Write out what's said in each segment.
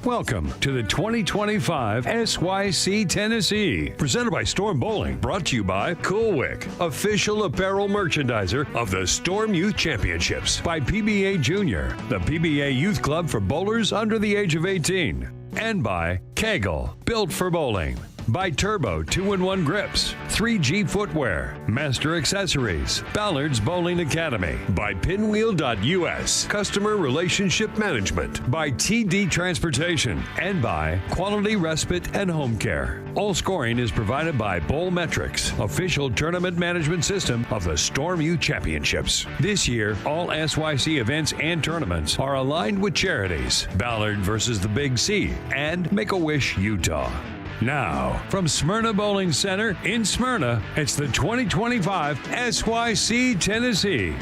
Welcome to the 2025 SYC Tennessee, presented by Storm Bowling, brought to you by Coolwick, official apparel merchandiser of the Storm Youth Championships, by PBA Junior, the PBA Youth Club for bowlers under the age of 18, and by KEGEL, built for bowling. By Turbo 2-in-1 Grips, 3G Footwear, Master Accessories, Ballard's Bowling Academy, by Pinwheel.us, Customer Relationship Management, by TD Transportation, and by Quality Respite and Home Care. All scoring is provided by Bowlmetrics, official tournament management system of the Storm Youth Championships. This year, all SYC events and tournaments are aligned with charities, Ballard versus the Big C, and Make-A-Wish Utah. Now, from Smyrna Bowling Center in Smyrna, it's the 2025 SYC Tennessee.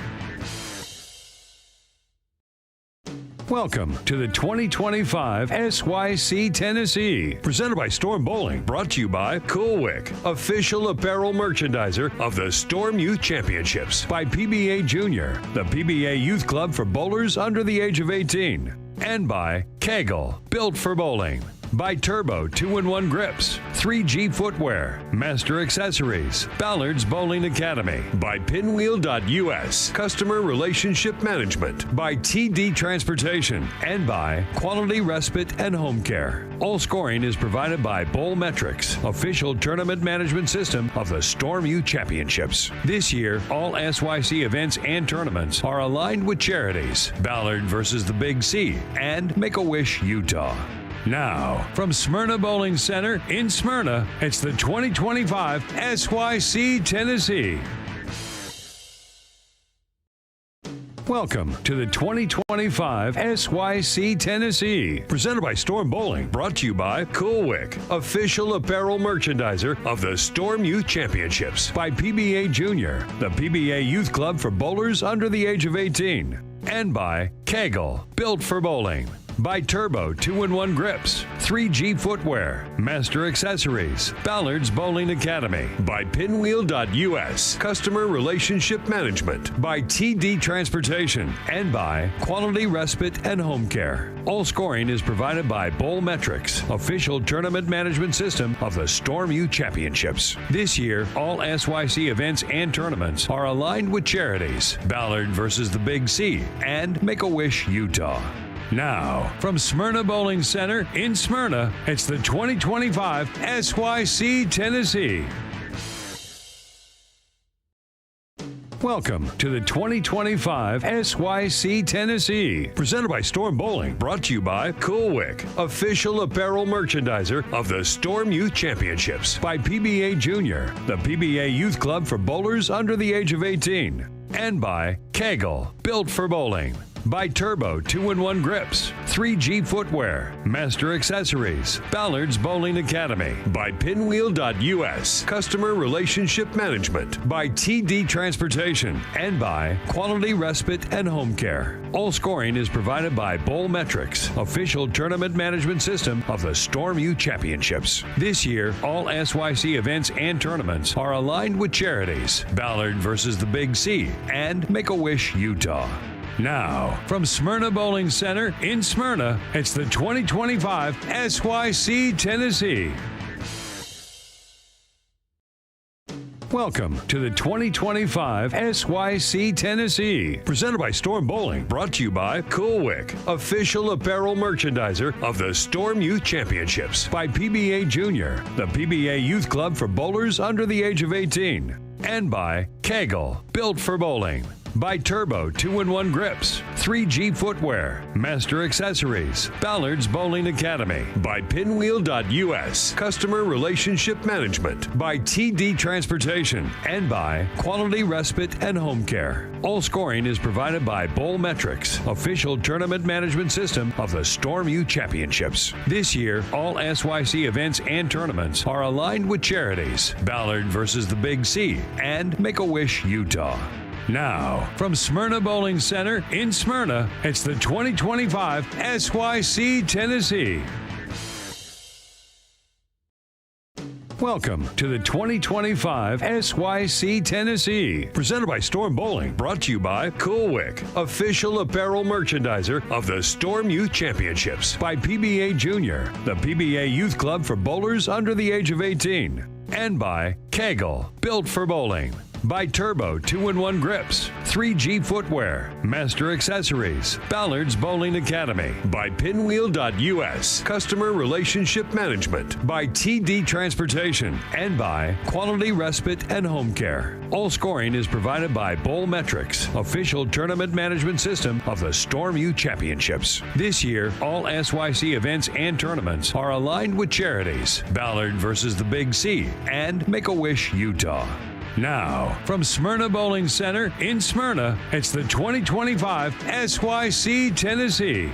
Welcome to the 2025 SYC Tennessee, presented by Storm Bowling, brought to you by Coolwick, official apparel merchandiser of the Storm Youth Championships, by PBA Junior, the PBA Youth Club for bowlers under the age of 18, and by KEGEL, built for bowling. By Turbo 2-in-1 Grips, 3G Footwear, Master Accessories, Ballard's Bowling Academy, by Pinwheel.us, Customer Relationship Management, by TD Transportation, and by Quality Respite and Home Care. All scoring is provided by Bowlmetrics, official tournament management system of the Storm Youth Championships. This year, all SYC events and tournaments are aligned with charities, Ballard versus the Big C, and Make-A-Wish Utah. Now, from Smyrna Bowling Center in Smyrna, it's the 2025 SYC Tennessee. Welcome to the 2025 SYC Tennessee, presented by Storm Bowling, brought to you by Coolwick, official apparel merchandiser of the Storm Youth Championships, by PBA Junior, the PBA Youth Club for bowlers under the age of 18, and by KEGEL, built for bowling. By Turbo 2-in-1 Grips, 3G Footwear, Master Accessories, Ballard's Bowling Academy, by Pinwheel.us, Customer Relationship Management, by TD Transportation, and by Quality Respite and Home Care. All scoring is provided by Bowlmetrics, official tournament management system of the Storm Youth Championships. This year, all SYC events and tournaments are aligned with charities, Ballard versus the Big C, and Make-A-Wish Utah. Now, from Smyrna Bowling Center in Smyrna, it's the 2025 SYC Tennessee. Welcome to the 2025 SYC Tennessee, presented by Storm Bowling, brought to you by Coolwick, official apparel merchandiser of the Storm Youth Championships, by PBA Junior, the PBA Youth Club for bowlers under the age of 18, and by KEGEL, built for bowling. By Turbo 2-in-1 Grips, 3G Footwear, Master Accessories, Ballard's Bowling Academy, by Pinwheel.us, Customer Relationship Management, by TD Transportation, and by Quality Respite and Home Care. All scoring is provided by Bowlmetrics, official tournament management system of the Storm Youth Championships. This year, all SYC events and tournaments are aligned with charities, Ballard versus the Big C, and Make-A-Wish Utah. Now, from Smyrna Bowling Center in Smyrna, it's the 2025 SYC Tennessee. Welcome to the 2025 SYC Tennessee, presented by Storm Bowling, brought to you by Coolwick, official apparel merchandiser of the Storm Youth Championships, by PBA Junior, the PBA Youth Club for bowlers under the age of 18, and by KEGEL, built for bowling. By Turbo 2-in-1 Grips, 3G Footwear, Master Accessories, Ballard's Bowling Academy, by Pinwheel.us, Customer Relationship Management, by TD Transportation, and by Quality Respite and Home Care. All scoring is provided by Bowlmetrics, official tournament management system of the Storm Youth Championships. This year, all SYC events and tournaments are aligned with charities, Ballard versus the Big C, and Make-A-Wish Utah. Now, from Smyrna Bowling Center in Smyrna, it's the 2025 SYC Tennessee. Welcome to the 2025 SYC Tennessee, presented by Storm Bowling, brought to you by Coolwick, official apparel merchandiser of the Storm Youth Championships, by PBA Junior, the PBA Youth Club for bowlers under the age of 18, and by KEGEL, built for bowling. By Turbo 2-in-1 Grips, 3G Footwear, Master Accessories, Ballard's Bowling Academy, by Pinwheel.us, Customer Relationship Management, by TD Transportation, and by Quality Respite and Home Care. All scoring is provided by Bowlmetrics, official tournament management system of the Storm Youth Championships. This year, all SYC events and tournaments are aligned with charities, Ballard versus the Big C, and Make-A-Wish Utah. Now, from Smyrna Bowling Center in Smyrna, it's the 2025 SYC Tennessee.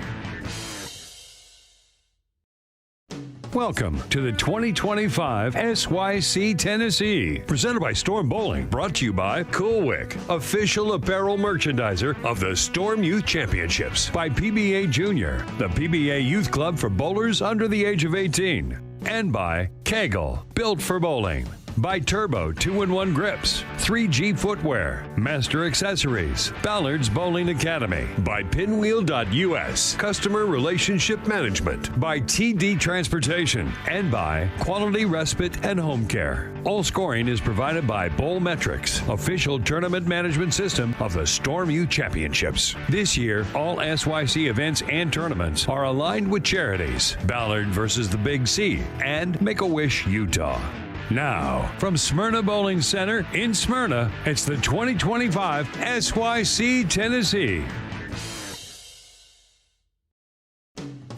Welcome to the 2025 SYC Tennessee, presented by Storm Bowling, brought to you by Coolwick, official apparel merchandiser of the Storm Youth Championships, by PBA Junior, the PBA Youth Club for bowlers under the age of 18, and by KEGEL, built for bowling. By Turbo 2-in-1 Grips, 3G Footwear, Master Accessories, Ballard's Bowling Academy, by Pinwheel.us, Customer Relationship Management, by TD Transportation, and by Quality Respite and Home Care. All scoring is provided by Bowlmetrics, official tournament management system of the Storm Youth Championships. This year, all SYC events and tournaments are aligned with charities, Ballard versus the Big C, and Make-A-Wish Utah. Now, from Smyrna Bowling Center in Smyrna, it's the 2025 SYC Tennessee.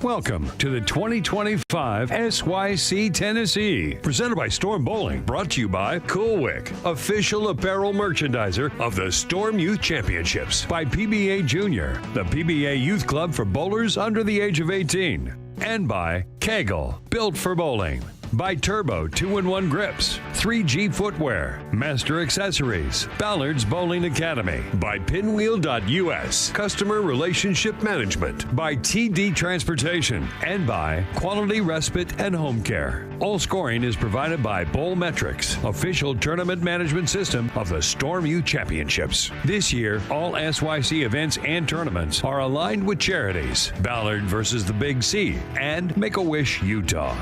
Welcome to the 2025 SYC Tennessee, presented by Storm Bowling, brought to you by Coolwick, official apparel merchandiser of the Storm Youth Championships, by PBA Junior, the PBA Youth Club for bowlers under the age of 18, and by KEGEL, built for bowling. By Turbo 2-in-1 Grips, 3G Footwear, Master Accessories, Ballard's Bowling Academy, by Pinwheel.us, Customer Relationship Management, by TD Transportation, and by Quality Respite and Home Care. All scoring is provided by Bowlmetrics, official tournament management system of the Storm Youth Championships. This year, all SYC events and tournaments are aligned with charities, Ballard versus the Big C, and Make-A-Wish Utah.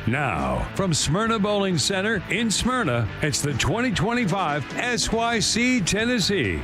Now, from Smyrna Bowling Center in Smyrna, it's the 2025 SYC Tennessee.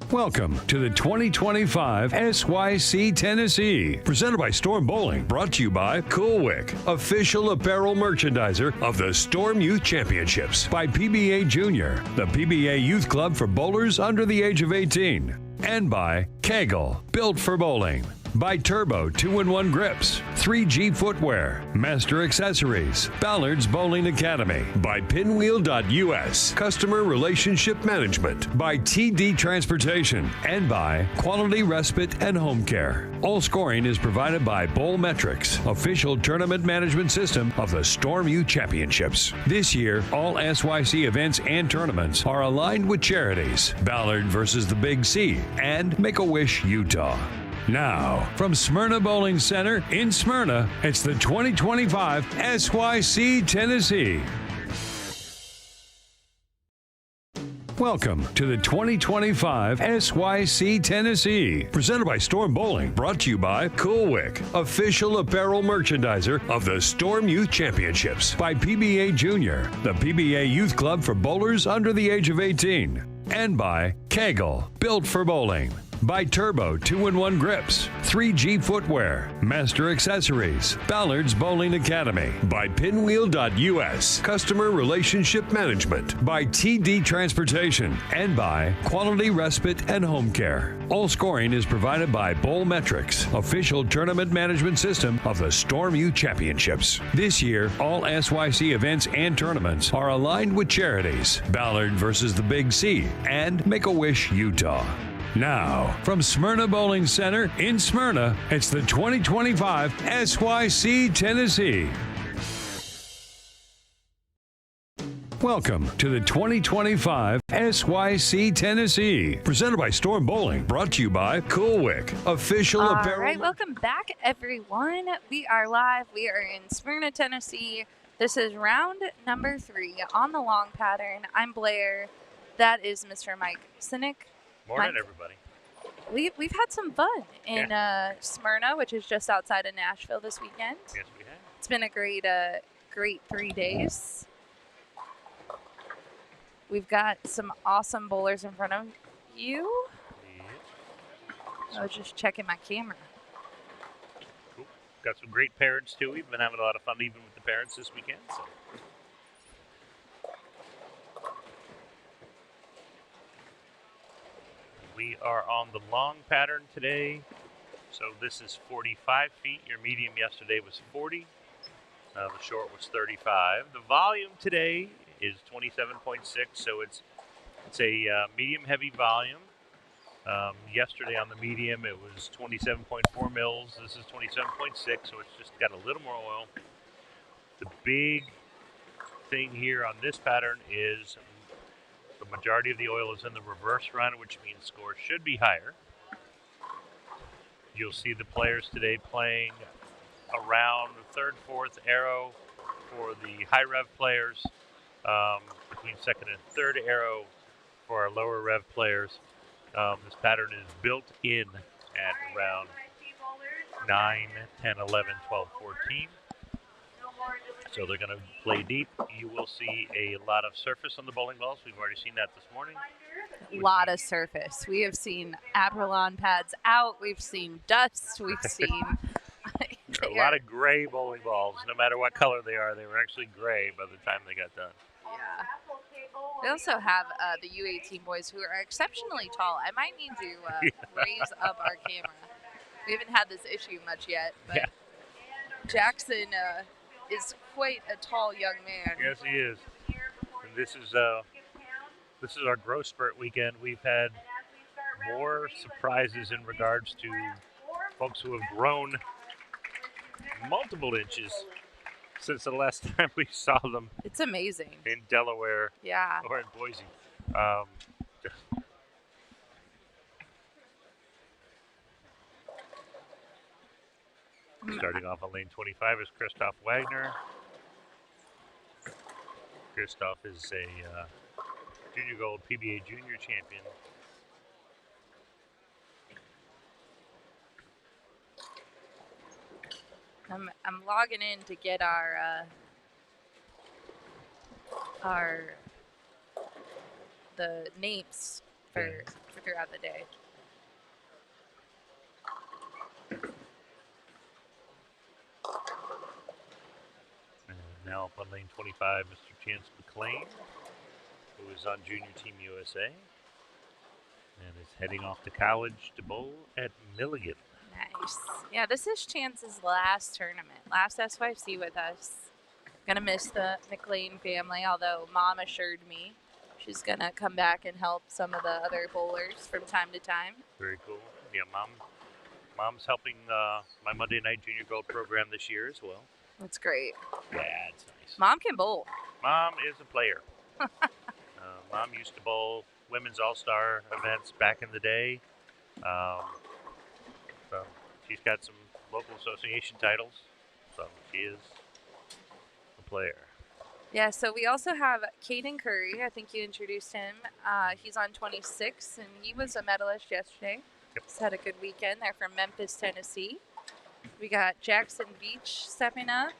Welcome to the 2025 SYC Tennessee, presented by Storm Bowling, brought to you by Coolwick, official apparel merchandiser of the Storm Youth Championships, by PBA Junior, the PBA Youth Club for bowlers under the age of 18, and by KEGEL, built for bowling. By Turbo 2-in-1 Grips, 3G Footwear, Master Accessories, Ballard's Bowling Academy, by Pinwheel.us, Customer Relationship Management, by TD Transportation, and by Quality Respite and Home Care. All scoring is provided by Bowlmetrics, official tournament management system of the Storm Youth Championships. This year, all SYC events and tournaments are aligned with charities, Ballard versus the Big C, and Make-A-Wish Utah. Now, from Smyrna Bowling Center in Smyrna, it's the 2025 SYC Tennessee. Welcome to the 2025 SYC Tennessee, presented by Storm Bowling, brought to you by Coolwick, official apparel merchandiser of the Storm Youth Championships, by PBA Junior, the PBA Youth Club for bowlers under the age of 18, and by KEGEL, built for bowling. By Turbo 2-in-1 Grips, 3G Footwear, Master Accessories, Ballard's Bowling Academy, by Pinwheel.us, Customer Relationship Management, by TD Transportation, and by Quality Respite and Home Care. All scoring is provided by Bowlmetrics, official tournament management system of the Storm Youth Championships. This year, all SYC events and tournaments are aligned with charities, Ballard versus the Big C, and Make-A-Wish Utah. Now, from Smyrna Bowling Center in Smyrna, it's the 2025 SYC Tennessee. Welcome to the 2025 SYC Tennessee, presented by Storm Bowling, brought to you by Coolwick, official apparel. All right, welcome back, everyone. We are live. We are in Smyrna, Tennessee. This is round number 3 on the long pattern. I'm Blair. That is Mr. Mike Sinek. Morning, everybody. We've had some fun in Smyrna, which is just outside of Nashville this weekend. Yes, we have. It's been a great 3 days. We've got some awesome bowlers in front of you. Yep. I was just checking my camera. Cool. Got some great parents, too. We've been having a lot of fun even with the parents this weekend. So. We are on the long pattern today. So this is 45 feet. Your medium yesterday was 40. The short was 35. The volume today is 27.6, so it's a medium-heavy volume. Yesterday on the medium, it was 27.4 mils. This is 27.6, so it's just got a little more oil. The big thing here on this pattern is the majority of the oil is in the reverse run, which means scores should be higher. You'll see the players today playing around the third, fourth arrow for the high rev players. Between second and third arrow for our lower rev players. This pattern is built in at around 9, 10, 11, 12, 14. So they're going to play deep. You will see a lot of surface on the bowling balls. We've already seen that this morning. A lot of surface. We have seen Abralon pads out. We've seen dust. We've seen a lot of gray bowling balls. No matter what color they are, they were actually gray by the time they got done. Yeah. We also have the U18 boys who are exceptionally tall. I might need to raise up our camera. We haven't had this issue much yet, but Jackson is quite a tall young man. Yes, he is. And this is our growth spurt weekend. We've had more surprises in regards to folks who have grown multiple inches since the last time we saw them. It's amazing. In Delaware. Yeah. Or in Boise. Starting off on lane 25 is Christoph Wagner. Christoph is a junior gold PBA junior champion. I'm logging in to get the names for throughout the day. And now up on lane 25, Mr. Chance McLean, who is on Junior Team USA and is heading off to college to bowl at Milligan. Nice. Yeah, this is Chance's last tournament, last SYC with us. Gonna miss the McLean family, although Mom assured me she's gonna come back and help some of the other bowlers from time to time. Very cool. Yeah, Mom's helping my Monday Night Junior Gold program this year as well. That's great. Yeah, it's nice. Mom can bowl. Mom is a player. Mom used to bowl women's all-star events back in the day. So she's got some local association titles, so she is a player. Yeah, so we also have Caden Curry. I think you introduced him. He's on 26, and he was a medalist yesterday. Yep. He's had a good weekend. They're from Memphis, Tennessee. We got Jackson Beach stepping up.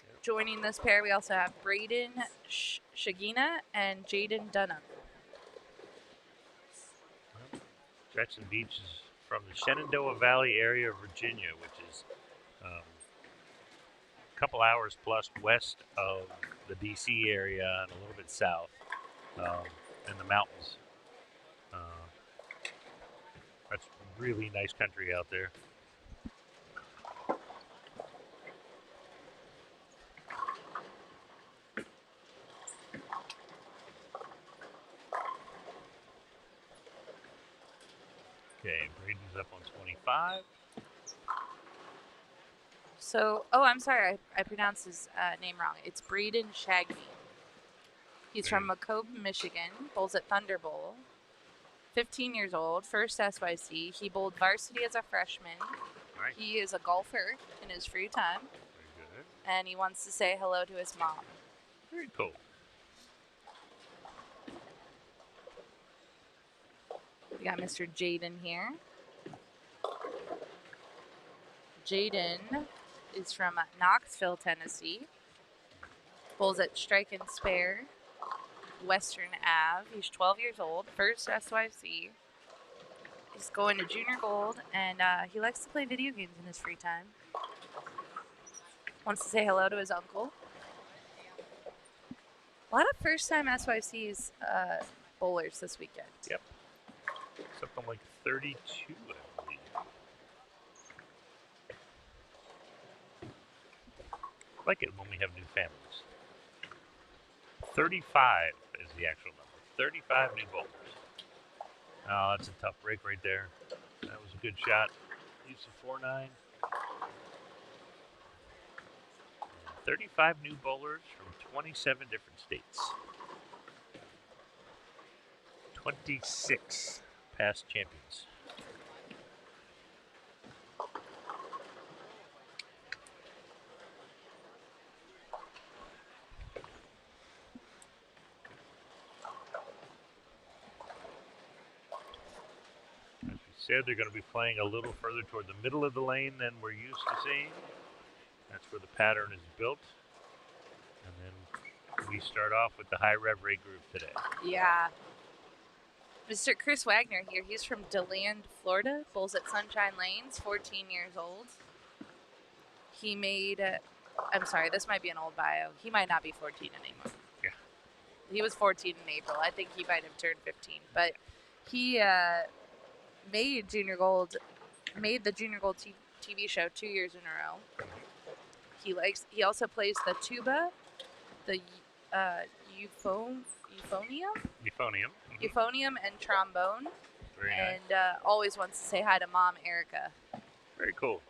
Yep. Joining this pair, we also have Braden Shagina and Jaden Dunham. Jackson Beach is from the Shenandoah Valley area of Virginia, which is a couple hours plus west of the D.C. area and a little bit south in the mountains. That's really nice country out there. Okay, Braden's up on 25. So, oh, I'm sorry, I pronounced his name wrong. It's Braden Shagney. He's from Macomb, Michigan. Bowls at Thunder Bowl. 15 years old, first SYC. He bowled varsity as a freshman. Nice. He is a golfer in his free time. Very good. And he wants to say hello to his mom. Very cool. We got Mr. Jaden here. Jaden is from Knoxville, Tennessee. Bowls at Strike and Spare, Western Ave. He's 12 years old, first SYC. He's going to junior gold, and he likes to play video games in his free time. Wants to say hello to his uncle. A lot of first-time SYC's bowlers this weekend. Yep. Something like 32, I believe. I like it when we have new families. 35 is the actual number. 35 new bowlers. Oh, that's a tough break right there. That was a good shot. Use the 4-9. 35 new bowlers from 27 different states. 26 past champions. As we said, they're going to be playing a little further toward the middle of the lane than we're used to seeing. That's where the pattern is built. And then we start off with the high rev rate group today. Yeah. Mr. Chris Wagner here. He's from DeLand, Florida. Bowls at Sunshine Lanes, 14 years old. He made, I'm sorry, this might be an old bio. He might not be 14 anymore. Yeah. He was 14 in April. I think he might have turned 15. But he made the Junior Gold TV show 2 years in a row. He also plays the tuba, the euphonium. Euphonium. Euphonium and trombone. Very nice. And always wants to say hi to Mom, Erica. Very cool.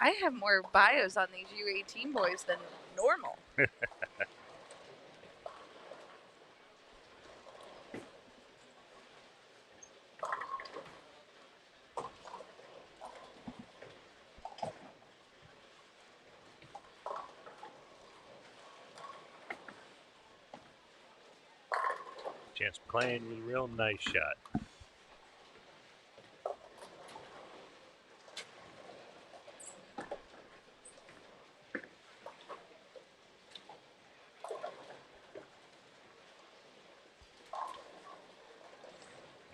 I have more bios on these U18 boys than normal. Chance McClain with a real nice shot.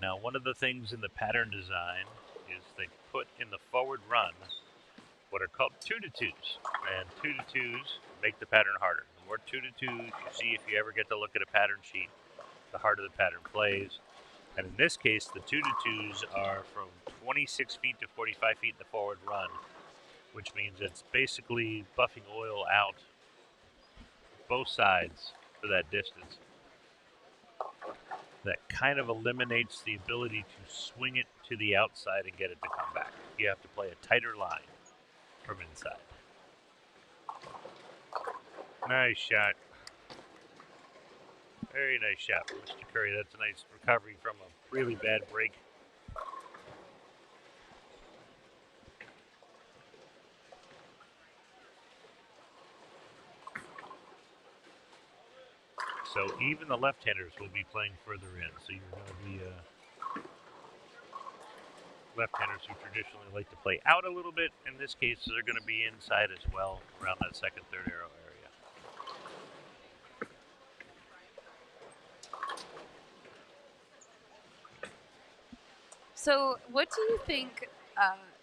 Now, one of the things in the pattern design is they put in the forward run what are called 2-2s. And 2-2s make the pattern harder. The more 2-2s you see if you ever get to look at a pattern sheet, the harder the pattern plays. And in this case, the 2-2s are from 26 feet to 45 feet in the forward run, which means it's basically buffing oil out both sides for that distance. That kind of eliminates the ability to swing it to the outside and get it to come back. You have to play a tighter line from inside. Nice shot. Very nice shot from Mr. Curry. That's a nice recovery from a really bad break. So even the left-handers will be playing further in. So you're going to be left-handers who traditionally like to play out a little bit. In this case, they're going to be inside as well, around that second, third arrow area. So what do you think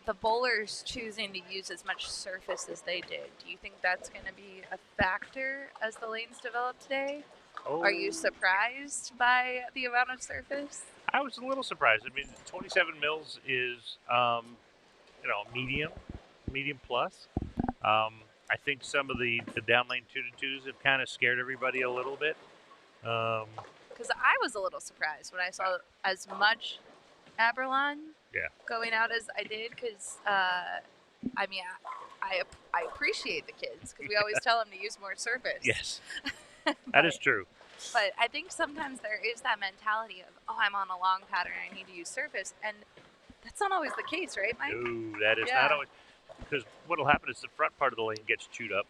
the bowlers choosing to use as much surface as they did? Do you think that's going to be a factor as the lanes develop today? Oh. Are you surprised by the amount of surface? I was a little surprised. I mean, 27 mils is, medium plus. I think some of the down lane 2-2s have kind of scared everybody a little bit. Because I was a little surprised when I saw as much Aberlon going out as I did, because I appreciate the kids because we always tell them to use more surface. Yes, that is true. But I think sometimes there is that mentality of, oh, I'm on a long pattern, I need to use surface, and that's not always the case, right, Mike? No, that is not always. Because what will happen is the front part of the lane gets chewed up,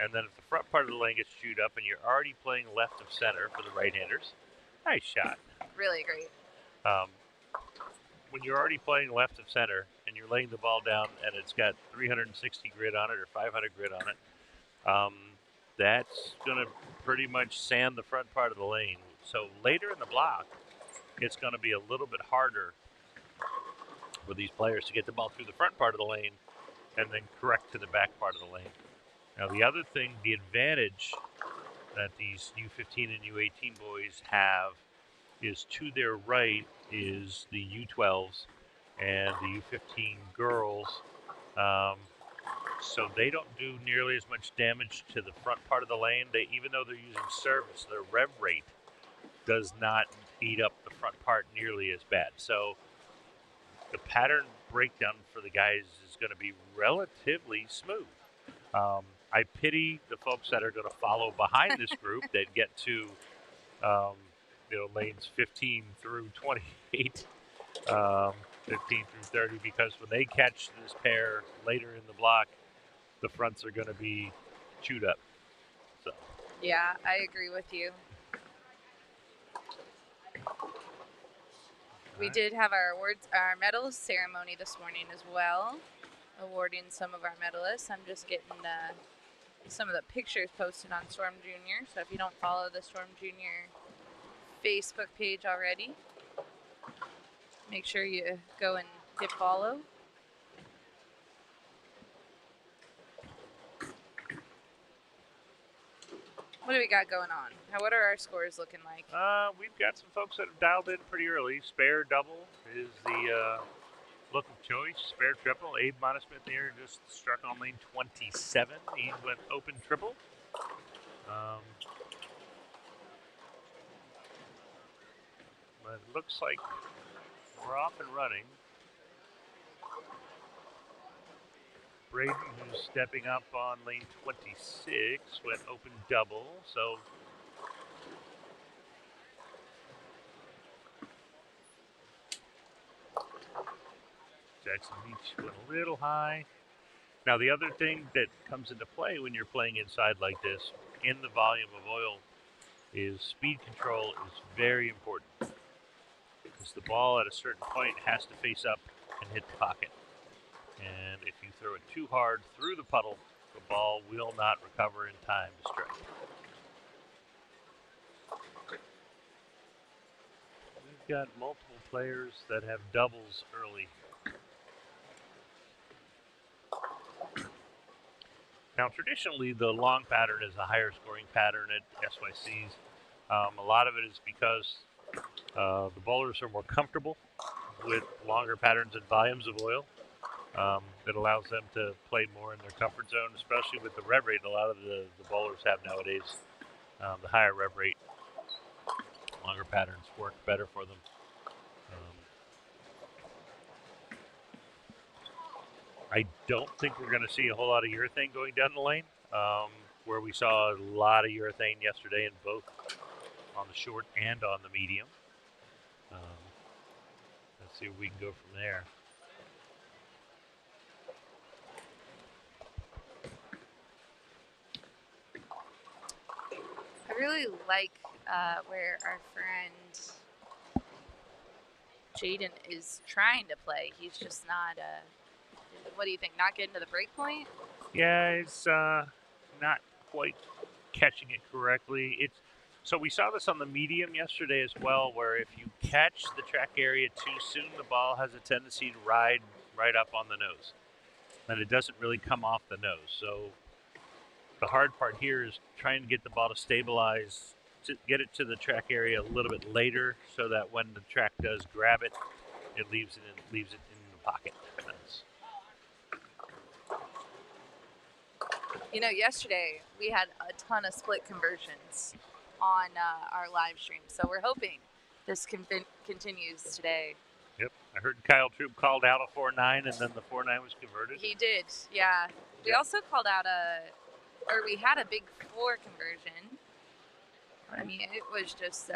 and then if the front part of the lane gets chewed up and you're already playing left of center for the right-handers, nice shot. Really great. When you're already playing left of center and you're laying the ball down and it's got 360 grit on it or 500 grit on it, that's going to pretty much sand the front part of the lane. So later in the block, it's going to be a little bit harder for these players to get the ball through the front part of the lane and then correct to the back part of the lane. Now the other thing, the advantage that these U15 and U18 boys have is to their right is the U12s and the U15 girls. So they don't do nearly as much damage to the front part of the lane. Even though they're using service, their rev rate does not eat up the front part nearly as bad. So the pattern breakdown for the guys is going to be relatively smooth. I pity the folks that are going to follow behind this group that get to lanes 15 through 28, 15 through 30, because when they catch this pair later in the block, the fronts are going to be chewed up. So. Yeah, I agree with you. We did have our medals ceremony this morning as well, awarding some of our medalists. I'm just getting some of the pictures posted on Storm Junior. So if you don't follow the Storm Junior Facebook page already, make sure you go and hit follow. What do we got going on? What are our scores looking like? We've got some folks that have dialed in pretty early. Spare double is the look of choice. Spare triple. Abe Monosmith here just struck on lane 27. He went open triple. But it looks like we're off and running. Braden, who's stepping up on lane 26, went open double, so Jackson Beach went a little high. Now the other thing that comes into play when you're playing inside like this, in the volume of oil, is speed control is very important. Because the ball at a certain point has to face up and hit the pocket. And if you throw it too hard through the puddle, the ball will not recover in time to strike. We've got multiple players that have doubles early. Now, traditionally, the long pattern is a higher scoring pattern at SYCs. A lot of it is because the bowlers are more comfortable with longer patterns and volumes of oil. That allows them to play more in their comfort zone, especially with the rev rate a lot of the bowlers have nowadays. The higher rev rate, longer patterns work better for them. I don't think we're going to see a whole lot of urethane going down the lane, where we saw a lot of urethane yesterday in both on the short and on the medium. Let's see if we can go from there. I really like where our friend Jaden is trying to play. He's just not, what do you think, not getting to the break point? Yeah, it's not quite catching it correctly. So we saw this on the medium yesterday as well, where if you catch the track area too soon, the ball has a tendency to ride right up on the nose. And it doesn't really come off the nose. So the hard part here is trying to get the ball to stabilize, to get it to the track area a little bit later, so that when the track does grab it, it leaves it in the pocket. You know, yesterday we had a ton of split conversions on our live stream, so we're hoping this continues today. Yep, I heard Kyle Troop called out a 4-9, and then the 4-9 was converted. He did, yeah. We also called out we had a big 4 conversion. I mean, it was just,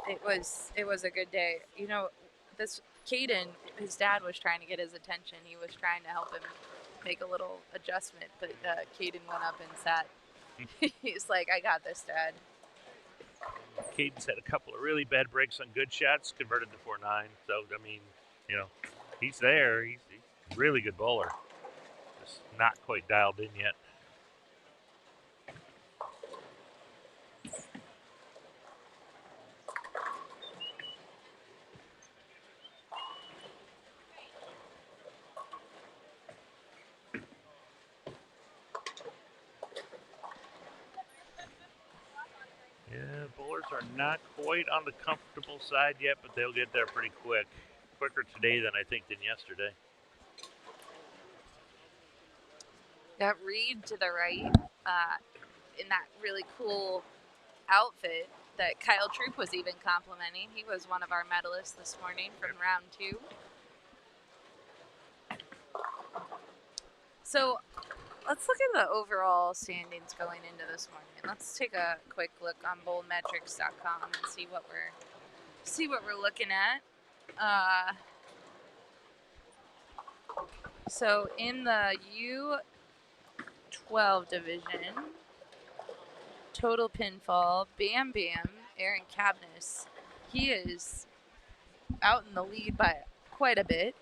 it was a good day. You know, this Caden, his dad was trying to get his attention. He was trying to help him make a little adjustment, but Caden went up and sat. He's like, I got this, Dad. Caden's had a couple of really bad breaks on good shots, converted to 4-9. So, I mean, you know, he's there. He's a really good bowler. Just not quite dialed in yet. Yeah, bowlers are not quite on the comfortable side yet, but they'll get there pretty quick. Quicker today than I think than yesterday. Got Reed to the right in that really cool outfit that Kyle Troop was even complimenting. He was one of our medalists this morning from round 2. So let's look at the overall standings going into this morning. Let's take a quick look on bowlmetrics.com and see what we're looking at. So in the U12 division, total pinfall, Bam Bam, Aaron Cabness, he is out in the lead by quite a bit.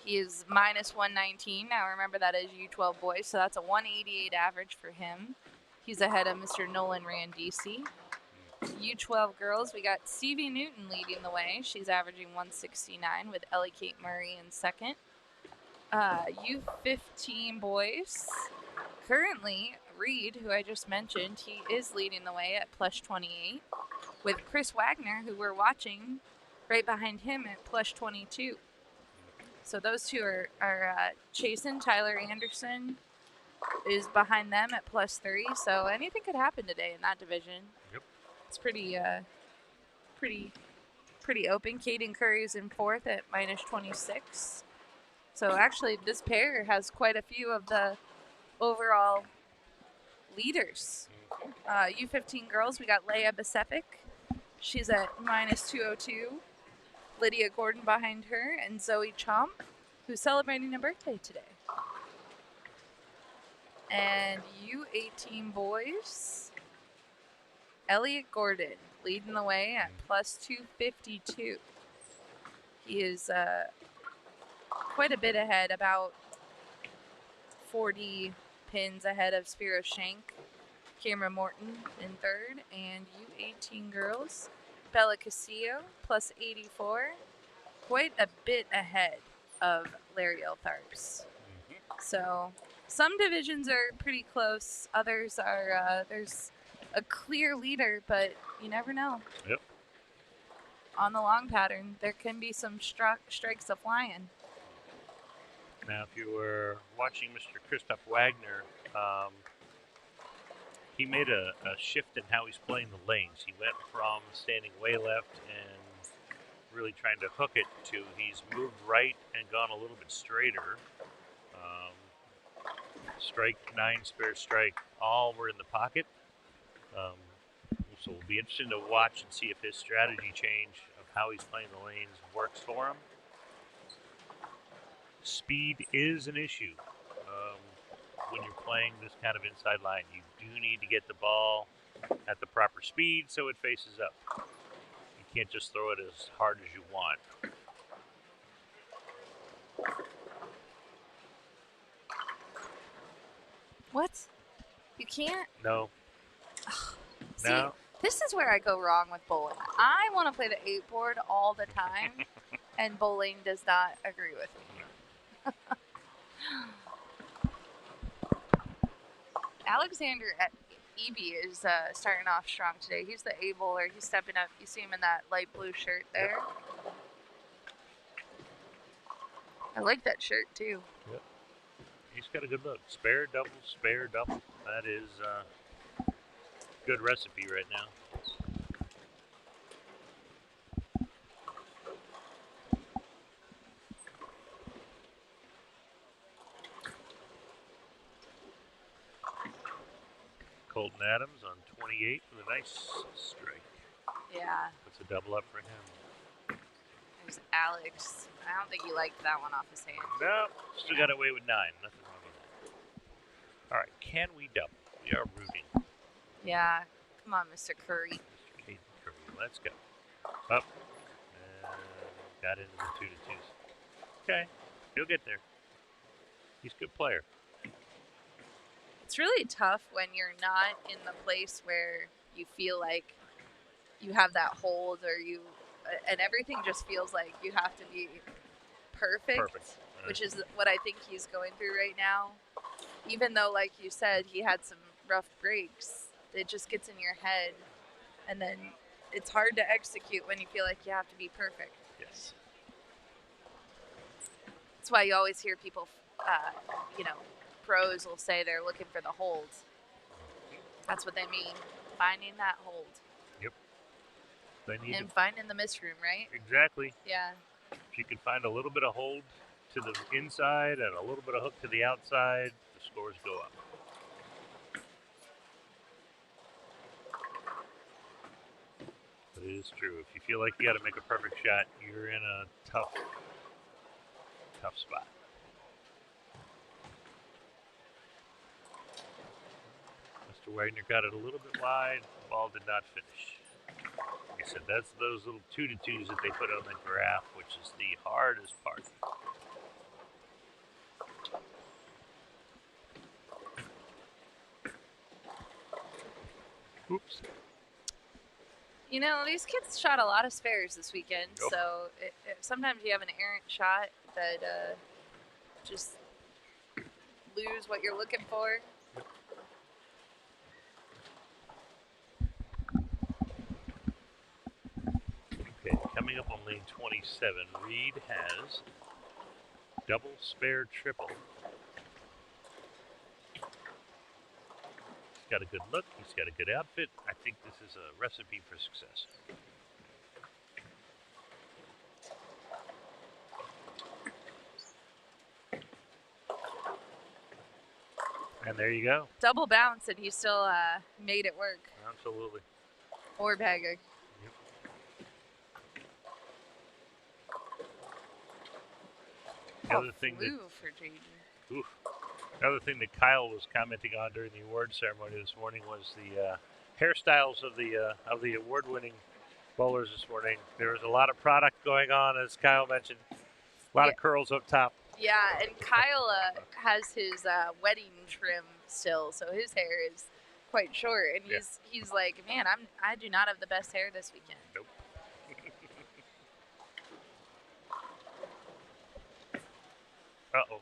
He is minus 119. Now remember that is U12 boys, so that's a 188 average for him. He's ahead of Mr. Nolan Randisi. U12 girls, we got Stevie Newton leading the way. She's averaging 169 with Ellie Kate Murray in second. U15 boys, currently Reed, who I just mentioned, he is leading the way at plus 28, with Chris Wagner, who we're watching, right behind him at plus 22. So those two are chasing. Tyler Anderson is behind them at plus 3. So anything could happen today in that division. Yep. It's pretty open. Caden Curry is in 4th at minus 26. So actually, this pair has quite a few of the overall leaders. U15 girls, we got Leia Besefic. She's at minus 202. Lydia Gordon behind her, and Zoe Chomp, who's celebrating a birthday today. And U18 boys, Elliot Gordon leading the way at plus 252. He is quite a bit ahead, about 40 pins ahead of Spiro Shank, Cameron Morton in 3rd, and U18 girls, Bella Castillo, plus 84, quite a bit ahead of Larry Eltharps. So some divisions are pretty close. Others are, there's a clear leader, but you never know. Yep. On the long pattern, there can be some strikes a-flying. Now, if you were watching Mr. Christoph Wagner, he made a shift in how he's playing the lanes. He went from standing way left and really trying to hook it to he's moved right and gone a little bit straighter. Strike 9, spare strike, all were in the pocket. So it'll be interesting to watch and see if his strategy change of how he's playing the lanes works for him. Speed is an issue. When you're playing this kind of inside line, you do need to get the ball at the proper speed so it faces up. You can't just throw it as hard as you want. What? You can't? No. See, No. this is where I go wrong with bowling. I want to play the 8 board all the time, and bowling does not agree with me. Alexander at EB is starting off strong today. He's the A bowler. He's stepping up. You see him in that light blue shirt there. Yep. I like that shirt too. Yep. He's got a good look. Spare double, spare double. That is good recipe right now. Colton Adams on 28 with a nice strike. Yeah. Puts a double up for him. There's Alex. I don't think he liked that one off his hand. No, still got away with 9. Nothing wrong with that. All right, can we double? We are rooting. Yeah. Come on, Mr. Curry. Mr. Caden Curry, let's go. Up. Got into the 2-2s. Okay, he'll get there. He's a good player. It's really tough when you're not in the place where you feel like you have that hold and everything just feels like you have to be perfect. Which is what I think he's going through right now. Even though, like you said, he had some rough breaks, it just gets in your head, and then it's hard to execute when you feel like you have to be perfect. Yes. That's why you always hear people, pros will say they're looking for the hold. That's what they mean, finding that hold. Yep. They need and finding the miss room, right? Exactly. Yeah. If you can find a little bit of hold to the inside and a little bit of hook to the outside, the scores go up. But it is true. If you feel like you got to make a perfect shot, you're in a tough spot. Mr. Wagner got it a little bit wide. The ball did not finish. Like I said, that's those little 2-2s that they put on the graph, which is the hardest part. Oops. You know, these kids shot a lot of spares this weekend, Yep. so sometimes you have an errant shot that just lose what you're looking for. Okay, coming up on lane 27, Reed has double, spare, triple. He's got a good look. He's got a good outfit. I think this is a recipe for success. And there you go. Double bounce, and he still made it work. Absolutely. Or bagger. Yep. The other thing for JJ. Oof. Another thing that Kyle was commenting on during the award ceremony this morning was the hairstyles of the award-winning bowlers this morning. There was a lot of product going on, as Kyle mentioned. A lot of curls up top. Yeah, and Kyle has his wedding trim still, so his hair is quite short. And he's like, man, I do not have the best hair this weekend. Nope. Uh-oh.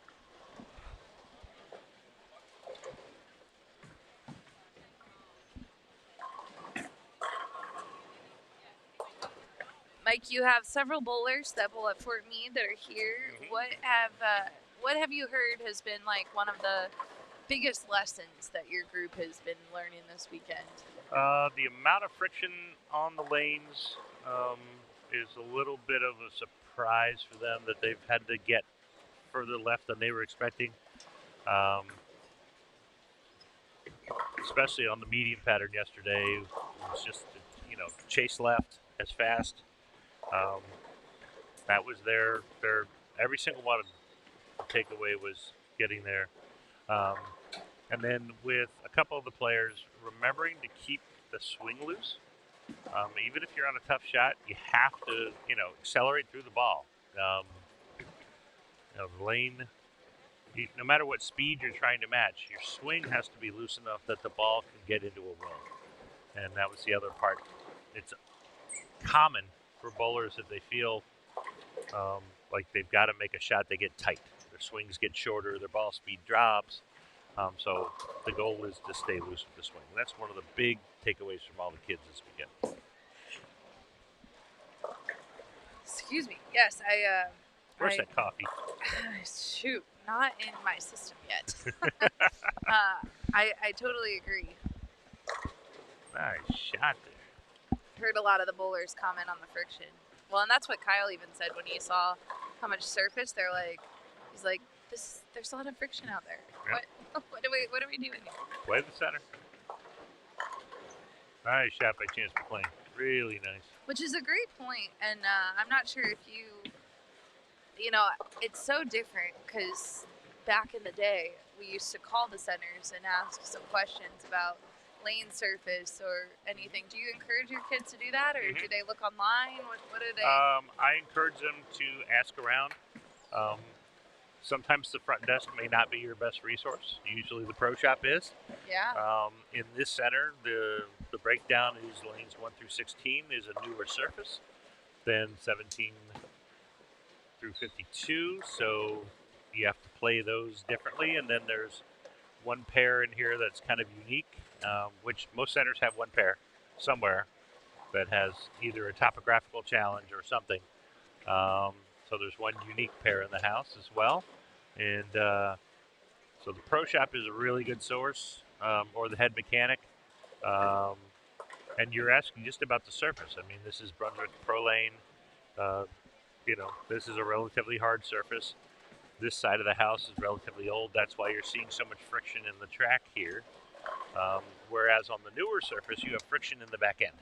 Mike, you have several bowlers that bowl at Fort Meade that are here. Mm-hmm. What have you heard has been like one of the biggest lessons that your group has been learning this weekend? The amount of friction on the lanes is a little bit of a surprise for them, that they've had to get further left than they were expecting. Especially on the medium pattern yesterday. It was just, chase left as fast. That was their every single one of the takeaway was getting there. And then with a couple of the players, remembering to keep the swing loose. Even if you're on a tough shot, you have to, accelerate through the ball. Lane, no matter what speed you're trying to match, your swing has to be loose enough that the ball can get into a roll. And that was the other part. It's common for bowlers that they feel like they've got to make a shot, they get tight. Their swings get shorter, their ball speed drops. So the goal is to stay loose with the swing. That's one of the big takeaways from all the kids this weekend. Excuse me. Yes, Where's that coffee? Shoot, not in my system yet. I totally agree. Nice shot there. Heard a lot of the bowlers comment on the friction. Well, and that's what Kyle even said when he saw how much surface. He's like, there's a lot of friction out there. Yeah. What are we doing here? Play the center. Nice shot by Chance McLean. Really nice. Which is a great point, and I'm not sure if you know, it's so different because back in the day, we used to call the centers and ask some questions about lane surface or anything. Do you encourage your kids to do that, or do they look online? What do they? I encourage them to ask around. Sometimes the front desk may not be your best resource. Usually the pro shop is. Yeah. In this center, the breakdown is lanes 1 through 16 is a newer surface than 17 through 52. So you have to play those differently. And then there's one pair in here that's kind of unique, which most centers have one pair somewhere that has either a topographical challenge or something. So there's one unique pair in the house as well. And so the pro shop is a really good source, or the head mechanic. And you're asking just about the surface. I mean, this is Brunswick Pro Lane. You know, this is a relatively hard surface. This side of the house is relatively old. That's why you're seeing so much friction in the track here. Whereas on the newer surface, you have friction in the back end.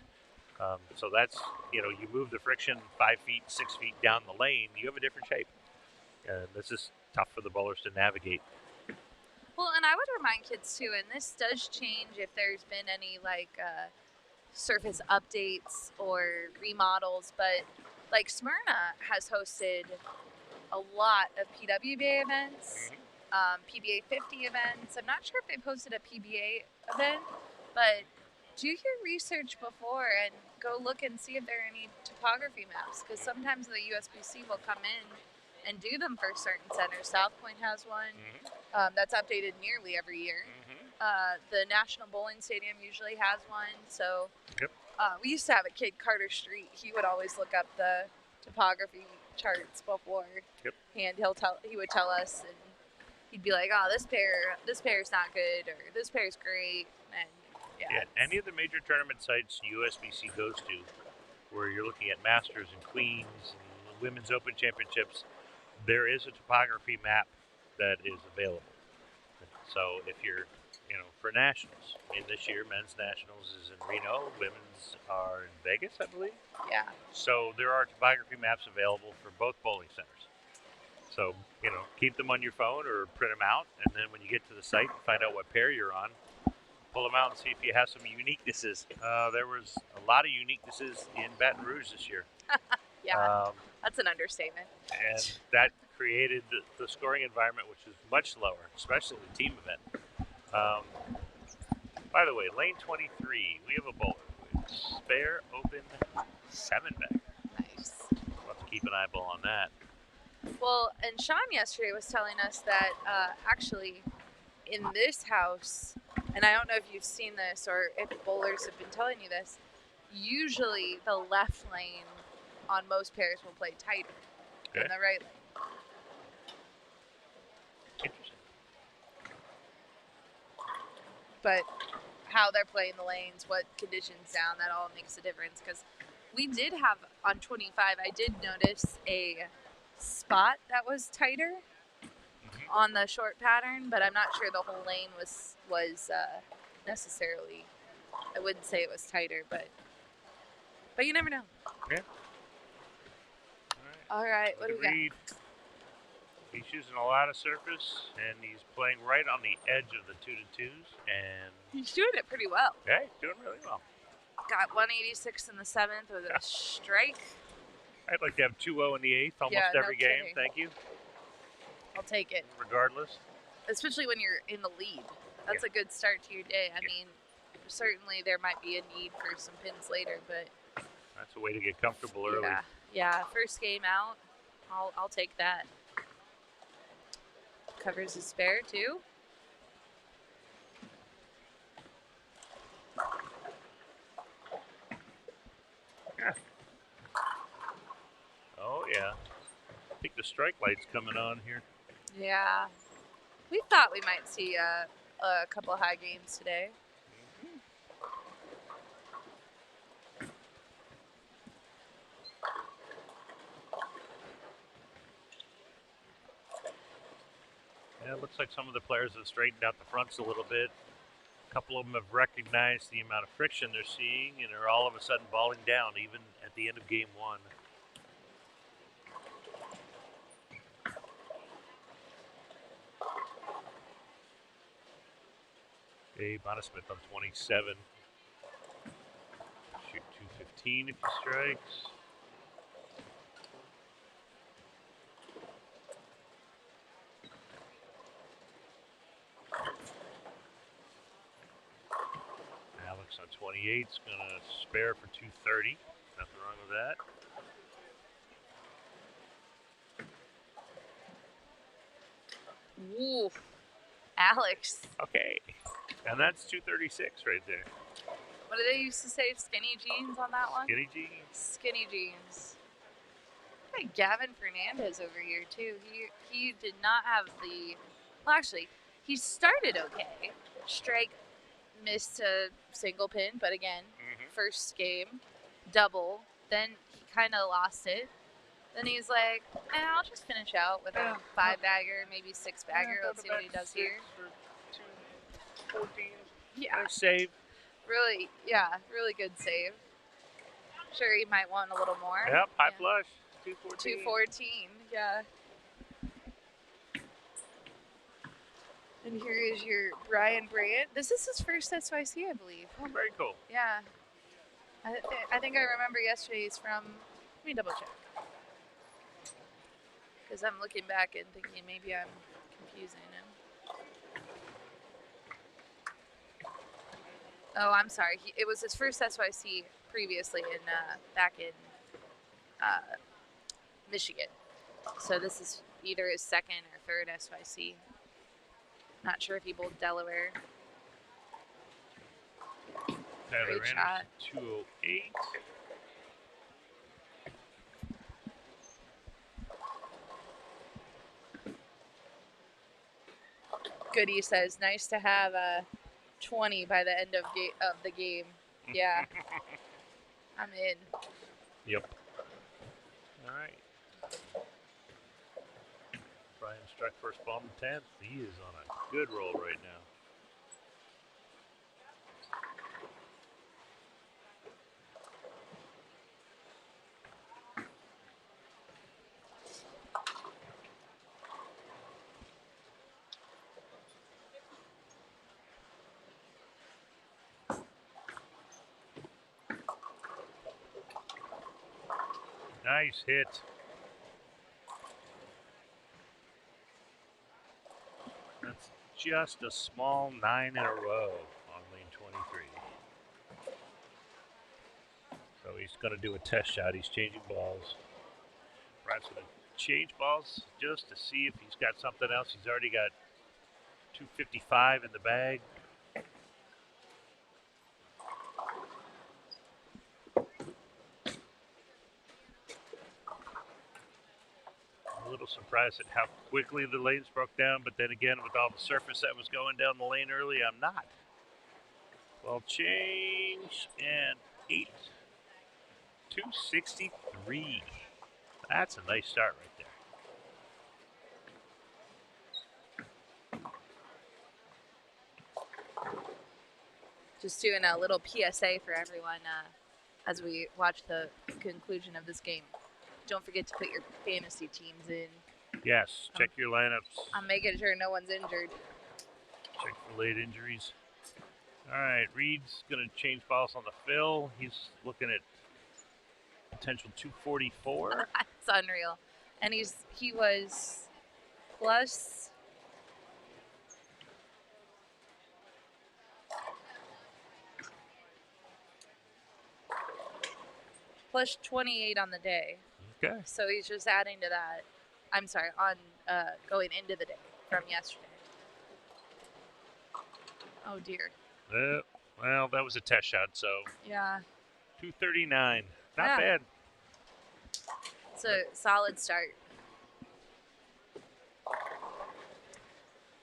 So that's, you know, you move the friction 5 feet, 6 feet down the lane, you have a different shape. And this is tough for the bowlers to navigate. Well, and I would remind kids too, and this does change if there's been any like surface updates or remodels, but like Smyrna has hosted a lot of PWBA events, PBA 50 events. I'm not sure if they've hosted a PBA event, but do your research before and go look and see if there are any topography maps, because sometimes the USBC will come in and do them for certain centers. South Point has one that's updated nearly every year. The National Bowling Stadium usually has one. So we used to have a kid, Carter Street. He would always look up the topography charts beforehand. He would tell us, and he'd be like, "Oh, this pair's not good," or "This pair's great." And any of the major tournament sites USBC goes to, where you're looking at Masters and Queens and Women's Open Championships, there is a topography map that is available. So if you're, you know, for nationals, I mean, this year men's nationals is in Reno, women's are in Vegas, I believe. Yeah. So there are topography maps available for both bowling centers. So, you know, keep them on your phone or print them out, and then when you get to the site and find out what pair you're on, pull them out and see if you have some uniquenesses. There was a lot of uniquenesses in Baton Rouge this year. That's an understatement. And that created the scoring environment, which is much lower, especially the team event. By the way, lane 23, we have a bowler with spare open 7-bag. Nice. We'll have to keep an eyeball on that. Well, and Sean yesterday was telling us that actually in this house, and I don't know if you've seen this or if bowlers have been telling you this, usually the left lane on most pairs will play tighter than the right lane. Interesting. But how they're playing the lanes, what conditions down, that all makes a difference. Because we did have on 25, I did notice a spot that was tighter on the short pattern, but I'm not sure the whole lane was necessarily. I wouldn't say it was tighter, but you never know. Yeah. All right, what do we got? He's using a lot of surface, and he's playing right on the edge of the 2-2s, and he's doing it pretty well. Yeah, he's doing really well. Got 186 in the 7th with a strike. I'd like to have 2-0 in the 8th almost every game. Kidding. Thank you. I'll take it. Regardless. Especially when you're in the lead. That's a good start to your day. I mean, certainly there might be a need for some pins later, but that's a way to get comfortable early. Yeah. First game out, I'll take that. Covers his spare too. Yeah. Oh yeah. I think the strike light's coming on here. Yeah. We thought we might see a couple of high games today. Yeah, it looks like some of the players have straightened out the fronts a little bit. couple of them have recognized the amount of friction they're seeing and are all of a sudden balling down, even at the end of game one. Dave Bonnesmith on 27. Shoot 215 if he strikes. Alex on 28 is going to spare for 230. Nothing wrong with that. Ooh, Alex. Okay. And that's 236 right there. What did they used to say? Skinny jeans on that one? Skinny jeans. Skinny jeans. Hey, Gavin Fernandez over here too. He did not have the. Well, actually, he started okay. Strike missed a single pin, but again, first game, double. Then he kind of lost it. Then he's like, I'll just finish out with a 5-bagger, maybe 6-bagger. Let's see what he does here. 214. Yeah. Nice save. Really, yeah, really good save. Sure, he might want a little more. Yep, high flush. 214. 214, yeah. And here is your Brian Brandt. This is his first SYC, I believe. Oh, very cool. Yeah. I think I remember yesterday's from. Let me double check. Because I'm looking back and thinking maybe I'm confusing him. Oh, I'm sorry. It was his first SYC previously back in Michigan. So this is either his second or third SYC. Not sure if he bowled Delaware. Tyler Great Anderson, shot. 208. Goody says, nice to have a 20 by the end of the game. Yeah. I'm in. Yep. All right. Brian struck first ball in the 10th. He is on a good roll right now. Nice hit. That's just a small 9 in a row on lane 23. So he's going to do a test shot. He's changing balls. Brad's going to change balls just to see if he's got something else. He's already got 255 in the bag. A little surprised at how quickly the lanes broke down, but then again, with all the surface that was going down the lane early, I'm not. Well, change and 8. 263. That's a nice start right there. Just doing a little PSA for everyone as we watch the conclusion of this game. Don't forget to put your fantasy teams in. Yes, check your lineups. I'm making sure no one's injured. Check for late injuries. All right, Reed's going to change balls on the fill. He's looking at potential 244. That's unreal. And he was plus plus 28 on the day. Okay. So he's just adding to that. I'm sorry, on going into the day from yesterday. Oh dear. Well, that was a test shot, so Yeah. 239. Not Yeah. bad. It's a solid start.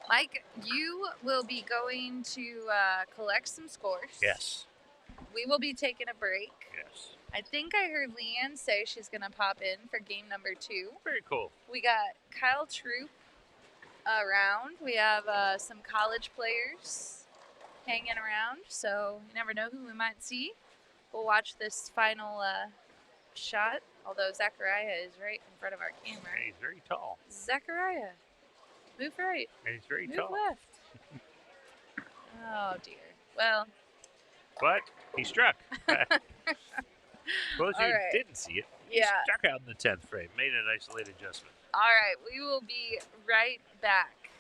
Mike, you will be going to collect some scores. Yes. We will be taking a break. Yes. I think I heard Leanne say she's going to pop in for game number 2. Very cool. We got Kyle Troop around. We have some college players. hanging around, so you never know who we might see. We'll watch this final shot, although Zachariah is right in front of our camera. And he's very tall. Zachariah, move right. And he's very Move tall. left. Oh, dear. Well. But he struck. Suppose you right. didn't see it. He Yeah. struck out in the 10th frame. Made an isolated adjustment. All right. We will be right back.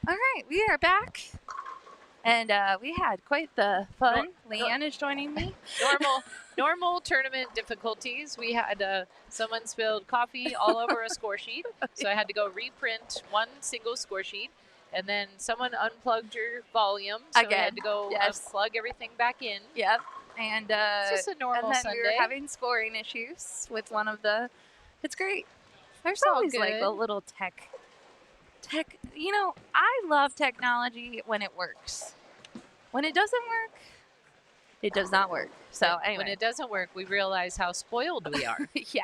All right, we are back. And we had quite the fun. Leanne is joining me. Normal tournament difficulties. We had someone spilled coffee all over a score sheet, so I had to go reprint one single score sheet. And then someone unplugged your volume, so I had to go plug everything back in. Yep. And it's just a normal and then Sunday. we were having scoring issues with one of the. It's great. There's It's all always like good. a little tech. You know, I love technology when it works. When it doesn't work, it does not work. So anyway. When it doesn't work, we realize how spoiled we are. Yeah.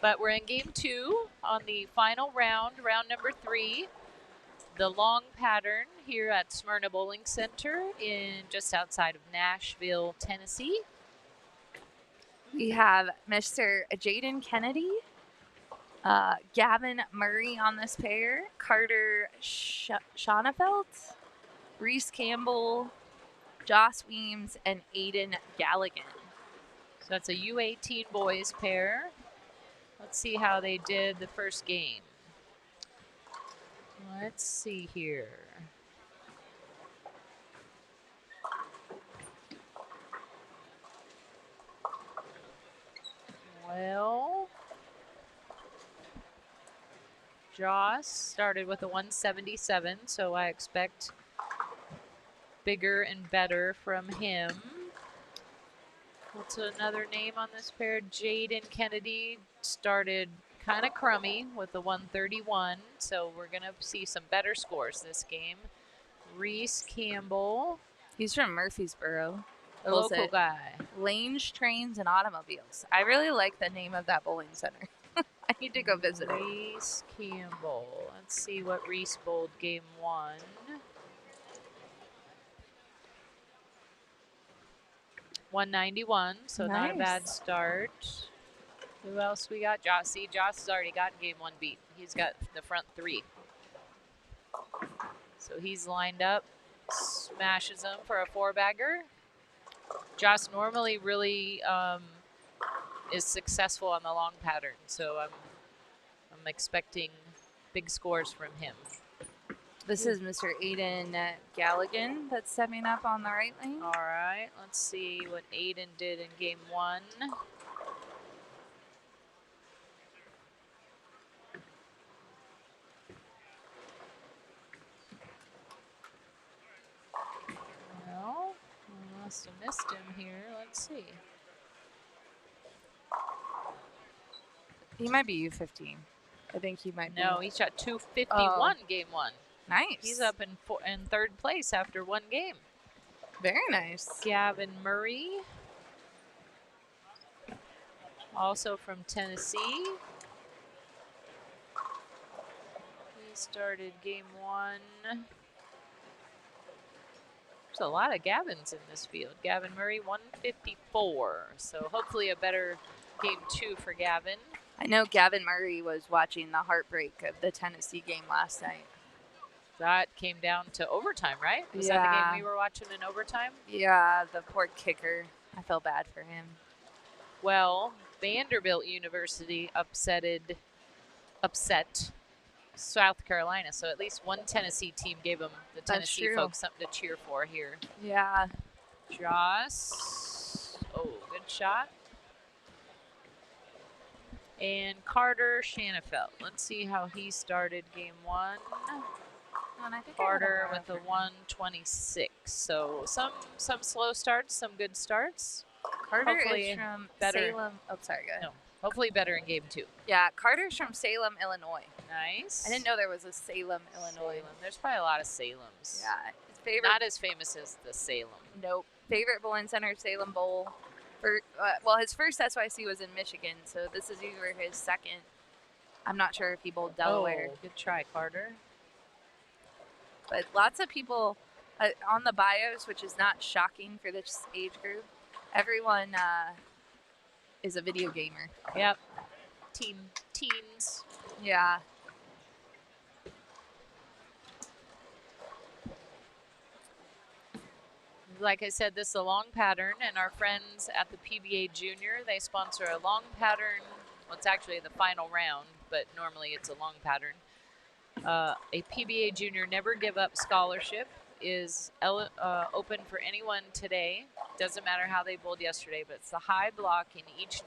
But we're in game 2 on the final round, round number 3. The Long Pattern here at Smyrna Bowling Center in just outside of Nashville, Tennessee. We have Mr. Jaden Kennedy, Gavin Murray on this pair, Carter Schonefeld, Reese Campbell, Joss Weems, and Aiden Galligan. So that's a U18 boys pair. Let's see how they did the first game. Let's see here. Well, Joss started with a 177, so I expect bigger and better from him. What's another name on this pair? Jaden Kennedy started kind of crummy with the 131, so we're going to see some better scores this game. Reese Campbell. He's from Murfreesboro. A local guy. Lange Trains and Automobiles. I really like the name of that bowling center. I need to go visit it. Reese Campbell. Let's see what Reese bowled game 1. .191, so not a bad start. Who else we got? Joss. See, Joss has already gotten game 1 beat. He's got the front 3. So he's lined up, smashes them for a 4-bagger. Joss normally really is successful on the long pattern, so I'm expecting big scores from him. This is Mr. Aiden Galligan that's stepping up on the right lane. All right, let's see what Aiden did in game 1. Well, I must have missed him here. Let's see. He might be U15. I think he might be. No, he shot 251 game 1. Nice. He's up in 3rd place after 1 game. Very nice. Gavin Murray, also from Tennessee. He started game 1. There's a lot of Gavins in this field. Gavin Murray, 154. So hopefully a better game 2 for Gavin. I know Gavin Murray was watching the heartbreak of the Tennessee game last night. That came down to overtime, right? Was that the game we were watching in overtime? Yeah, the poor kicker. I feel bad for him. Well, Vanderbilt University upset South Carolina, so at least one Tennessee team gave them, the Tennessee folks, something to cheer for here. Yeah. Joss. Oh, good shot. And Carter Schanefeld. Let's see how he started game 1. Carter with a 126. So some slow starts, some good starts. Carter hopefully is from better. Salem. Oh, sorry, go ahead. No, hopefully better in game 2. Yeah, Carter's from Salem, Illinois. Nice. I didn't know there was a Salem, Illinois. Salem. There's probably a lot of Salems. Yeah. His favorite. Not as famous as the Salem. Nope. Favorite bowling center, Salem Bowl. Well, his first SYC was in Michigan, so this is either his second. I'm not sure if he bowled Delaware. Oh, good try, Carter. But lots of people on the bios, which is not shocking for this age group, everyone is a video gamer. Yep. Teens. Yeah. Like I said, this is a long pattern, and our friends at the PBA Junior, they sponsor a long pattern. Well, it's actually the final round, but normally it's a long pattern. A PBA Junior Never Give Up scholarship is open for anyone today. Doesn't matter how they bowled yesterday, but it's the high block in each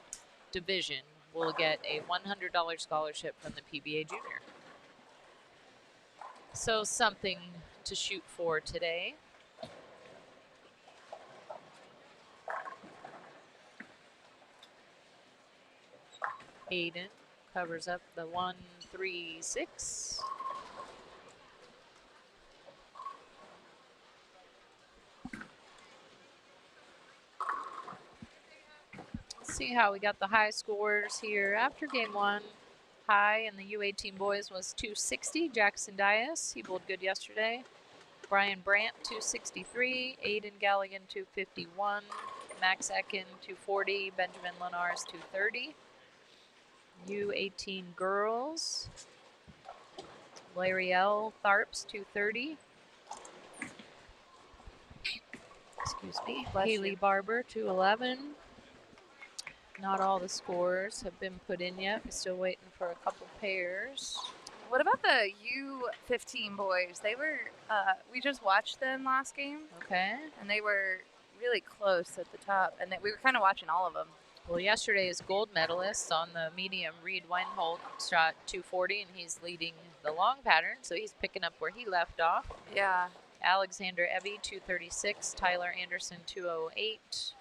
division will get a $100 scholarship from the PBA Junior. So something to shoot for today. Aiden covers up the 1-3-6. Let's see how we got the high scores here after game one. High in the U18 boys was 260. Jackson Dias, he bowled good yesterday. Brian Brandt, 263. Aiden Galligan, 251. Max Ekin, 240. Benjamin Lenars, 230. U18 girls. Larry L. Tharps, 230. Excuse me. Haley Barber, 211. Not all the scores have been put in yet. We're still waiting for a couple pairs. What about the U15 boys? They were, we just watched them last game. Okay. And they were really close at the top. And we were kind of watching all of them. Well, yesterday's gold medalist on the medium, Reed Weinhold, shot 240, and he's leading the long pattern, so he's picking up where he left off. Yeah. Alexander Evie, 236. Tyler Anderson, 208.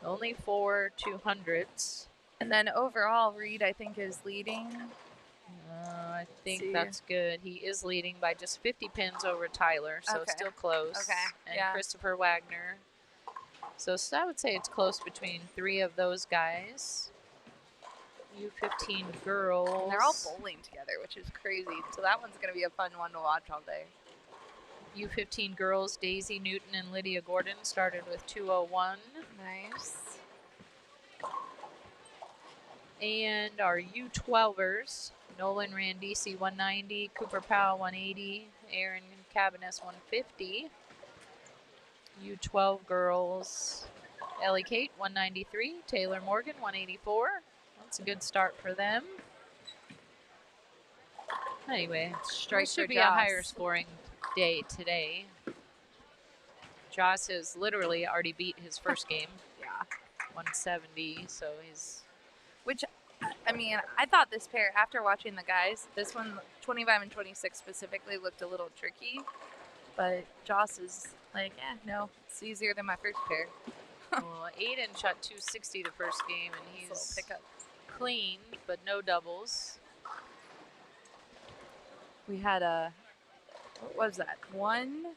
Only 4 200s. And then overall, Reed, I think, is leading. I think that's good. He is leading by just 50 pins over Tyler, so still close. Okay. And Christopher Wagner. So I would say it's close between 3 of those guys. U15 girls. And they're all bowling together, which is crazy. So that one's going to be a fun one to watch all day. U15 girls, Daisy Newton and Lydia Gordon started with 201. Nice. And our U12ers, Nolan Randisi, 190, Cooper Powell, 180, Aaron Cabiness, 150. U12 girls, Ellie Kate, 193, Taylor Morgan, 184. That's a good start for them. Anyway, it should be a higher scoring day today. Joss has literally already beat his first game. Yeah. 170, so he's... Which, I mean, I thought this pair, after watching the guys, this one, 25 and 26 specifically, looked a little tricky. But Joss is like, no, it's easier than my first pair. Well, Aiden shot 260 the first game, and he's clean, but no doubles. We had a, what was that? 1,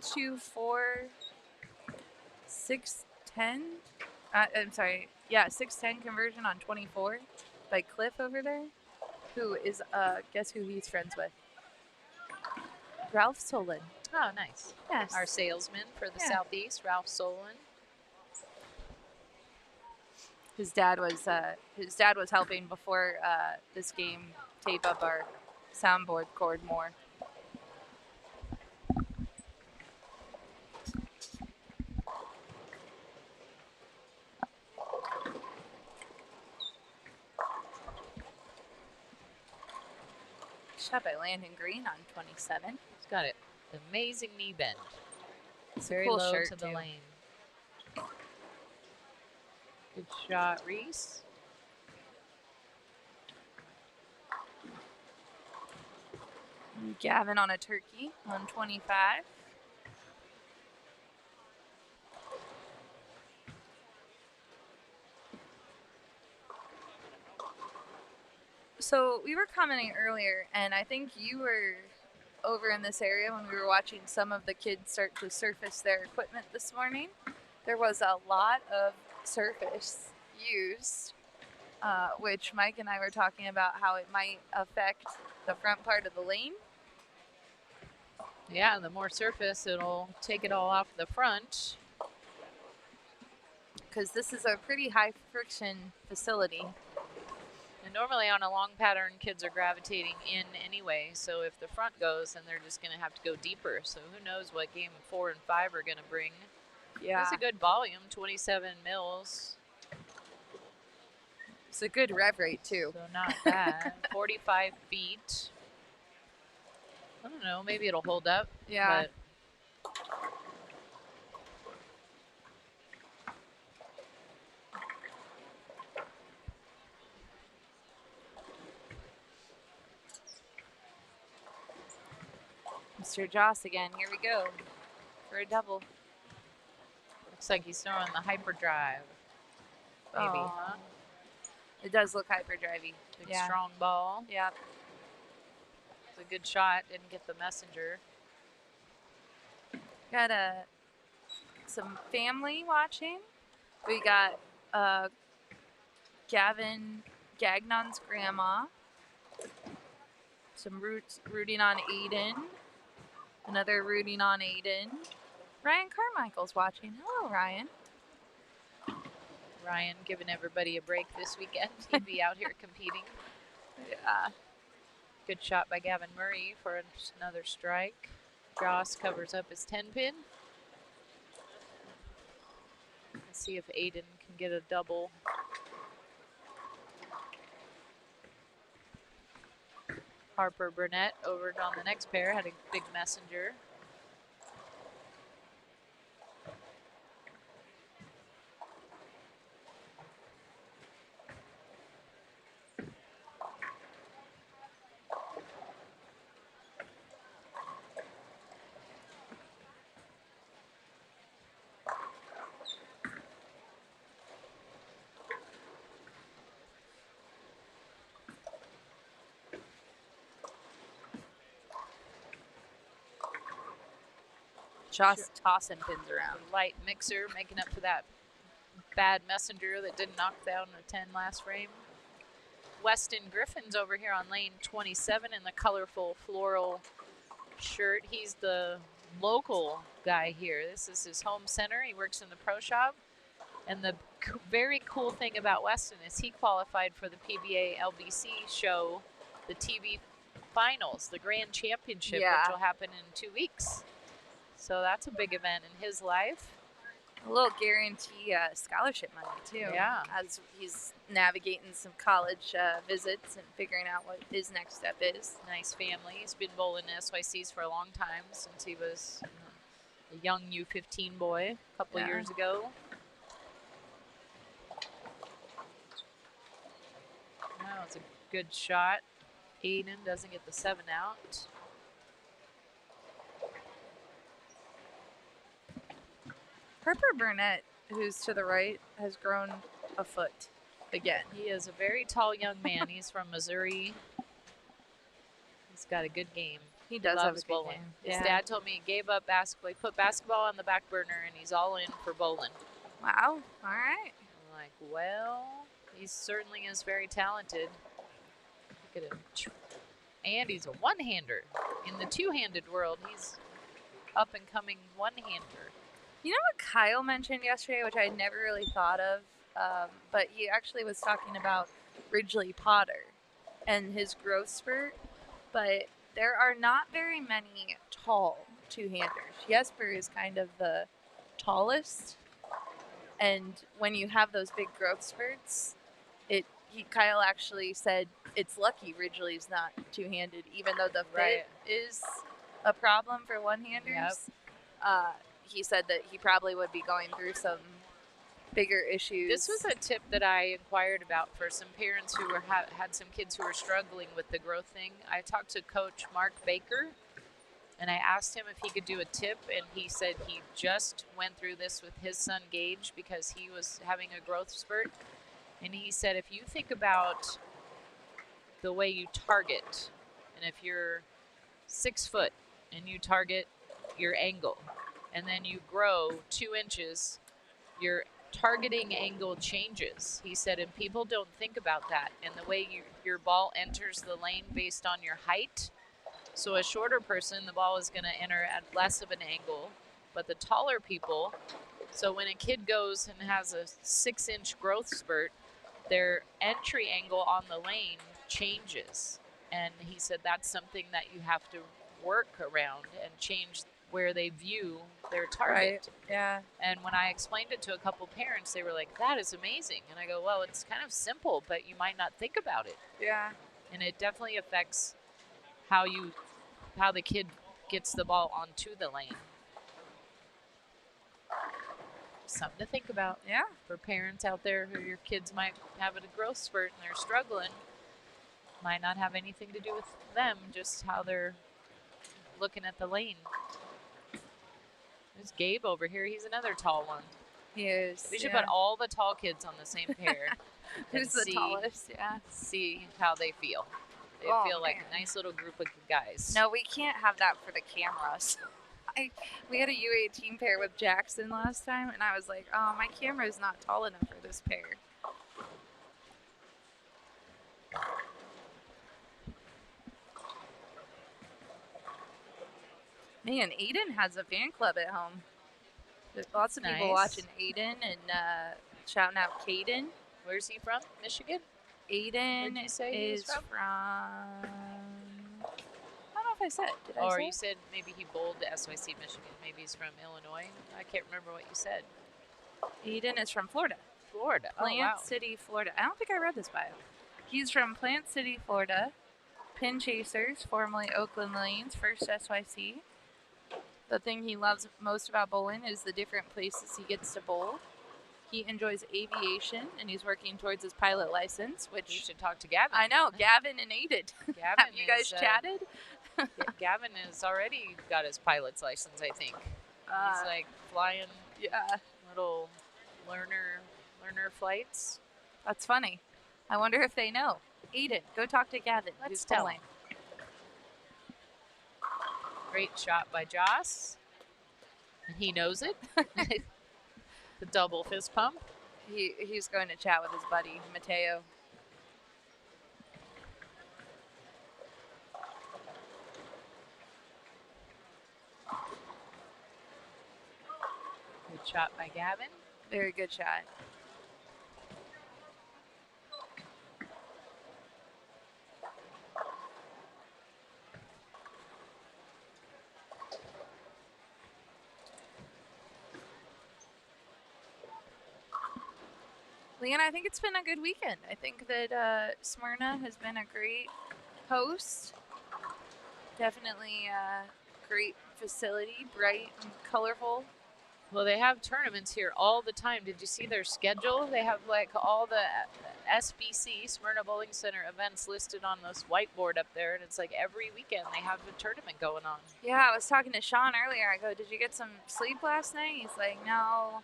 2, 4, 6, 10. I'm sorry. Yeah, 6-10 conversion on 24 by Cliff over there, who is, guess who he's friends with? Ralph Solon. Oh, nice. Yes. Our salesman for the Southeast, Ralph Solon. His dad was helping before this game tape up our soundboard cord more. Shot by Landon Green on 27. He's got an amazing knee bend. It's very cool low shirt to the too. lane. Good shot, Reese. Gavin on a turkey on 25. So we were commenting earlier, and I think you were over in this area when we were watching some of the kids start to surface their equipment this morning. There was a lot of surface used, which Mike and I were talking about how it might affect the front part of the lane. Yeah, the more surface, it'll take it all off the front. Because this is a pretty high friction facility. And normally on a long pattern, kids are gravitating in anyway. So if the front goes, then they're just going to have to go deeper. So who knows what game 4 and 5 are going to bring. Yeah. That's a good volume, 27 mils. It's a good rev rate, too. So not bad. 45 feet. I don't know. Maybe it'll hold up. Yeah. But Mr. Joss again. Here we go for a double. looks like he's throwing the hyperdrive. Maybe, Aw. huh? It does look hyperdrivey. Big strong ball. Yep. It's a good shot. Didn't get the messenger. Got some family watching. We got Gavin Gagnon's grandma. Some rooting on Aiden. Another rooting on Aiden. Ryan Carmichael's watching. Hello, Ryan. Ryan giving everybody a break this weekend. He'd be out here competing. Yeah. Good shot by Gavin Murray for another strike. Joss covers up his 10-pin. Let's see if Aiden can get a double. Harper Burnett over on the next pair had a big messenger. Joss tossing pins around. Light mixer making up for that bad messenger that didn't knock down the 10 last frame. Weston Griffin's over here on lane 27 in the colorful floral shirt. He's the local guy here. This is his home center. He works in the pro shop. And the very cool thing about Weston is he qualified for the PBA LBC show, the TV finals, the grand championship, Yeah. which will happen in 2 weeks. So that's a big event in his life. A little guarantee scholarship money, too. Yeah. As he's navigating some college visits and figuring out what his next step is. Nice family. He's been bowling SYCs for a long time, since he was a young U15 boy a couple Yeah. years ago. That was a good shot. Aiden doesn't get the 7 out. Harper Burnett, who's to the right, has grown a foot again. He is a very tall young man. He's from Missouri. He's got a good game. He does have a Loves good bowling. game. His Yeah. dad told me he gave up basketball. He put basketball on the back burner, and he's all in for bowling. Wow. All right. I'm like, well, he certainly is very talented. Look at him. And he's a one-hander. In the two-handed world, he's up-and-coming one-hander. You know what Kyle mentioned yesterday, which I had never really thought of, but he actually was talking about Ridgely Potter and his growth spurt, but there are not very many tall two-handers. Jesper is kind of the tallest, and when you have those big growth spurts, Kyle actually said it's lucky Ridgely's not two-handed, even though the fit Right. is a problem for one-handers. He said that he probably would be going through some bigger issues. This was a tip that I inquired about for some parents who had some kids who were struggling with the growth thing. I talked to Coach Mark Baker, and I asked him if he could do a tip, and he said he just went through this with his son Gage because he was having a growth spurt. And he said if you think about the way you target, and if you're 6 foot and you target your angle, and then you grow 2 inches, your targeting angle changes. He said, and people don't think about that, and the way your ball enters the lane based on your height. So a shorter person, the ball is going to enter at less of an angle, but the taller people, so when a kid goes and has a 6-inch growth spurt, their entry angle on the lane changes. And he said that's something that you have to work around and change where they view their target. Yeah. And when I explained it to a couple parents, they were like, that is amazing. And I go, well, it's kind of simple, but you might not think about it. Yeah. And it definitely affects how the kid gets the ball onto the lane. Something to think about. Yeah. For parents out there who your kids might have a growth spurt and they're struggling. Might not have anything to do with them, just how they're looking at the lane. There's Gabe over here. He's another tall one. He is. We should put all the tall kids on the same pair. Who's the tallest? Yeah. See how they feel. They feel like a nice little group of guys. No, we can't have that for the cameras. We had a U18 pair with Jackson last time, and I was like, oh, my camera is not tall enough for this pair. Man, Aiden has a fan club at home. There's lots of people watching Aiden and shouting out Caden. Where's he from? Michigan? Aiden is from I don't know if I said. Did I say? Or you said maybe he bowled to SYC Michigan. Maybe he's from Illinois. I can't remember what you said. Aiden is from Florida. Florida. Plant City, Florida. I don't think I read this bio. He's from Plant City, Florida. Pin Chasers, formerly Oakland Lanes, first SYC. The thing he loves most about bowling is the different places he gets to bowl. He enjoys aviation, and he's working towards his pilot license, which... You should talk to Gavin. I know, Gavin and Aiden. Gavin Have you guys chatted? Gavin has already got his pilot's license, I think. He's like flying little learner flights. That's funny. I wonder if they know. Aiden, go talk to Gavin. Let's tell him. Great shot by Joss. And he knows it. The double fist pump. He's going to chat with his buddy, Mateo. Good shot by Gavin. Very good shot. Leanne, I think it's been a good weekend. I think that Smyrna has been a great host. Definitely a great facility, bright and colorful. Well, they have tournaments here all the time. Did you see their schedule? They have like all the SBC, Smyrna Bowling Center events listed on this whiteboard up there. And it's like every weekend they have a tournament going on. Yeah, I was talking to Sean earlier. I go, did you get some sleep last night? He's like, no.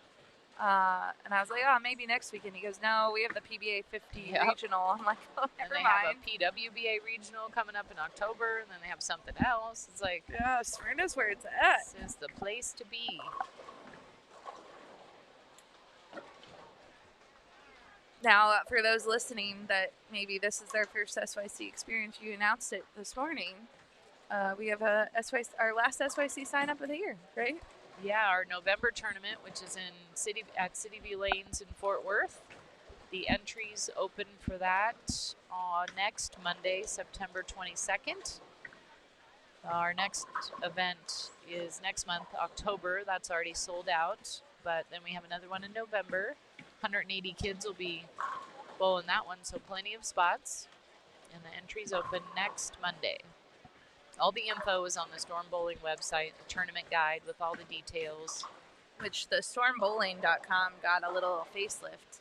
And I was like, oh, maybe next weekend. He goes, no, we have the PBA 50 regional. I'm like, oh, never mind. And they have a PWBA regional coming up in October, and then they have something else. It's like, yeah, Smyrna's where it's at. This is the place to be. Now, for those listening that maybe this is their first SYC experience, you announced it this morning. We have our last SYC sign up of the year, right? Yeah, our November tournament, which is at City View Lanes in Fort Worth. The entries open for that on next Monday, September 22nd. Our next event is next month, October. That's already sold out. But then we have another one in November. 180 kids will be bowling that one, so plenty of spots. And the entries open next Monday. All the info is on the Storm Bowling website, the tournament guide with all the details. Which the stormbowling.com got a little facelift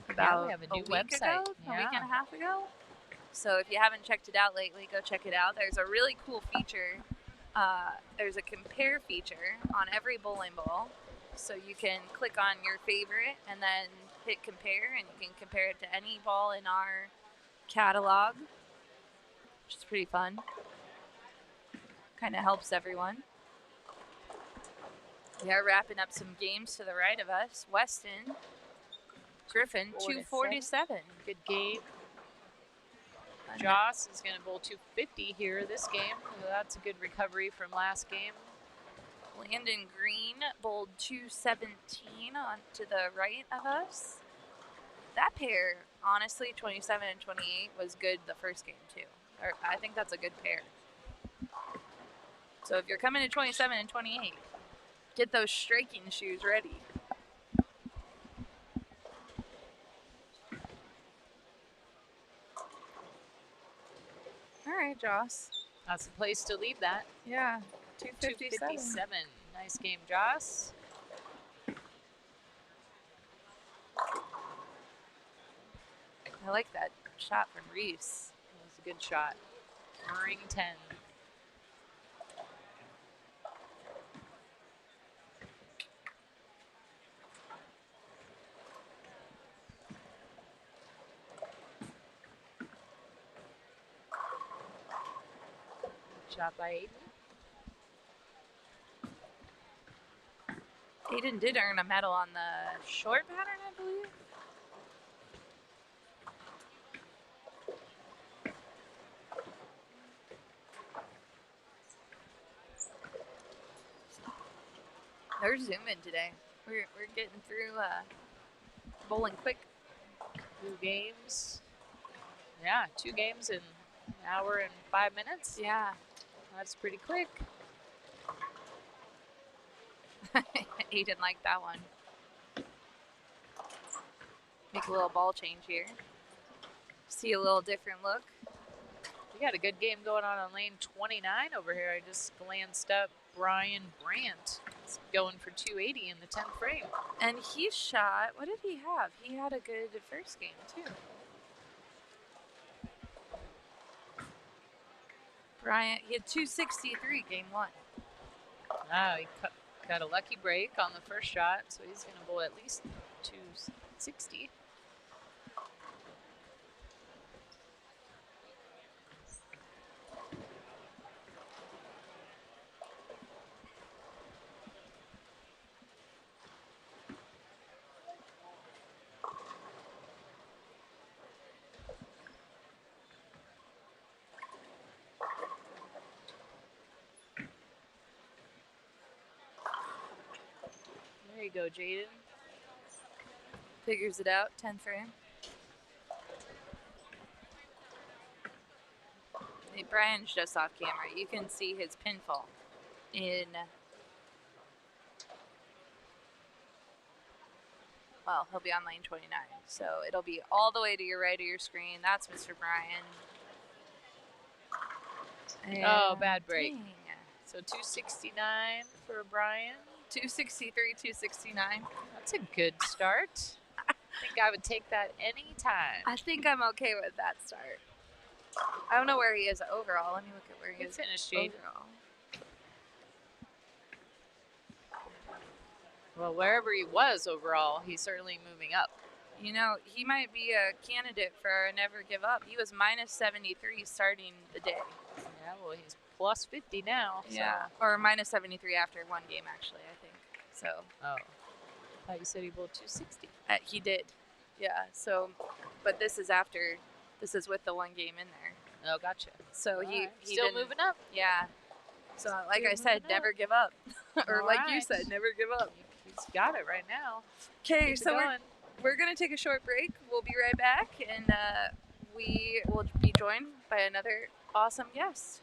about we have a new week website. ago, a week and a half ago. So if you haven't checked it out lately, go check it out. There's a really cool feature. There's a compare feature on every bowling ball. So you can click on your favorite and then hit compare, and you can compare it to any ball in our catalog, which is pretty fun. Kind of helps everyone. We are wrapping up some games to the right of us. Weston, Griffin, 247. Good game. Joss is going to bowl 250 here this game. So that's a good recovery from last game. Landon Green bowled 217 on to the right of us. That pair, honestly, 27 and 28 was good the first game too. I think that's a good pair. So if you're coming to 27 and 28, get those striking shoes ready. All right, Joss. That's the place to leave that. Yeah, 257. Nice game, Joss. I like that shot from Reese. That was a good shot. Ring 10. Shot by Aiden. Aiden did earn a medal on the short pattern, I believe. They're zooming today. We're getting through bowling quick. 2 games. Yeah, 2 games in an hour and 5 minutes. Yeah. That's pretty quick. Aiden liked that one. Make a little ball change here. See a little different look. We got a good game going on lane 29 over here. I just glanced up. Brian Brandt is going for 280 in the 10th frame. And he shot, what did he have? He had a good first game too. Bryant, he had 263 game 1. Oh, he got a lucky break on the first shot, so he's going to bowl at least 260. There you go, Jaden. Figures it out, 10th frame. Hey, Brian's just off camera. You can see his pinfall in, well, he'll be on lane 29. So it'll be all the way to your right of your screen. That's Mr. Brian. And Oh, bad break. dang. So 269 for Brian. 263, 269. That's a good start. I think I would take that any time. I think I'm okay with that start. I don't know where he is overall. Let me look at where he Good is finish, Jaden. overall. Well, wherever he was overall, he's certainly moving up. You know, he might be a candidate for a never give up. He was minus 73 starting the day. Yeah, well, he's plus 50 now. So. Yeah, or minus 73 after one game, actually, I think. So. Oh. I thought you said he bowled 260. He did. Yeah, so, but this is after, this is with the one game in there. Oh, gotcha. So All he right. Still didn't- moving up. Yeah. So like Still I said, moving never up. give up. Or All like you right. said, never give up. He's got it right now. Okay, Keep it so going. we're going to take a short break. We'll be right back, and we will be joined by another awesome guest.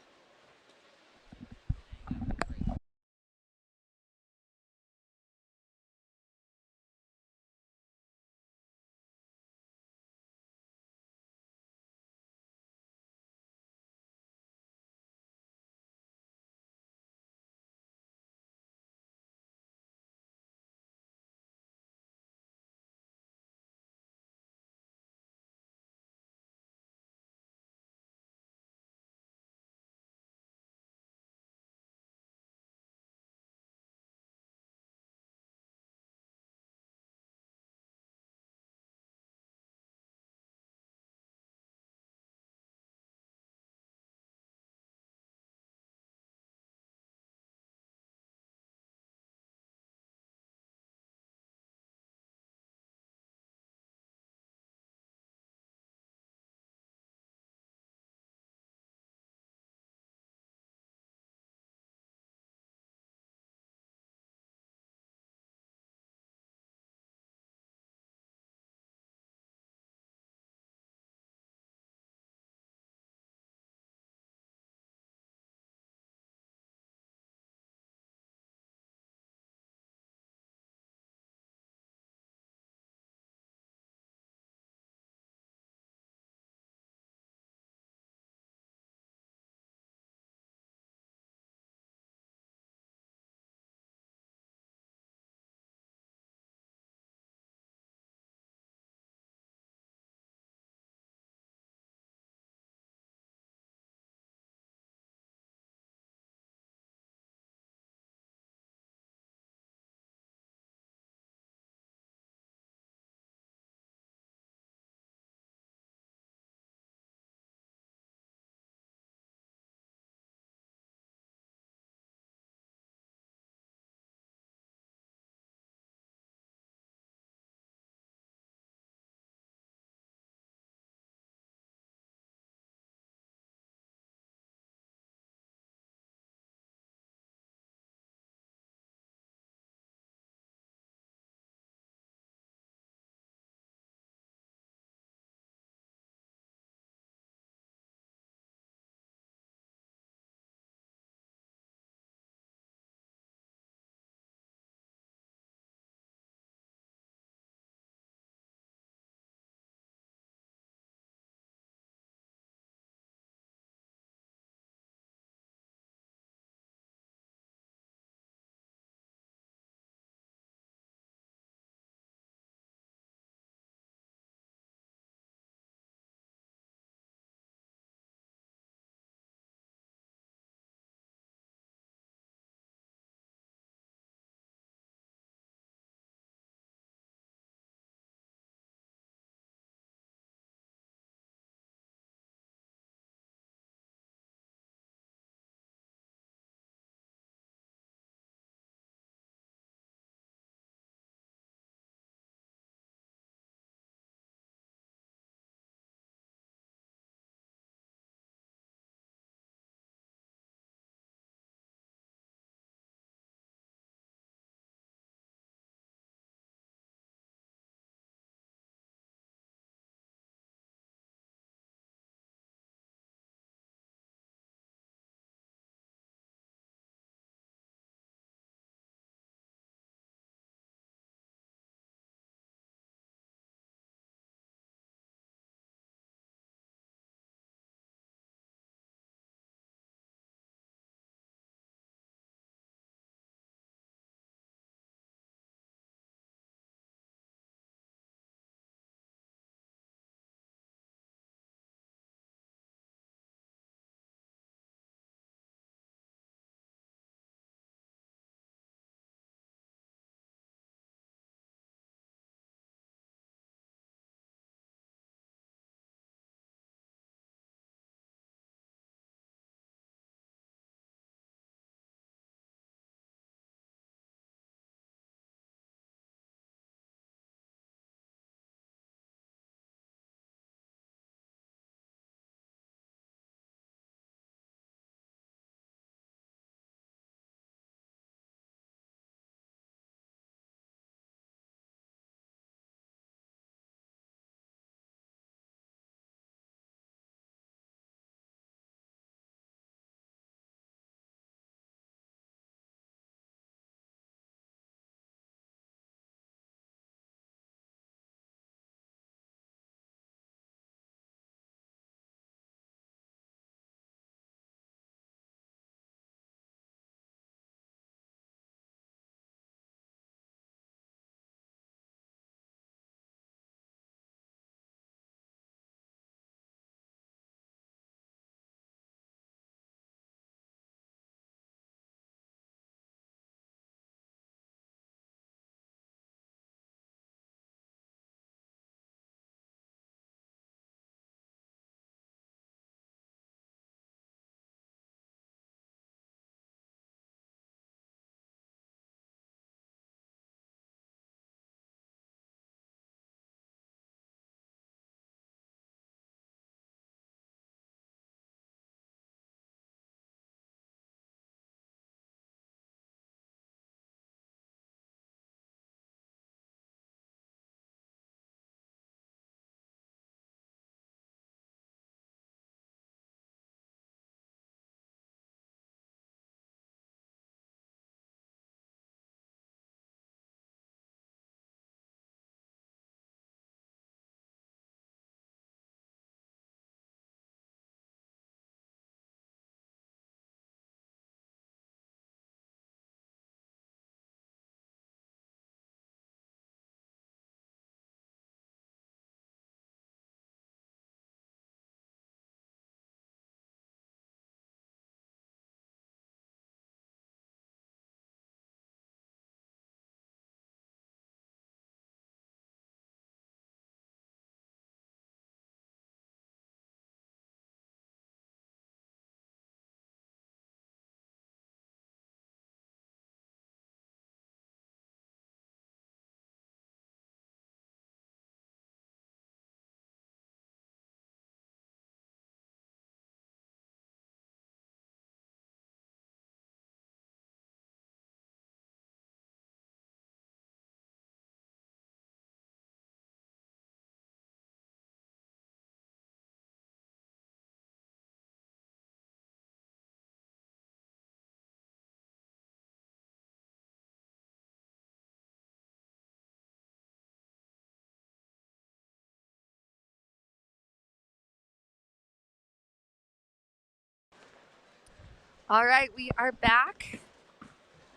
All right, we are back.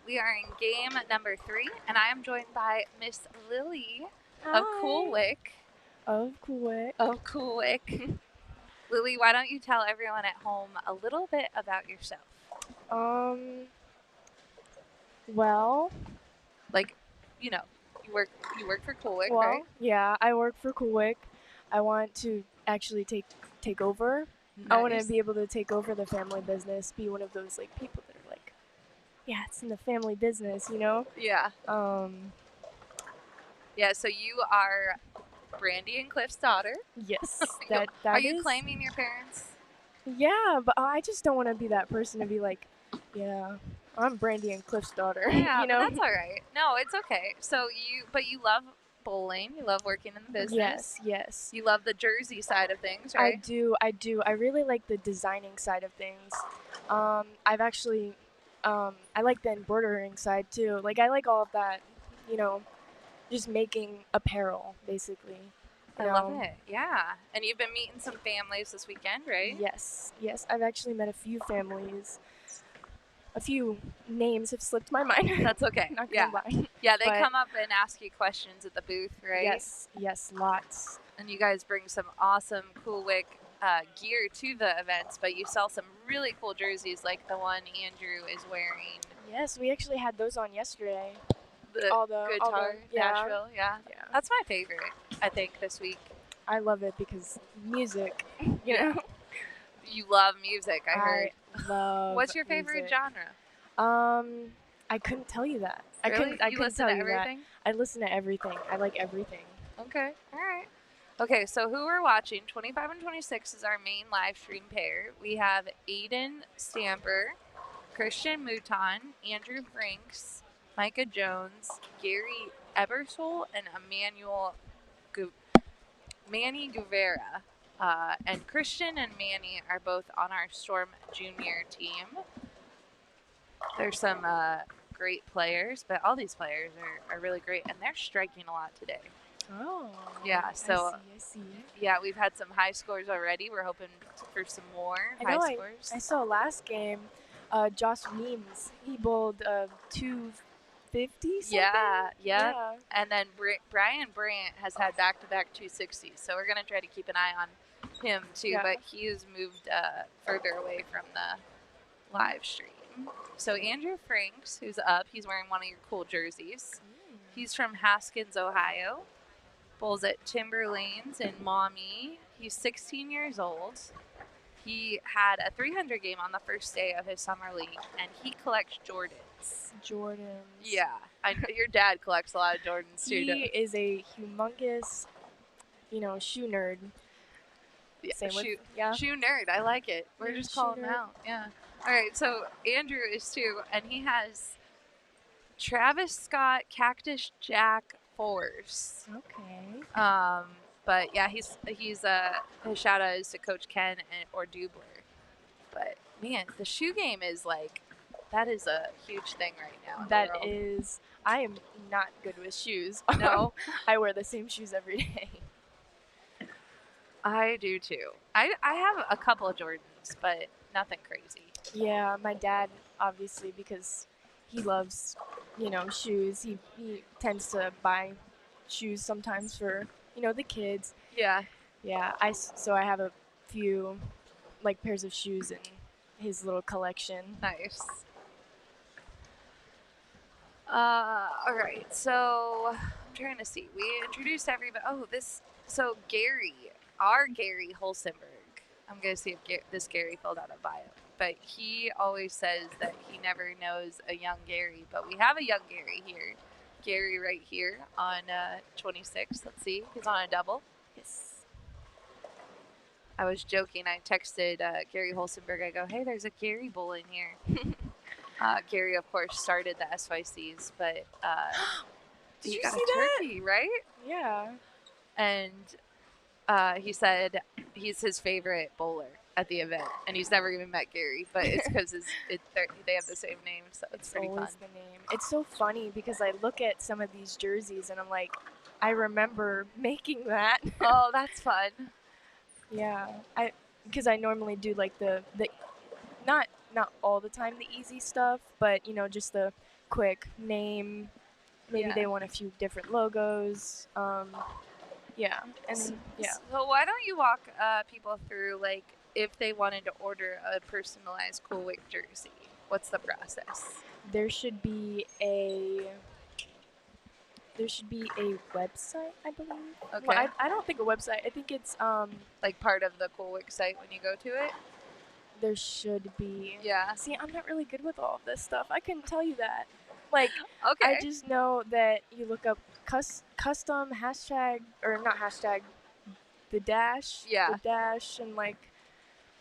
We are in game number 3, and I am joined by Miss Lily of Coolwick. Of Coolwick. Of Coolwick. Lily, why don't you tell everyone at home a little bit about yourself? Well, Like, you know, you work for Coolwick, well, right? yeah, I work for Coolwick. I want to actually take over. I want to Nice. be able to take over the family business, be one of those like people that are like, yeah, it's in the family business, you know? Yeah. Yeah, so you are Brandy and Cliff's daughter. Yes. Are that you is- claiming your parents? Yeah, but I just don't want to be that person to be like, yeah, I'm Brandy and Cliff's daughter. Yeah, you know? but that's all right. No, it's okay. So you love bowling. You love working in the business. Yes. You love the jersey side of things, I right? do. I really like the designing side of things. I've actually, I like the embroidering side too. Like I like all of that, you know, just making apparel basically. I love it. Yeah. And you've been meeting some families this weekend, right? Yes. I've actually met a few families. A few names have slipped my mind. That's okay. Not Yeah. gonna lie. Yeah, they But- come up and ask you questions at the booth, right? Yes, lots. And you guys bring some awesome Coolwick gear to the events, but you sell some really cool jerseys like the one Andrew is wearing. Yes, we actually had those on yesterday. The All the guitar, yeah. Nashville, yeah. Yeah. That's my favorite, I think, this week. I love it because music, you know. You love music, I heard. I love What's your favorite music. genre? I couldn't tell you that. Really? I couldn't you tell listen to you everything? that. I listen to everything. I like everything. Okay. All right. Okay, so who we're watching, 25 and 26 is our main live stream pair. We have Aiden Stamper, Christian Mouton, Andrew Brinks, Micah Jones, Gary Ebersole, and Manny Guevara. And Christian and Manny are both on our Storm Junior team. There's some great players, but all these players are really great, and they're striking a lot today. Oh. Yeah, so I see. yeah, we've had some high scores already. We're hoping for some more I know high scores. I saw last game, Josh Weems, he bowled 250 something. Yeah. And then Brian Brandt has had back-to-back 260s, so we're gonna try to keep an eye on him too. Yeah. But he has moved further away from the live stream. So Andrew Franks, who's up, he's wearing one of your cool jerseys. He's from Haskins, Ohio. Bowls at Timber Lanes in Maumee. He's 16 years old. He had a 300 game on the first day of his summer league, and he collects Jordans. Jordans. Yeah, your dad collects a lot of Jordans too. He is a humongous, shoe nerd. Yeah, Same with, shoe nerd. I like it. We're Yeah, just shoe calling him nerd. out. Yeah. All right. So Andrew is too, and he has Travis Scott Cactus Jack Force. Okay. But yeah, he's his shout out is to Coach Ken or Dubler. But man, the shoe game is that is a huge thing right now. That is, I am not good with shoes. No, I wear the same shoes every day. I do too. I have a couple of Jordans, but nothing crazy. Yeah, my dad, obviously, because he loves, shoes. He tends to buy shoes sometimes for, the kids. Yeah. Yeah, so I have a few, pairs of shoes in his little collection. Nice. All right. So I'm trying to see. We introduced everybody. So Gary, our Gary Holstenberg. I'm gonna see if this Gary filled out a bio. But he always says that he never knows a young Gary. But we have a young Gary here. Gary right here on 26. Let's see. He's on a double. Yes. I was joking. I texted Gary Holstenberg. I go, hey, there's a Gary bowling here. Gary, of course, started the SYCs, but Did he you got see a that? turkey, right? Yeah. And he said he's his favorite bowler at the event, and he's never even met Gary, but it's because they have the same name, so it's pretty fun. Always the name. It's so funny because I look at some of these jerseys and I'm like, I remember making that. Oh, that's fun. Yeah, because I normally do the not not all the time the easy stuff, but just the quick name. Maybe Yeah. they want a few different logos. Yeah, and yeah. So why don't you walk people through, like, if they wanted to order a personalized Coolwick jersey, what's the process? There should be a website, I believe. Okay. Well, I don't think a website. I think it's Like part of the Coolwick site when you go to it? there should be. Yeah. See, I'm not really good with all of this stuff. I couldn't tell you that. Like, Okay. I just know that you look up custom hashtag, or not hashtag, the dash. Yeah. The dash and like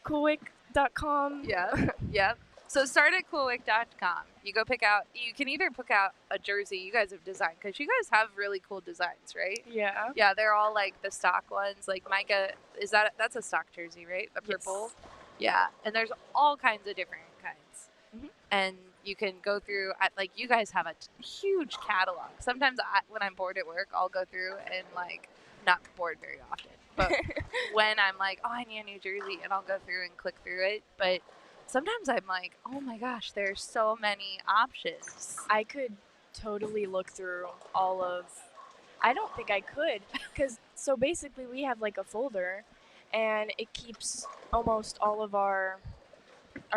Coolwick.com. Yeah. Yep. So start at Coolwick.com. You go pick out. You can either pick out a jersey you guys have designed, because you guys have really cool designs, right? Yeah. Yeah, they're all like the stock ones. Like Micah, that's a stock jersey, right? The purple. Yes. Yeah, and there's all kinds of different kinds, Mhm. and you can go through. Like, you guys have a huge catalog. Sometimes when I'm bored at work, I'll go through and, like, not bored very often, but when I'm like, oh, I need a new jersey, and I'll go through and click through it. But sometimes I'm like, oh my gosh, there's so many options. I could totally look through all of. I don't think I could, because so basically we have like a folder, and it keeps almost all of our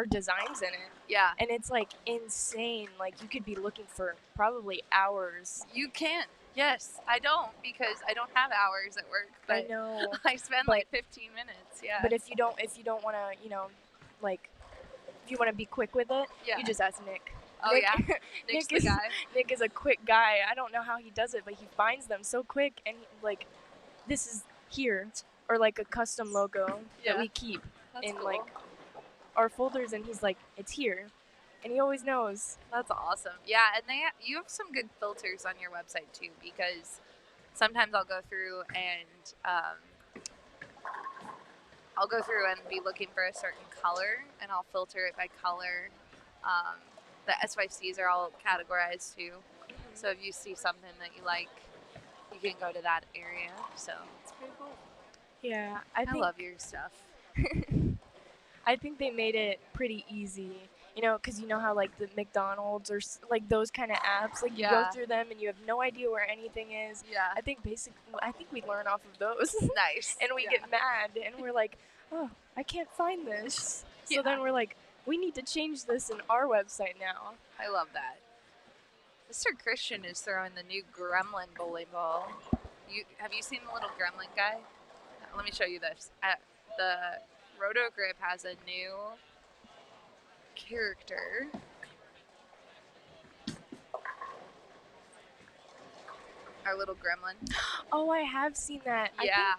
designs in it, Yeah, and it's like insane. Like, you could be looking for probably hours. you can. Yes, I don't, because I don't have hours at work, but I know, I spend like 15 minutes. Yeah. but if you don't want to, like, if you want to be quick with it, Yeah. you just ask Nick. Oh, Nick, yeah? Nick's the guy. Nick is a quick guy. I don't know how he does it, but he finds them so quick, and like, this is here, or like a custom logo Yeah. that we keep That's in cool. like our folders, and he's like, it's here, and he always knows. That's awesome. Yeah, and you have some good filters on your website too, because sometimes I'll go through and be looking for a certain color, and I'll filter it by color. The SYCs are all categorized too, so if you see something that you like, you can go to that area. So it's pretty cool. Yeah, I love your stuff. I think they made it pretty easy, because you know how like the McDonald's or like those kind of apps, like you go Yeah. through them and you have no idea where anything is. Yeah. I think we learn off of those. Nice. And we Yeah. get mad, and we're like, oh, I can't find this. Yeah. So then we're like, we need to change this in our website now. I love that. Mr. Christian is throwing the new gremlin bowling ball. Have you seen the little gremlin guy? Let me show you this. The Roto Grip has a new character. Our little gremlin. Oh, I have seen that. Yeah.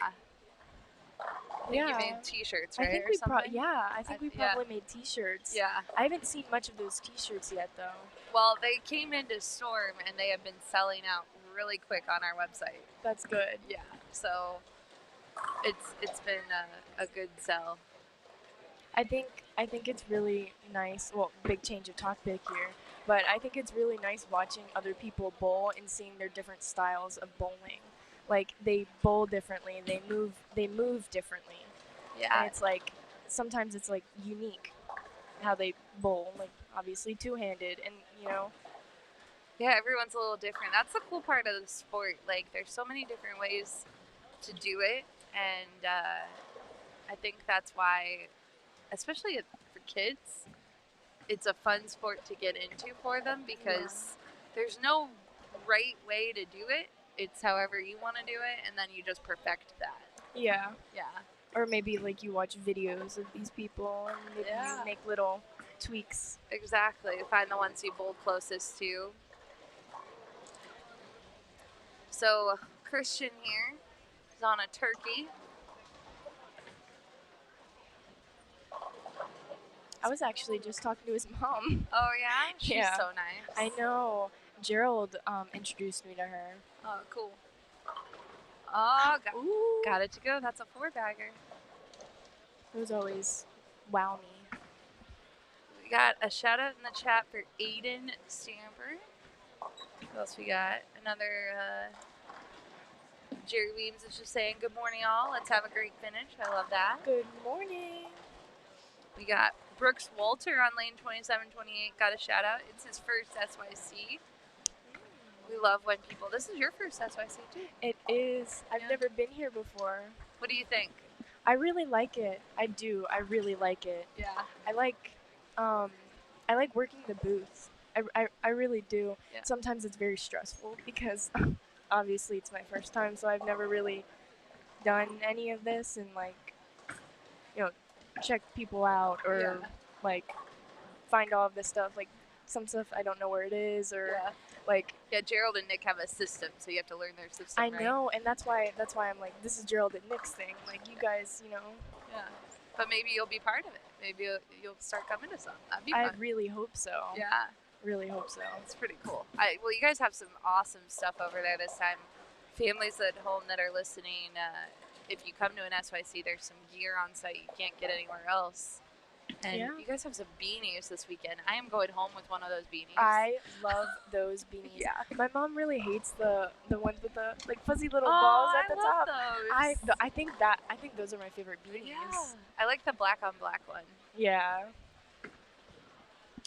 I think you Yeah. made t-shirts, right? I think or we something? I think we yeah. probably made t-shirts. Yeah. I haven't seen much of those t-shirts yet, though. Well, they came into Storm and they have been selling out really quick on our website. That's good. Yeah. So it's been a good sell. I think it's really nice. Well, big change of topic here, but I think it's really nice watching other people bowl and seeing their different styles of bowling. Like, they bowl differently, they move differently. Yeah. And it's like sometimes it's like unique how they bowl, like obviously two-handed, and Yeah, everyone's a little different. That's the cool part of the sport. Like, there's so many different ways to do it, and I think that's why, especially for kids, it's a fun sport to get into for them, because there's no right way to do it. It's however you want to do it, and then you just perfect that. yeah. Yeah. Or maybe like you watch videos of these people and maybe Yeah. you make little tweaks. Exactly. Find the ones you bowl closest to. So Christian here is on a turkey. I was actually just talking to his mom. Oh yeah? She's Yeah. so nice. I know. Gerald introduced me to her. Oh, cool. Oh, got it to go. That's a 4-bagger. Those always wow me. We got a shout out in the chat for Aiden Stamper. What else we got? Another Jerry Weems is just saying, good morning all. Let's have a great finish. I love that. Good morning. We got Brooks Walter on lane 2728 got a shout out. It's his first SYC. We love when people. This is your first SYC too. It is. I've Yeah. never been here before. What do you think? I really like it. I do. I really like it. Yeah. I like working the booth. I really do. Yeah. Sometimes it's very stressful because obviously it's my first time, so I've never really done any of this and like, check people out or Yeah. like find all of this stuff. Like some stuff I don't know where it is or Yeah. like Yeah, Gerald and Nick have a system, so you have to learn their system. I right? know, and that's why I'm like, this is Gerald and Nick's thing. Like you guys, Yeah. But maybe you'll be part of it. Maybe you'll start coming to some. That'd be I fun. really hope so. Yeah. Really hope so. It's pretty cool. Well, you guys have some awesome stuff over there this time. Families at home that are listening, if you come to an SYC, there's some gear on site you can't get anywhere else. And Yeah. you guys have some beanies this weekend. I am going home with one of those beanies. I love those beanies. Yeah. My mom really hates the ones with the like fuzzy little Oh, balls at I the love top. those. I think those are my favorite beanies. Yeah. I like the black on black one. Yeah.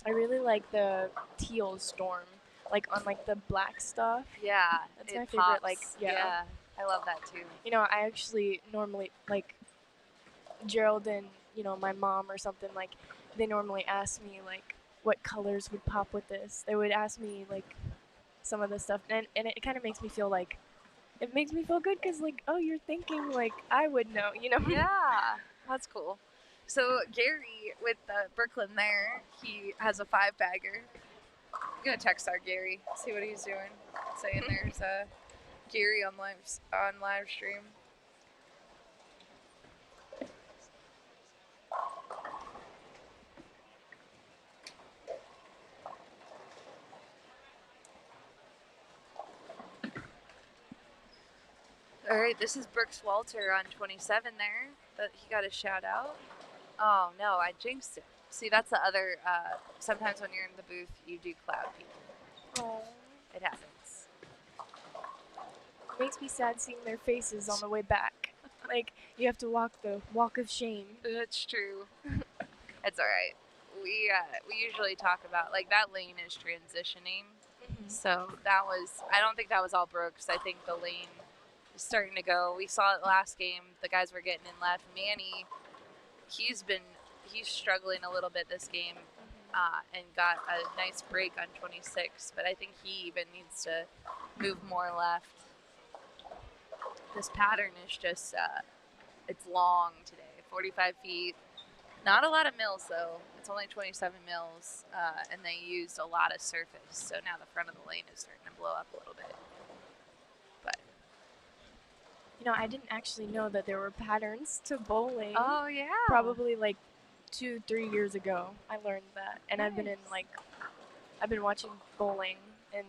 I really like the teal storm, like on like the black stuff. Yeah. That's it my favorite, like, pops. yeah. I love that too. I actually normally like Gerald and my mom or something, like they normally ask me like what colors would pop with this. They would ask me like some of the stuff, and it kind of makes me feel like it makes me feel good because like, oh, you're thinking like I would know, Yeah, that's cool. So Gary with Brooklyn there, he has a 5-bagger. I'm gonna text our Gary, see what he's doing. Saying there's Gary on live stream. All right, this is Brooks Walter on 27 there, but he got a shout out. Oh no, I jinxed it. See, that's the other. Sometimes when you're in the booth, you do cloud people. Oh, It happens. it makes me sad seeing their faces on the way back. Like you have to walk the walk of shame. That's true. It's all right. We usually talk about like that lane is transitioning. So that was. I don't think that was all Brooks. I think the lane is starting to go. We saw it last game. The guys were getting in left. Manny, he's struggling a little bit this game, and got a nice break on 26. But I think he even needs to move more left. This pattern is just it's long today, 45 feet. Not a lot of mills though. It's only 27 mills, and they used a lot of surface. So now the front of the lane is starting to blow up a little bit. But I didn't actually know that there were patterns to bowling. oh yeah, Probably like 2-3 years ago, I learned that, and I've been watching bowling, and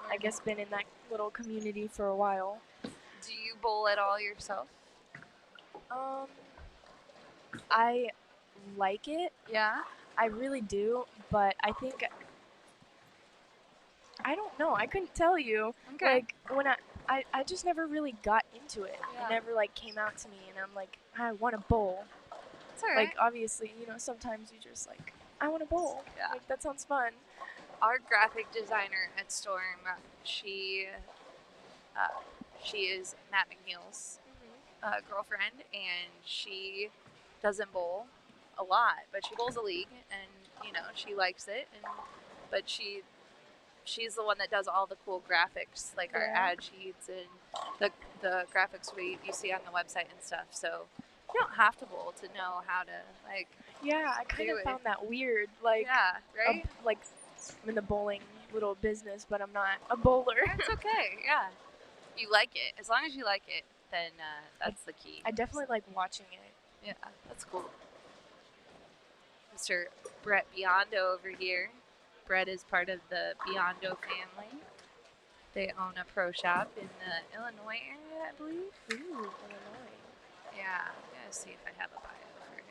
I guess been in that little community for a while. Do you bowl at all yourself? I like it. Yeah. I really do, but I think I don't know. I couldn't tell you. Okay. Like when I just never really got into it. Yeah. It never like came out to me, and I'm like, I want to bowl. It's all right. Like obviously, sometimes you just like, I want to bowl. Yeah. Like that sounds fun. Our graphic designer at Storm, she is Matt McNeil's girlfriend, and she doesn't bowl a lot, but she bowls a league, and she likes it, but she's the one that does all the cool graphics, like our Yeah. ad sheets and the graphics you see on the website and stuff. So you don't have to bowl to know how to like. Yeah, I kind Do of it. found that weird. Like, Yeah, right. like I'm in the bowling little business, but I'm not a bowler. It's okay. Yeah, you like it. As long as you like it, then that's the key. I definitely like watching it. Yeah, that's cool. Mr. Brett Biondo over here. Brett is part of the Biondo family. They own a pro shop in the Illinois area, I believe. Ooh, Illinois. Yeah, I'm gonna see if I have a bio for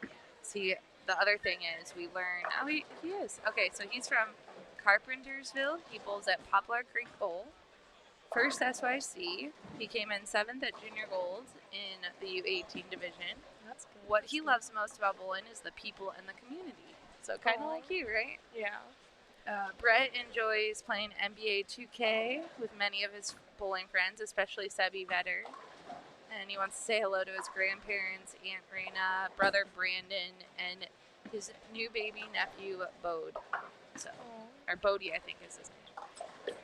him. See, the other thing is we learn. Oh, he is. Okay, so he's from Carpentersville. He bowls at Poplar Creek Bowl. first SYC. He came in 7th at junior gold in the U18 division. That's good. What he loves most about bowling is the people and the community. So kind of like you, right? Yeah. Brett enjoys playing NBA 2K with many of his bowling friends, especially Sebi Vetter. And he wants to say hello to his grandparents, Aunt Raina, brother Brandon, and his new baby nephew, Bode. So, or Bodie, I think is his name.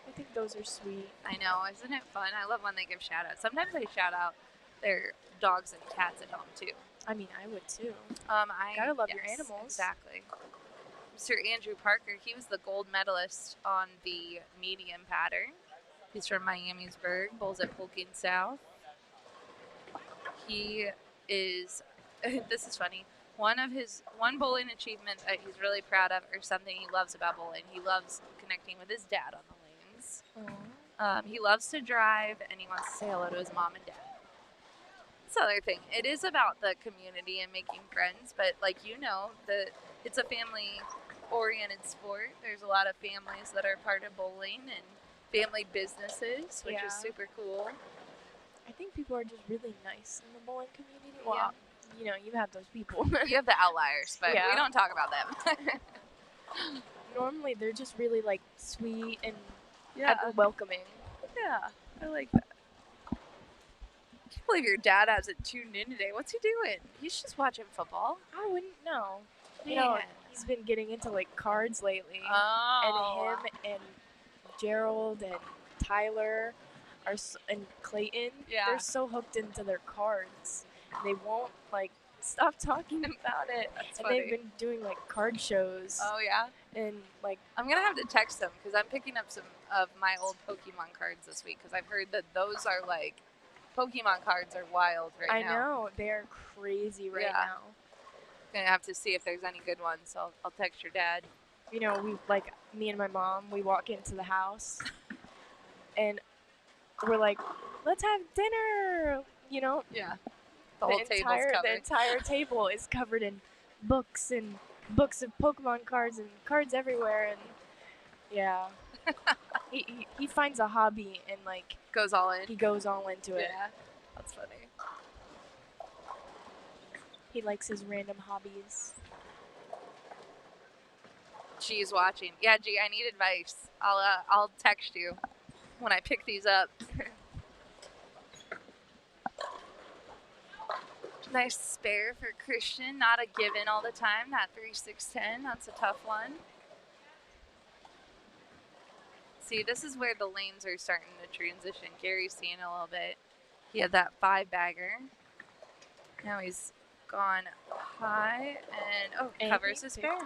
I think those are sweet. I know, isn't it fun? I love when they give shout outs. Sometimes they shout out their dogs and cats at home too. I mean, I would too. I gotta love your animals. Exactly. Mr. Andrew Parker, he was the gold medalist on the medium pattern. He's from Miamisburg, bowls at Polking South. He is, this is funny, one bowling achievement that he's really proud of, or something he loves about bowling. He loves connecting with his dad on the lanes. He loves to drive, and he wants to say hello to his mom and dad. That's the other thing. It is about the community and making friends, but like it's a family-oriented sport. There's a lot of families that are part of bowling and family businesses, which is super cool. I think people are just really nice in the bowling community. Yeah. Well, you have those people. You have the outliers, but we don't talk about them. Normally, they're just really like sweet and welcoming. Yeah, I like that. I can't believe your dad hasn't tuned in today. What's he doing? He's just watching football. I wouldn't know. Man. He's been getting into like cards lately. Oh. And him and Gerald and Tyler and Clayton, they're so hooked into their cards. They won't like stop talking about it. That's and funny. they've been doing like card shows. Oh yeah. And like I'm gonna have to text them because I'm picking up some of my old Pokemon cards this week because I've heard that those are like Pokemon cards are wild right now. I know they're crazy right now. Gonna have to see if there's any good ones. So I'll text your dad. We me and my mom, we walk into the house and we're like, let's have dinner. Yeah. The whole table's covered. The entire table is covered in books and books of Pokemon cards and cards everywhere, and he finds a hobby and like goes all in. He goes all into it. Yeah, that's funny. He likes his random hobbies. G's watching. Yeah, G, I need advice. I'll text you when I pick these up. Nice spare for Christian. Not a given all the time. That 3-6-10. That's a tough one. See, this is where the lanes are starting to transition. Gary's seeing a little bit. He had that 5-bagger. Now he's gone high and covers his spare.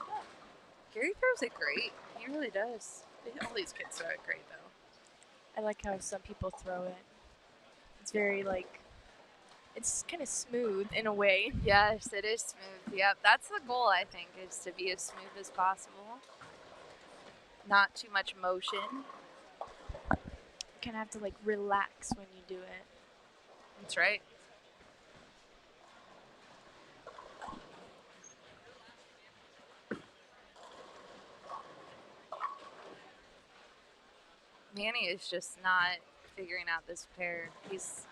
Gary throws it great. He really does. All these kids throw it great, though. I like how some people throw it. It's very it's kind of smooth in a way. Yes, it is smooth. Yep, that's the goal, I think, is to be as smooth as possible. Not too much motion. You kind of have to relax when you do it. That's right. Manny is just not figuring out this pair. He's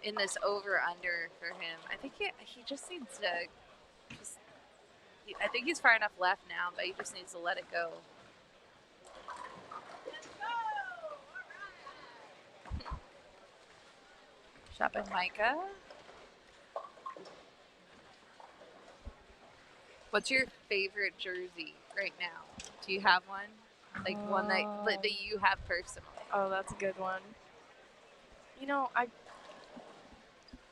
in this over-under for him. I think he just needs to I think he's far enough left now, but he just needs to let it go. Shop at Micah. What's your favorite jersey right now? Do you have one? Like one that you have personally? Oh, that's a good one.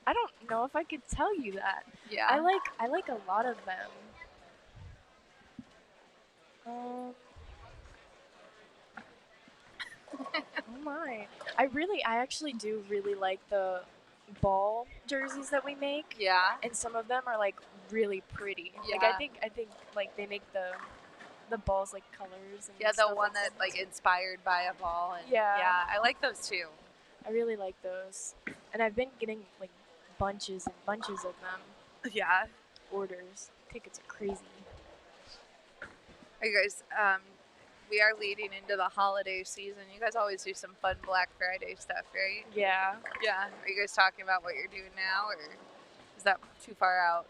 I don't know if I could tell you that. Yeah. I like a lot of them. Oh my. I actually do really like the ball jerseys that we make. Yeah. And some of them are really pretty. Yeah. I think they make the balls colors and the stuff one that inspired by a ball and yeah, I like those too. I really like those. And I've been getting bunches and bunches of them. Yeah. Orders. Tickets are crazy. Are you guys we are leading into the holiday season. You guys always do some fun Black Friday stuff, right? Yeah. Yeah. Are you guys talking about what you're doing now, or is that too far out?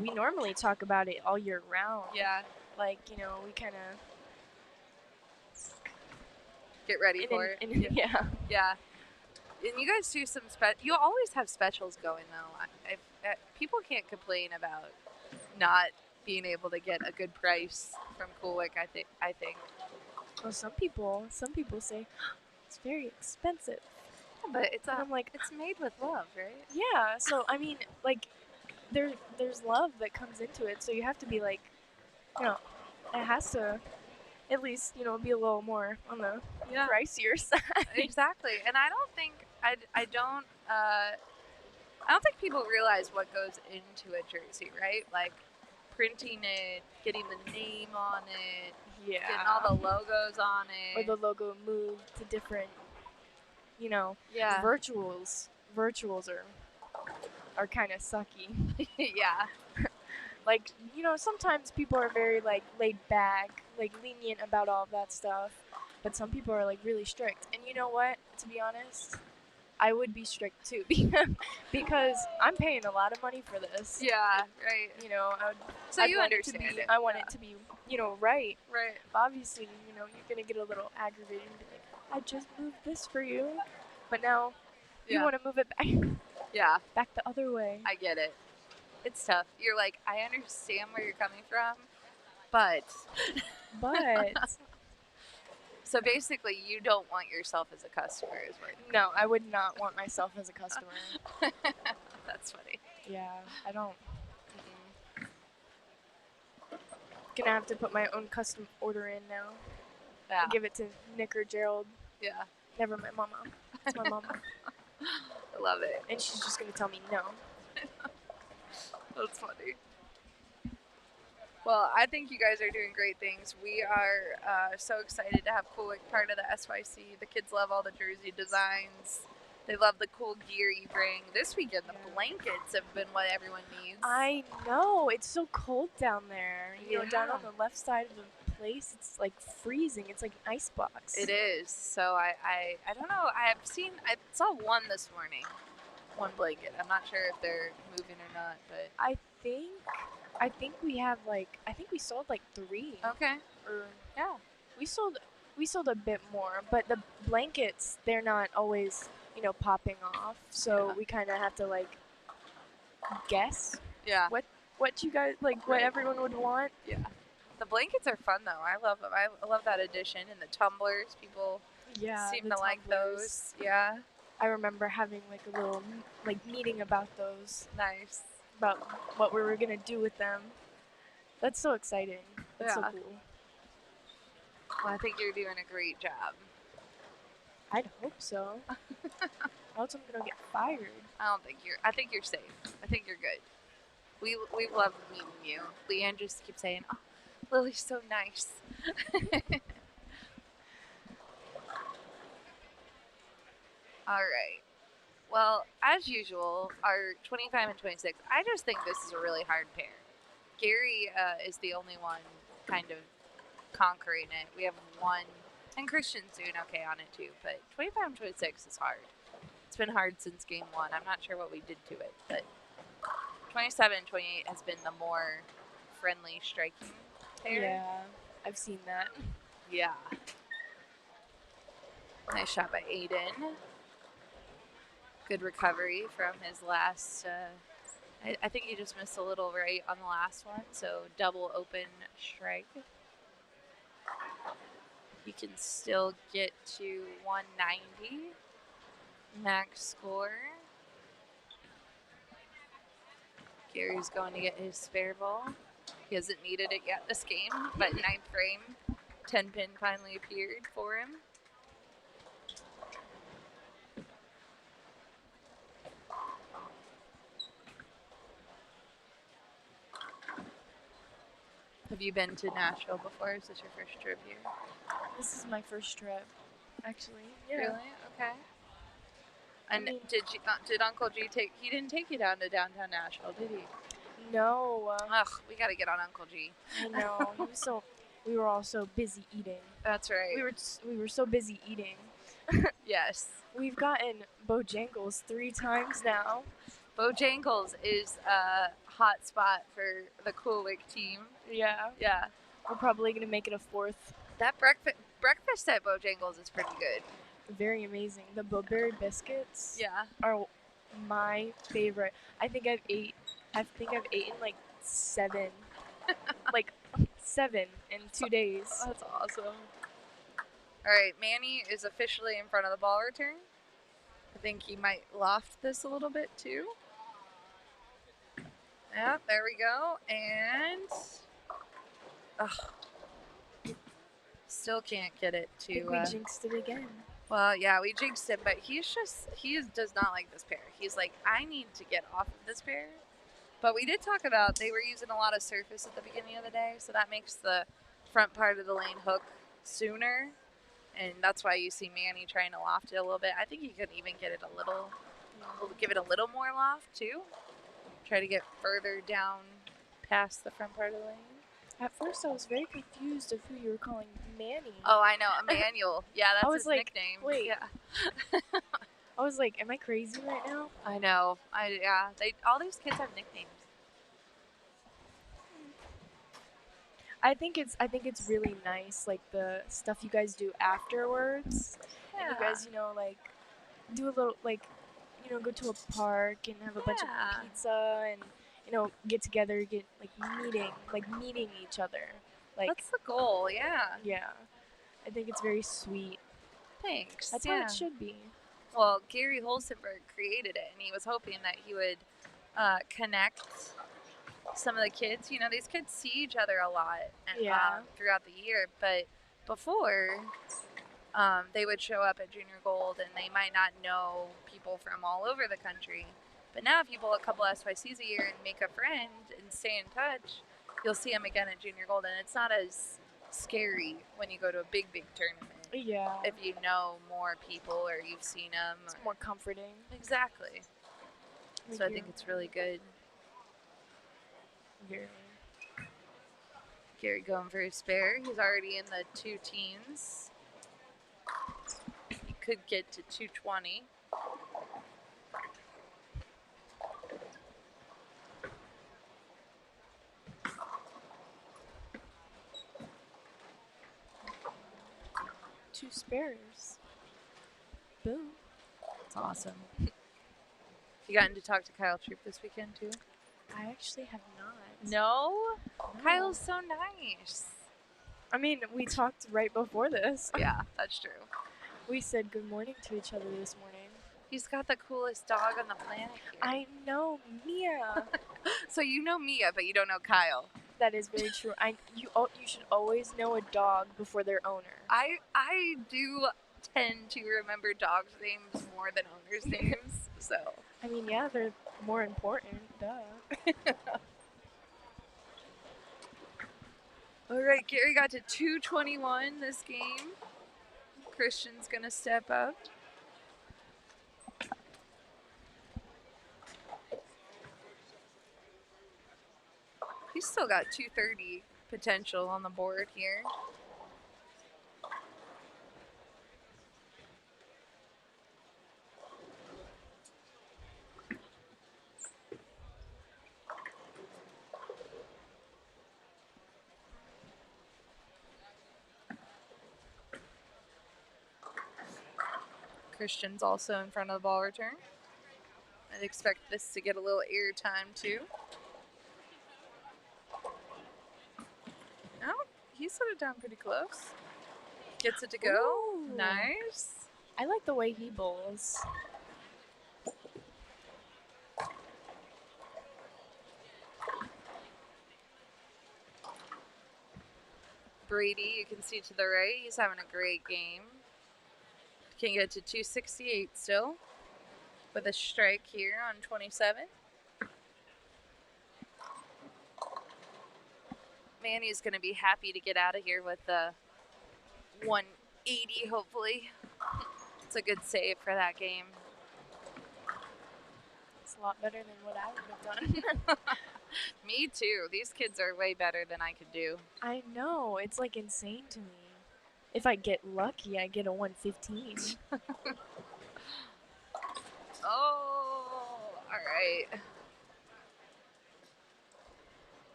We normally talk about it all year round. Yeah. Like, you know, we kind of Get ready for it. Yeah. Yeah. And you guys do some you always have specials going though. People can't complain about not being able to get a good price from Coolwick. I think. Well, some people say it's very expensive. Yeah, but I'm like, it's made with love, right? yeah. So I mean, like, there's love that comes into it. So you have to be like, you know, it has to at least, you know, be a little more on the pricier side. Exactly. And I don't think I don't think people realize what goes into a jersey, right? Like printing it, getting the name on it, Yeah. getting all the logos on it. Or the logo moved to different, you know, Yeah. virtuals are kind of sucky. Yeah. Like, you know, sometimes people are very, like, laid back, like, lenient about all of that stuff. But some people are, like, really strict. And you know what? To be honest, I would be strict, too. Because I'm paying a lot of money for this. Yeah, right. You know, So I'd you want understand it to be, it. I want it to be, you know, right. Right. Obviously, you know, you're going to get a little aggravated and be like, I just moved this for you. But now you want to move it back the other way. I get it. It's tough. You're like, I understand where you're coming from, but. So basically, you don't want yourself as a customer, is what? No, I would not want myself as a customer. That's funny. Yeah, I don't. Gonna have to put my own custom order in now. Yeah. And give it to Nick or Gerald. Yeah. Never my mama. It's my mama. I love it. And she's just gonna tell me no. That's funny. Well, I think you guys are doing great things. We are so excited to have Coolwick part of the SYC. The kids love all the jersey designs. They love the cool gear you bring. This weekend, the blankets have been what everyone needs. I know. It's so cold down there. You know, down Yeah. on the left side of the place, it's like freezing. It's like an ice box. It is. So I don't know. I saw one this morning. One blanket. I'm not sure if they're moving or not, but I think we have I think we sold like 3. okay. Or Yeah. we sold a bit more, but the blankets, they're not always, you know, popping off. So we kind of have to like guess Yeah. what you guys like, what everyone would want. Yeah. The blankets are fun though. I love them. I love that addition, and the tumblers. People seem the to like tumblers. those. Yeah. I remember having like a little like meeting about those, Nice. about what we were gonna do with them. That's so exciting. That's so Yeah. cool. Well, I think you're doing a great job. I'd hope so. Else I'm gonna get fired. I think you're safe. I think you're good. We've loved meeting you. Leanne just keeps saying, "Oh, Lily's so nice." All right. Well, as usual, our 25 and 26, I just think this is a really hard pair. Gary is the only one kind of conquering it. We have one, and Christian's doing okay on it too, but 25 and 26 is hard. It's been hard since game 1. I'm not sure what we did to it, but 27 and 28 has been the more friendly striking pair. Yeah, I've seen that. Yeah. Nice shot by Aiden. Good recovery from his last, I think he just missed a little right on the last one, so double open strike. He can still get to 190 max score. Gary's going to get his spare ball. He hasn't needed it yet this game, but 9th frame, 10 pin finally appeared for him. Have you been to Nashville before? Is this your first trip here? This is my first trip, actually. Yeah. Really? Okay. And I mean- did Uncle G he didn't take you down to downtown Nashville, did he? No. Ugh, we got to get on Uncle G. I know. we were also busy eating. That's right. We were so busy eating. Yes. We've gotten Bojangles 3 times now. Bojangles is a hot spot for the Coolwick team. Yeah. Yeah. We're probably gonna make it a 4th. That breakfast at Bojangles is pretty good. Very amazing. The blueberry biscuits Yeah. are my favorite. I think I've eaten like 7. like 7 in 2 days. That's awesome. All right, Manny is officially in front of the ball return. I think he might loft this a little bit too. Yeah, there we go. And still can't get it I think we to. jinxed it again. Well, yeah, we jinxed it, but he does not like this pair. He's like, I need to get off of this pair. But we did talk about they were using a lot of surface at the beginning of the day, so that makes the front part of the lane hook sooner. And that's why you see Manny trying to loft it a little bit. I think he could even get it give it a little more loft too. Try to get further down past the front part of the lane. At first, I was very confused of who you were calling Manny. Oh, I know, Emmanuel. Yeah, that's his like, nickname. wait. Yeah. I was like, am I crazy right now? I know. All these kids have nicknames. I think it's really nice, like the stuff you guys do afterwards. Yeah. And you guys, like, do a little, like, go to a park and have a bunch of Yeah. pizza and, get together, get meeting each other. Like, That's the goal, yeah. yeah. I think it's very sweet. Thanks. That's yeah. how it should be. Well, Gary Holstenberg created it, and he was hoping that he would connect some of the kids. These kids see each other a lot throughout the year, but before they would show up at Junior Gold, and they might not know people from all over the country. But now if you pull a couple SYCs a year and make a friend and stay in touch, you'll see them again at Junior Gold, and it's not as scary when you go to a big tournament. Yeah. If you know more people or you've seen them. It's more comforting. Exactly. So I think it's really good. Very. Gary going for his spare. He's already in the 2 teens. He could get to 220. Two spares. Boom. That's awesome. You gotten to talk to Kyle Troop this weekend too? I actually have not. No? Kyle's so nice. I mean, we talked right before this. Yeah, that's true. We said good morning to each other this morning. He's got the coolest dog on the planet here. I know, Mia. So you know Mia, but you don't know Kyle. That is very true. You should always know a dog before their owner. I do tend to remember dogs' names more than owners' names, so. I mean, yeah, they're more important, duh. All right, Gary got to 221 this game. Christian's gonna step up. He's still got 230 potential on the board here. Christian's also in front of the ball return. I'd expect this to get a little air time too. Oh, he set it down pretty close. Gets it to go. Ooh. Nice. I like the way he bowls. Brady, you can see to the right, he's having a great game. Can get to 268 still with a strike here on 27. Manny's going to be happy to get out of here with the 180, hopefully. It's a good save for that game. It's a lot better than what I would have done. Me too. These kids are way better than I could do. I know. It's like insane to me. If I get lucky, I get a 115. Oh, all right.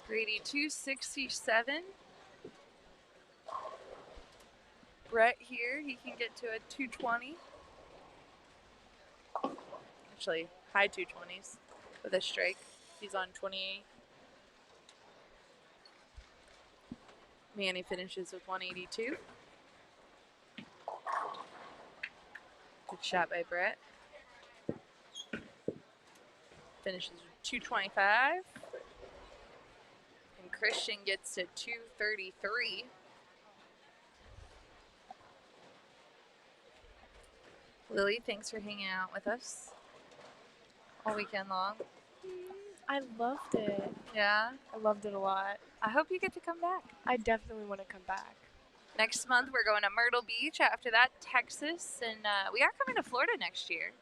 Grady 267. Brett here, he can get to a 220. Actually, high 220s with a strike. He's on 28. Manny finishes with 182. Good shot by Brett. Finishes with 225. And Christian gets to 233. Lily, thanks for hanging out with us all weekend long. I loved it. Yeah, I loved it a lot. I hope you get to come back. I definitely want to come back. Next month, we're going to Myrtle Beach. After that, Texas. And we are coming to Florida next year.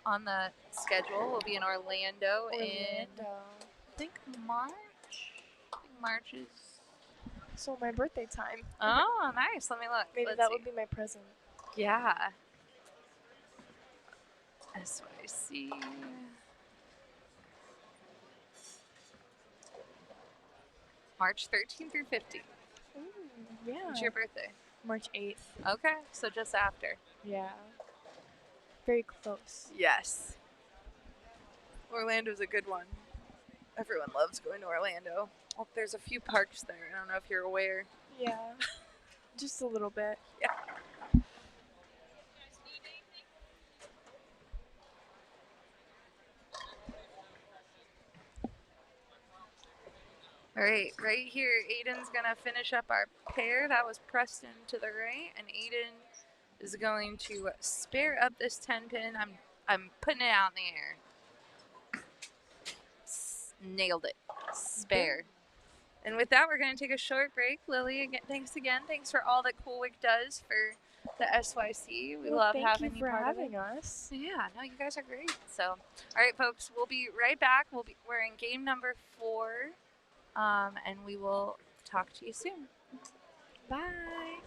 On the schedule, we'll be in Orlando. In, I think, March. I think March is... So my birthday time. Oh, nice. Let me look. Maybe Let's that see. would be my present. Yeah. SYC. March 13th through 15th. Yeah. When's your birthday? March 8th. Okay, so just after. Yeah. Very close. Yes. Orlando's a good one. Everyone loves going to Orlando. Oh, there's a few parks there. I don't know if you're aware. Yeah. Just a little bit. Yeah. All right here, Aiden's gonna finish up our pair. That was Preston to the right, and Aiden is going to spare up this 10 pin. I'm putting it out in the air. Nailed it. Spare. And with that, we're gonna take a short break. Lily, again, thanks again. Thanks for all that Coolwick does for the SYC. We love having you part of it. Thank you for having us. Yeah, no, you guys are great. So, all right, folks, we'll be right back. We're in game number 4. And we will talk to you soon. Bye.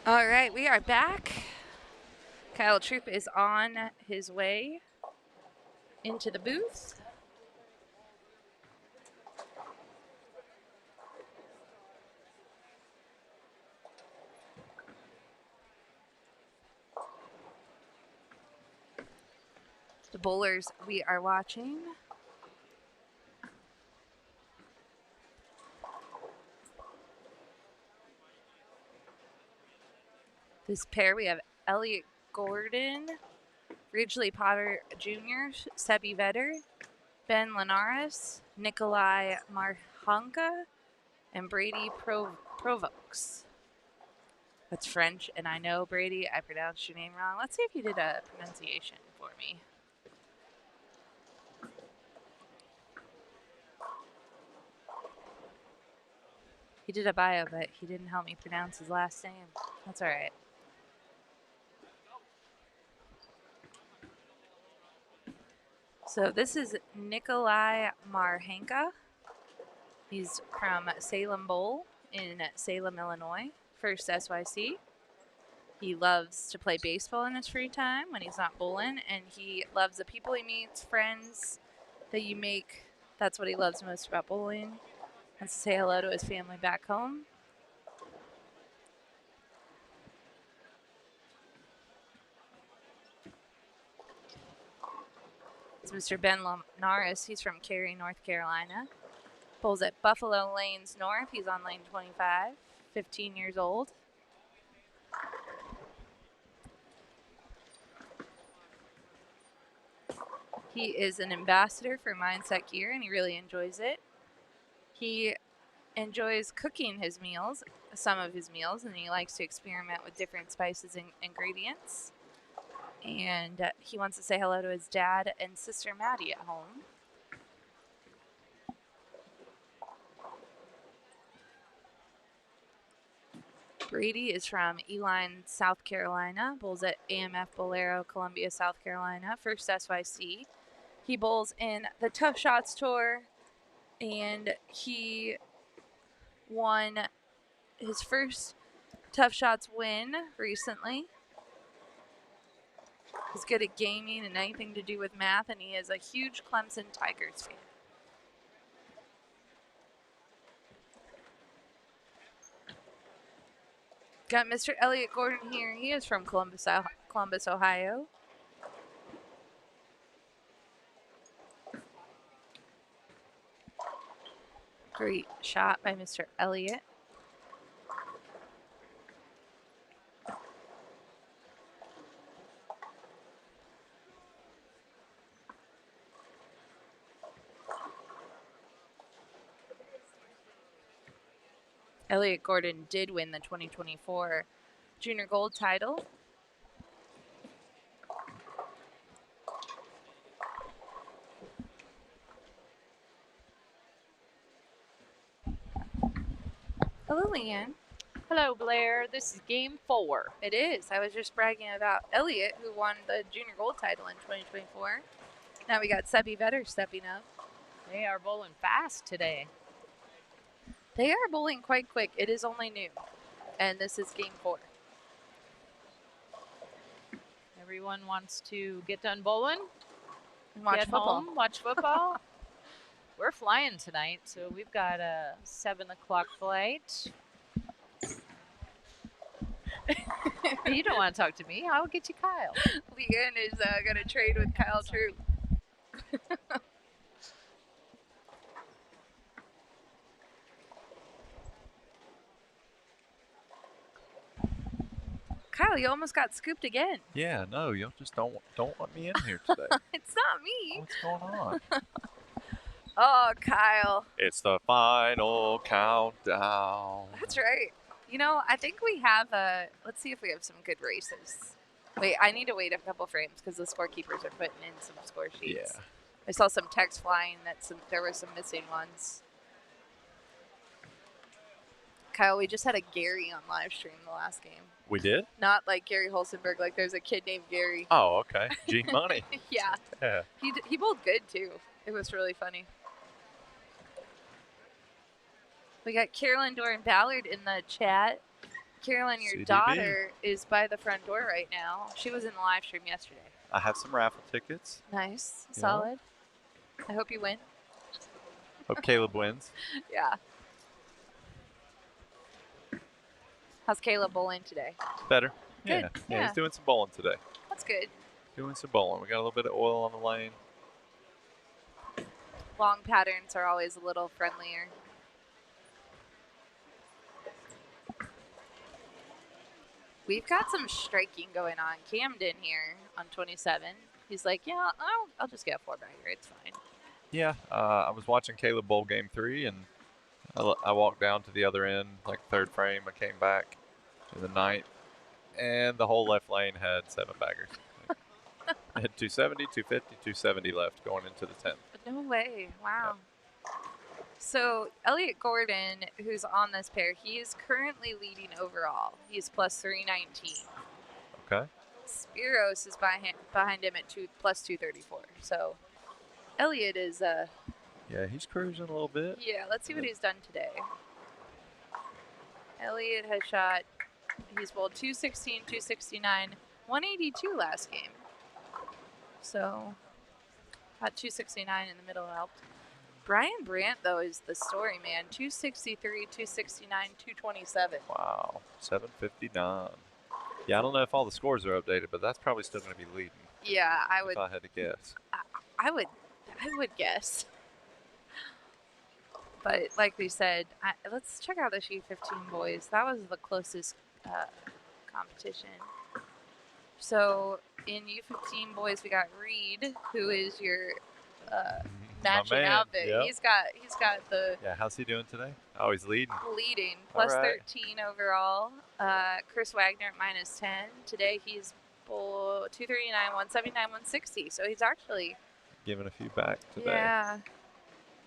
All right, we are back. Kyle Troop is on his way into the booth. The bowlers we are watching. This pair, we have Elliot Gordon, Ridgely Potter Jr., Sebi Vetter, Ben Linares, Nikolai Marhanka, and Brady Provokes. That's French, and I know, Brady, I pronounced your name wrong. Let's see if you did a pronunciation for me. He did a bio, but he didn't help me pronounce his last name. That's all right. So this is Nikolai Marhanka. He's from Salem Bowl in Salem, Illinois, first SYC. He loves to play baseball in his free time when he's not bowling, and he loves the people he meets, friends that you make. That's what he loves most about bowling. Wants to say hello to his family back home. It's Mr. Ben Linares. He's from Cary, North Carolina. Bowls at Buffalo Lanes North. He's on lane 25, 15 years old. He is an ambassador for Mindset Gear, and he really enjoys it. He enjoys cooking his meals, some of his meals, and he likes to experiment with different spices and ingredients. And he wants to say hello to his dad and sister Maddie at home. Brady is from Eline, South Carolina, bowls at AMF Bolero, Columbia, South Carolina, first SYC. He bowls in the Tough Shots Tour, and he won his first Tough Shots win recently. He's good at gaming and anything to do with math, and he is a huge Clemson Tigers fan. Got Mr. Elliot Gordon here. He is from Columbus, Ohio. Great shot by Mr. Elliot. Elliot Gordon did win the 2024 Junior Gold title. Hello, Leanne. Hello, Blair. This is game 4. It is. I was just bragging about Elliot, who won the Junior Gold title in 2024. Now we got Sebi Vetter stepping up. They are bowling fast today. They are bowling quite quick. It is only noon, and this is game 4. Everyone wants to get done bowling, And watch get football. home, watch football. We're flying tonight, so we've got a 7 o'clock flight. You don't want to talk to me. I'll get you Kyle. Leanne is going to trade with Kyle Troop. Kyle, you almost got scooped again. Yeah, no, y'all just don't let me in here today. It's not me. What's going on? Oh, Kyle. It's the final countdown. That's right. You know, I think we have let's see if we have some good races. Wait, I need to wait a couple frames because the scorekeepers are putting in some score sheets. Yeah. I saw some text flying that there were some missing ones. Kyle, we just had a Gary on live stream the last game. We did? Not like Gary Holstenberg, like there's a kid named Gary. Oh, okay. G Money. Yeah. Yeah. He bowled good too. It was really funny. We got Carolyn Doran Ballard in the chat. Carolyn, your CDB. daughter is by the front door right now. She was in the live stream yesterday. I have some raffle tickets. Nice. Yeah. Solid. I hope you win. Hope Caleb wins. Yeah. How's Caleb bowling today? Better. Good. Yeah. Yeah. He's doing some bowling today. That's good. Doing some bowling. We got a little bit of oil on the lane. Long patterns are always a little friendlier. We've got some striking going on. Camden here on 27. He's like, yeah, I'll just get a 4-bagger. It's fine. Yeah. I was watching Caleb bowl game 3, and I walked down to the other end, like third frame. I came back to the ninth, and the whole left lane had 7-baggers. I had 270, 250, 270 left going into the 10th. No way. Wow. So Elliot Gordon, who's on this pair, he is currently leading overall. He's plus 319. Okay. Spiros is behind him at plus 234. So Elliot is Yeah, he's cruising a little bit. yeah, let's see what he's done today. Elliot has shot, he's bowled 216, 269, 182 last game. So got 269 in the middle helped. Brian Brandt, though, is the story, man. 263, 269, 227. Wow, 759. Yeah, I don't know if all the scores are updated, but that's probably still going to be leading. Yeah, I would. If I had to guess. I would guess. But like we said, let's check out the U15 boys. That was the closest competition. So in U15 boys, we got Reed, who is your matching man, outfit. yep. He's got the Yeah, how's he doing today? Oh, he's leading. leading plus All right. 13 overall. Chris Wagner at minus 10. Today he's 239, 179, 160. So he's actually Giving a few back today. yeah.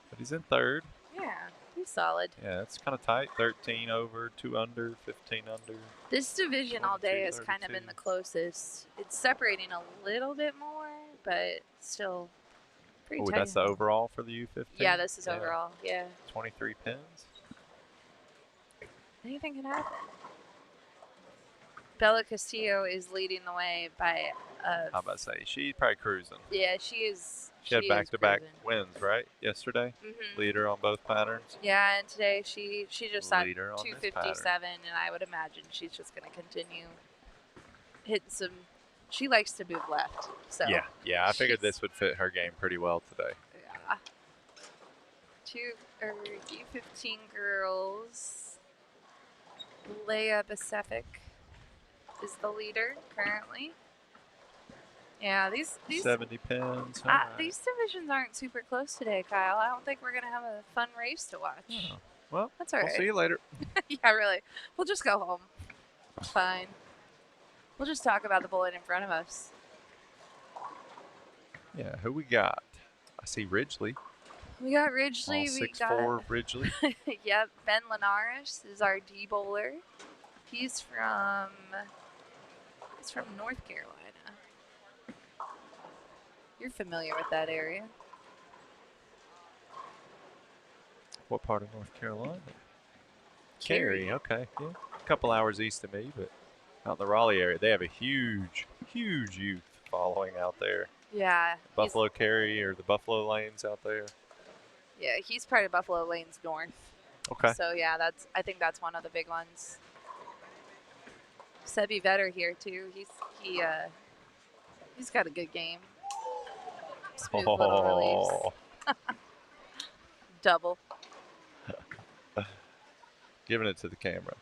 But he's in third. Yeah, he's solid. Yeah, it's kind of tight. 13 over, 2 under, 15 under. This division all day has kind of 32. been the closest. It's separating a little bit more, but still pretty Oh, tight. that's the overall for the U15? Yeah, this is overall. Yeah. 23 pins. Anything can happen. Bella Castillo is leading the way by How about to say? She's probably cruising. yeah, she is. She had back-to-back wins, right? Yesterday? Mm-hmm. Leader on both patterns. Yeah, and today she just shot Leader on this 257, and I would imagine she's just going to continue hitting some. She likes to move left, so Yeah, I figured she's- this would fit her game pretty well today. yeah. U15 girls. Leia Basefic is the leader currently. Yeah, these 70 pins. all right. these divisions aren't super close today, Kyle. I don't think we're gonna have a fun race to watch. Oh, well, That's all we'll right. see you later. Yeah, really. We'll just go home. Fine. We'll just talk about the bullet in front of us. Yeah, who we got? I see Ridgely. We got Ridgely. All We 6'4" Ridgely. yep, Ben Linares is our D bowler. He's from North Carolina. You're familiar with that area. What part of North Carolina? Cary. Okay. Yeah. A couple hours east of me, but out in the Raleigh area, they have a huge youth following out there. Yeah. Buffalo Cary or the Buffalo Lanes out there. Yeah, he's part of Buffalo Lanes North. Okay. So yeah, I think that's one of the big ones. Sebi Vetter here too. He's got a good game. Smooth little reliefs. Double. Giving it to the camera.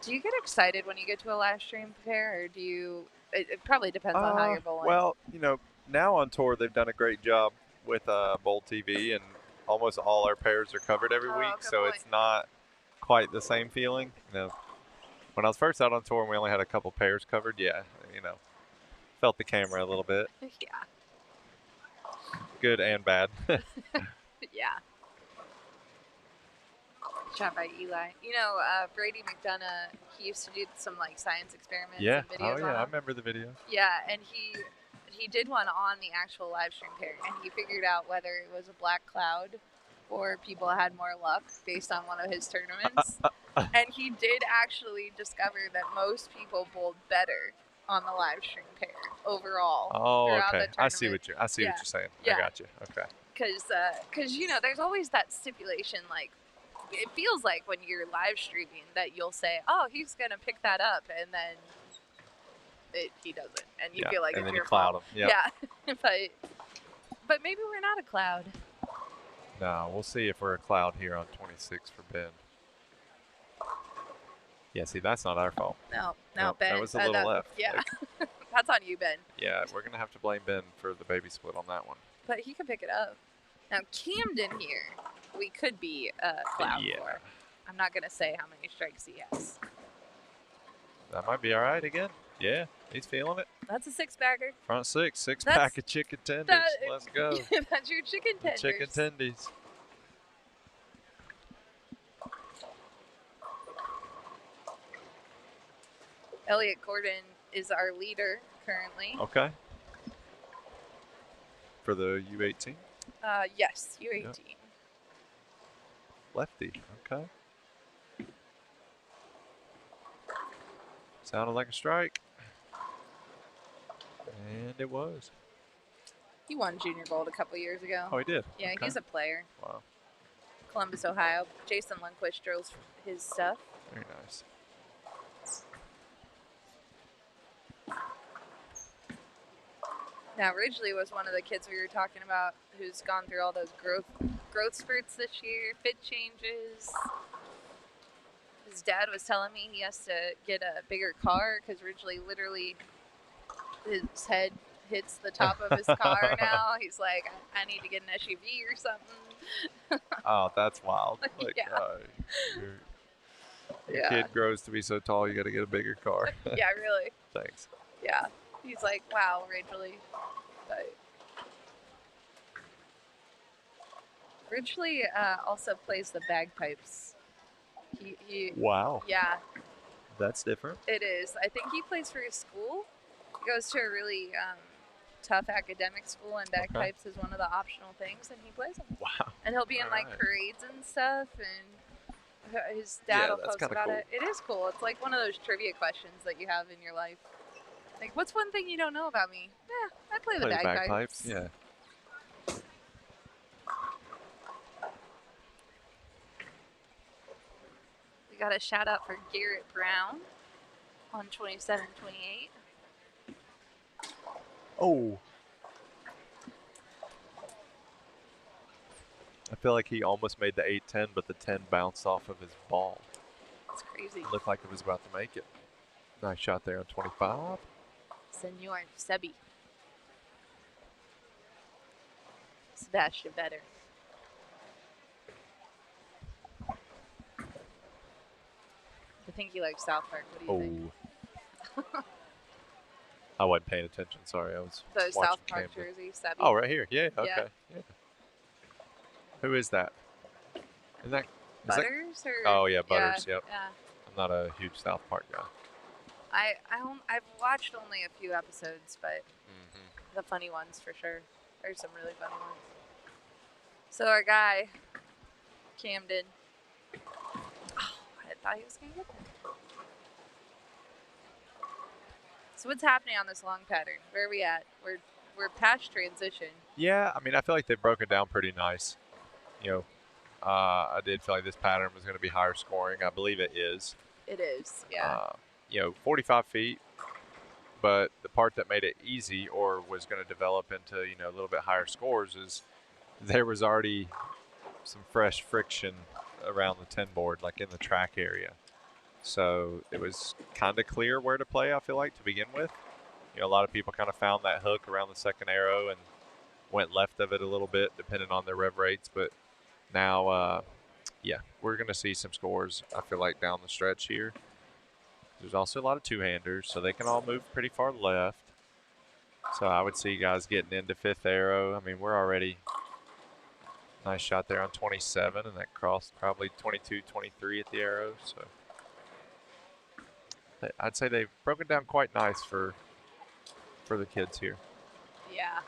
Do you get excited when you get to a live stream pair, or do you? It probably depends on how you're bowling. Well, now on tour they've done a great job with Bowl TV, and almost all our pairs are covered every Oh, week, good so point. it's not quite the same feeling. When I was first out on tour and we only had a couple pairs covered, felt the camera a little bit, yeah. good and bad. Yeah. Shot by Eli. Brady McDonough, he used to do some science experiments Yeah. and videos Oh, yeah. on I them. remember the video. Yeah, and he did one on the actual live stream pair, and he figured out whether it was a black cloud 4 people had more luck based on one of his tournaments. And he did actually discover that most people bowled better on the live stream pair overall. Oh, throughout okay. the I see tournament. what you're saying. Yeah. I got you. Okay. Because you know, there's always that stipulation, like, it feels like when you're live streaming that you'll say, oh, he's going to pick that up, and then he doesn't. And you feel like and it's then your you cloud fault. him. Yep. Yeah. But maybe we're not a cloud. No, we'll see if we're a cloud here on 26 for Ben. Yeah, see, that's not our fault. No, Nope, Ben. that was a little left. Yeah. Like, That's on you, Ben. yeah, we're going to have to blame Ben for the baby split on that one. But he can pick it up. Now, Camden here, we could be a cloud Yeah. for. I'm not going to say how many strikes he has. That might be all right again. Yeah, he's feeling it. That's a 6-bagger. Front 6, 6 That's- pack of chicken tenders. that- Let's go. That's your chicken The tenders. chicken tendies. Elliot Gordon is our leader currently. Okay. For the U18? Yes, U18. Yep. Lefty. Okay. Sounded like a strike. And it was. He won Junior Gold a couple years ago. Oh, he did? Yeah, Okay. he's a player. Wow. Columbus, Ohio. Jason Lundquist drove his stuff. Very nice. Now, Ridgely was one of the kids we were talking about who's gone through all those growth spurts this year, fit changes. His dad was telling me he has to get a bigger car because Ridgely literally, his head hits the top of his car now. He's like, I need to get an SUV or something. Oh, that's wild. Like, Yeah. your Yeah. kid grows to be so tall, you got to get a bigger car. Yeah, really. Thanks. Yeah. He's like, wow, Ridgely. But Ridgely also plays the bagpipes. He Wow. yeah, That's different. it is. I think he plays for his school. He goes to a really tough academic school, and bagpipes is one of the optional things, and he plays them. Wow. And he'll be in like Alright. parades and stuff, and his Yeah, dad will that's post kinda about cool. it. It is cool. It's like one of those trivia questions that you have in your life. Like, what's one thing you don't know about me? Yeah, I play the Play the bagpipes. Yeah. We got a shout out for Garrett Brown on 27-28. Oh. I feel like he almost made the 8-10, but the 10 bounced off of his ball. It's crazy. It looked like it was about to make it. Nice shot there on 25. Senor Sebi. Sebastian better. I think he likes South Park. What do you think? Oh. I wasn't paying attention. Sorry, I was The watching South Park Camden. jersey, Sebi. Oh, right here. Yeah. Okay. Yeah. Yeah. Who is that? Is that? Butters or? Oh yeah, Butters. Yep. Yeah. I'm not a huge South Park guy. I've watched only a few episodes, but Mm-hmm. the funny ones for sure. There's some really funny ones. So our guy, Camden. Oh, I thought he was gonna get that. So what's happening on this long pattern? Where are we at? We're past transition. Yeah, I mean, I feel like they've broken down pretty nice. You know, I did feel like this pattern was going to be higher scoring. I believe it is. It is, yeah. You know, 45 feet, but the part that made it easy or was going to develop into, you know, a little bit higher scores is there was already some fresh friction around the 10 board, like in the track area. So it was kind of clear where to play, I feel like, to begin with. You know, a lot of people kind of found that hook around the second arrow and went left of it a little bit, depending on their rev rates. But now, yeah, we're going to see some scores, I feel like, down the stretch here. There's also a lot of two-handers, so they can all move pretty far left. So I would see guys getting into fifth arrow. I mean, we're already nice shot there on 27, and that crossed probably 22, 23 at the arrow. So I'd say they've broken down quite nice for the kids here. Yeah.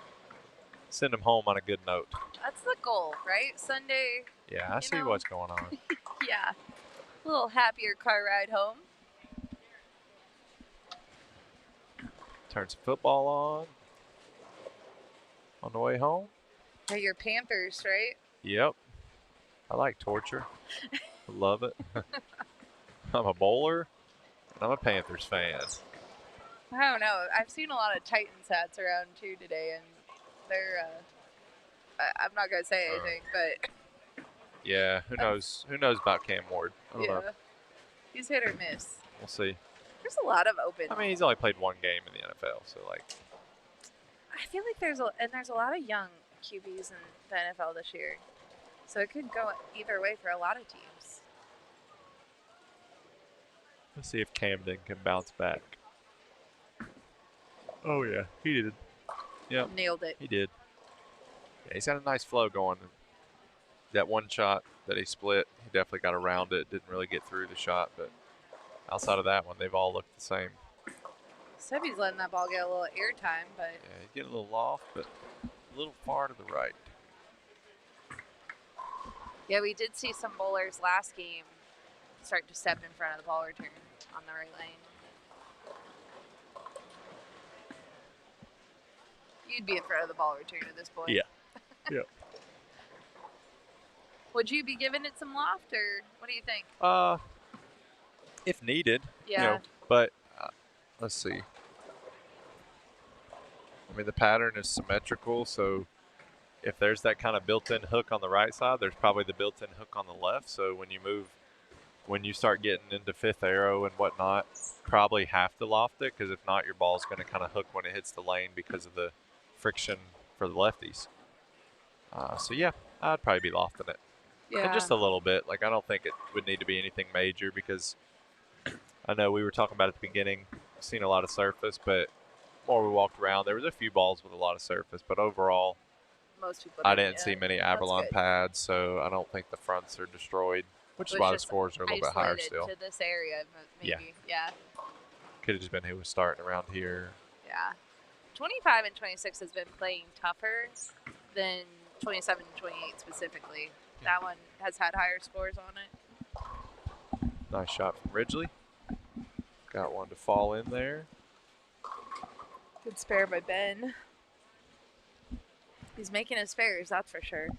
Send them home on a good note. That's the goal, right? Sunday, Yeah, I You see know. what's going on. yeah. A little happier car ride home. Turn some football on the way home. They're your Panthers, right? Yep. I like torture. I love it. I'm a bowler, and I'm a Panthers fan. I don't know. I've seen a lot of Titans hats around too today, and they're. I'm not gonna say anything, but Yeah, who knows? Who knows about Cam Ward? I don't know. he's hit or miss. We'll see. There's a lot of open. I mean, he's only played one game in the NFL, so like. I feel like there's a lot of young QBs in the NFL this year, so it could go either way for a lot of teams. Let's see if Camden can bounce back. Oh yeah, he did. Yep, Nailed it. he did. Yeah, he's got a nice flow going. That one shot that he split, he definitely got around it. Didn't really get through the shot, but outside of that one, they've all looked the same. Sebby's letting that ball get a little air time, but Yeah, he's getting a little off, but a little far to the right. yeah, we did see some bowlers last game start to step in front of the ball return on the right lane. You'd be in front of the ball return at this point. Yeah. Yep. Would you be giving it some loft, or what do you think? If needed. Yeah. You know, but let's see. I mean, the pattern is symmetrical, so if there's that kind of built-in hook on the right side, there's probably the built-in hook on the left. So when you start getting into fifth arrow and whatnot, probably have to loft it, because if not, your ball's going to kind of hook when it hits the lane because of the friction for the lefties. So yeah, I'd probably be lofting it. Yeah. And just a little bit. Like, I don't think it would need to be anything major, because I know we were talking about at the beginning, seen a lot of surface, but more we walked around, there was a few balls with a lot of surface, but overall, Most people. I didn't see many That's Avalon good. pads, so I don't think the fronts are destroyed, which is why the scores are a little bit higher Isolated still. to this area, maybe. Yeah. Could have just been who was starting around here. Yeah. 25 and 26 has been playing tougher than 27 and 28 specifically. That one has had higher scores on it. Nice shot from Ridgely. Got one to fall in there. Good spare by Ben. He's making his spares, that's for sure.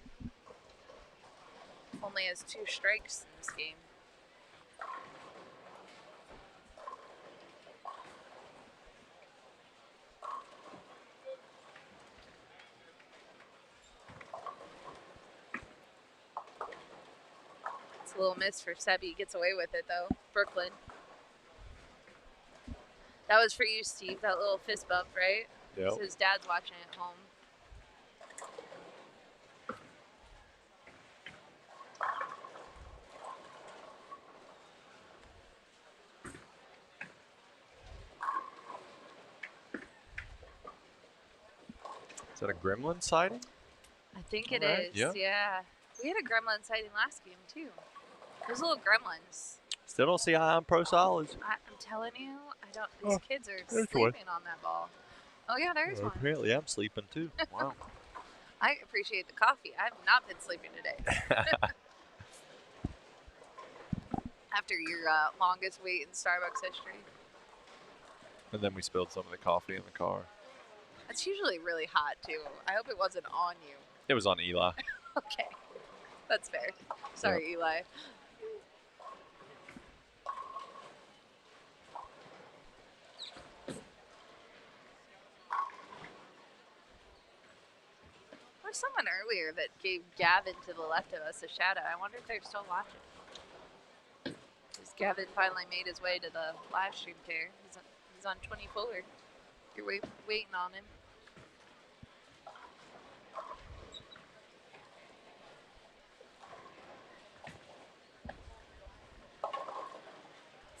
Only has 2 strikes in this game. It's a little miss for Sebby. Gets away with it though. Brooklyn. That was for you, Steve. That little fist bump, right? Yep. So his dad's watching at home. Is that a gremlin sighting? I think it Alright, is. yeah. Yeah. We had a gremlin sighting last game too. Those little gremlins. Still don't see high on pro solids. I'm telling you, I don't. These kids are there's sleeping one. on that ball. Oh yeah, there's one. Apparently, I'm sleeping too. Wow. I appreciate the coffee. I've not been sleeping today. After your longest wait in Starbucks history. And then we spilled some of the coffee in the car. It's usually really hot too. I hope it wasn't on you. It was on Eli. Okay, that's fair. Sorry, Eli. There was someone earlier that gave Gavin to the left of us a shout out. I wonder if they're still watching. Because Gavin finally made his way to the live stream here. He's on 24. You're waiting on him.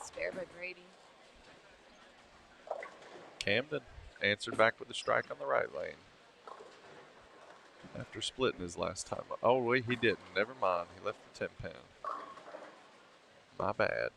Spare by Brady. Camden answered back with a strike on the right lane. After splitting his last time. Oh, wait, he didn't. Never mind. He left the 10 pin. My bad.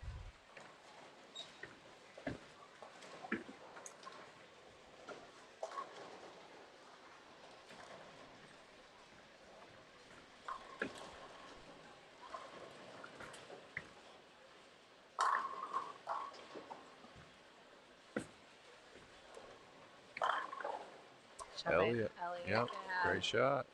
top Elliott. Elliott. Yep. Yeah. Great shot.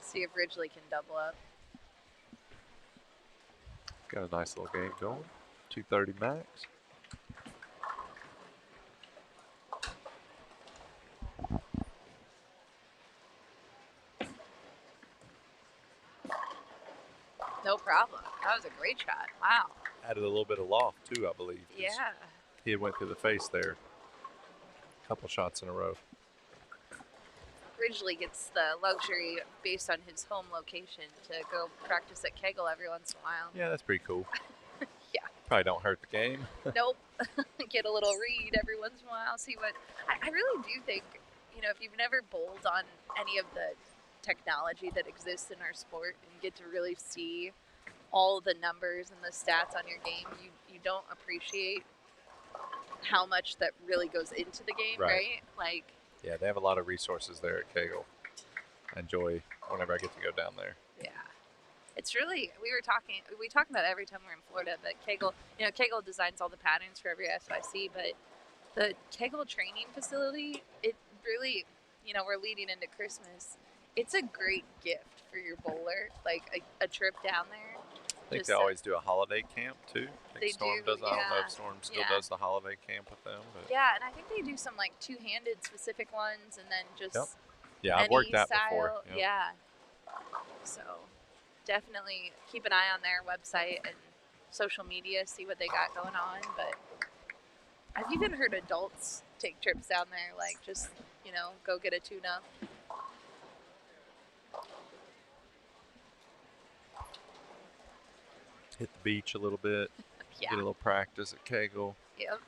See if Ridgely can double up. Got a nice little game going. 230 max. No problem. That was a great shot. Wow. Added a little bit of loft too, I believe. 'Cause Yeah. he had went through the face there. Couple shots in a row. Ridgely gets the luxury, based on his home location, to go practice at KEGEL every once in a while. Yeah, that's pretty cool. Yeah. Probably don't hurt the game. Nope. Get a little read every once in a while. See what I really do think. If you've never bowled on any of the technology that exists in our sport and get to really see all the numbers and the stats on your game, you don't appreciate how much that really goes into the game, right? Like. Yeah, they have a lot of resources there at KEGEL. I enjoy whenever I get to go down there. Yeah. It's really, we talk about it every time we're in Florida, but KEGEL, KEGEL designs all the patterns for every SYC, but the KEGEL training facility, it really, we're leading into Christmas. It's a great gift for your bowler, like a trip down there. I think they always do a holiday camp too. I think They Storm do, does. I don't know yeah. if Storm still Yeah. does the holiday camp with them. But Yeah, and I think they do some like two-handed specific ones, and then just Yep. Yeah, I've worked any that style. before. Yep. Yeah. So definitely keep an eye on their website and social media, see what they got going on. But I've even heard adults take trips down there, like just, go get a tuna. Hit the beach a little bit. Yeah. Get a little practice at KEGEL. Yep.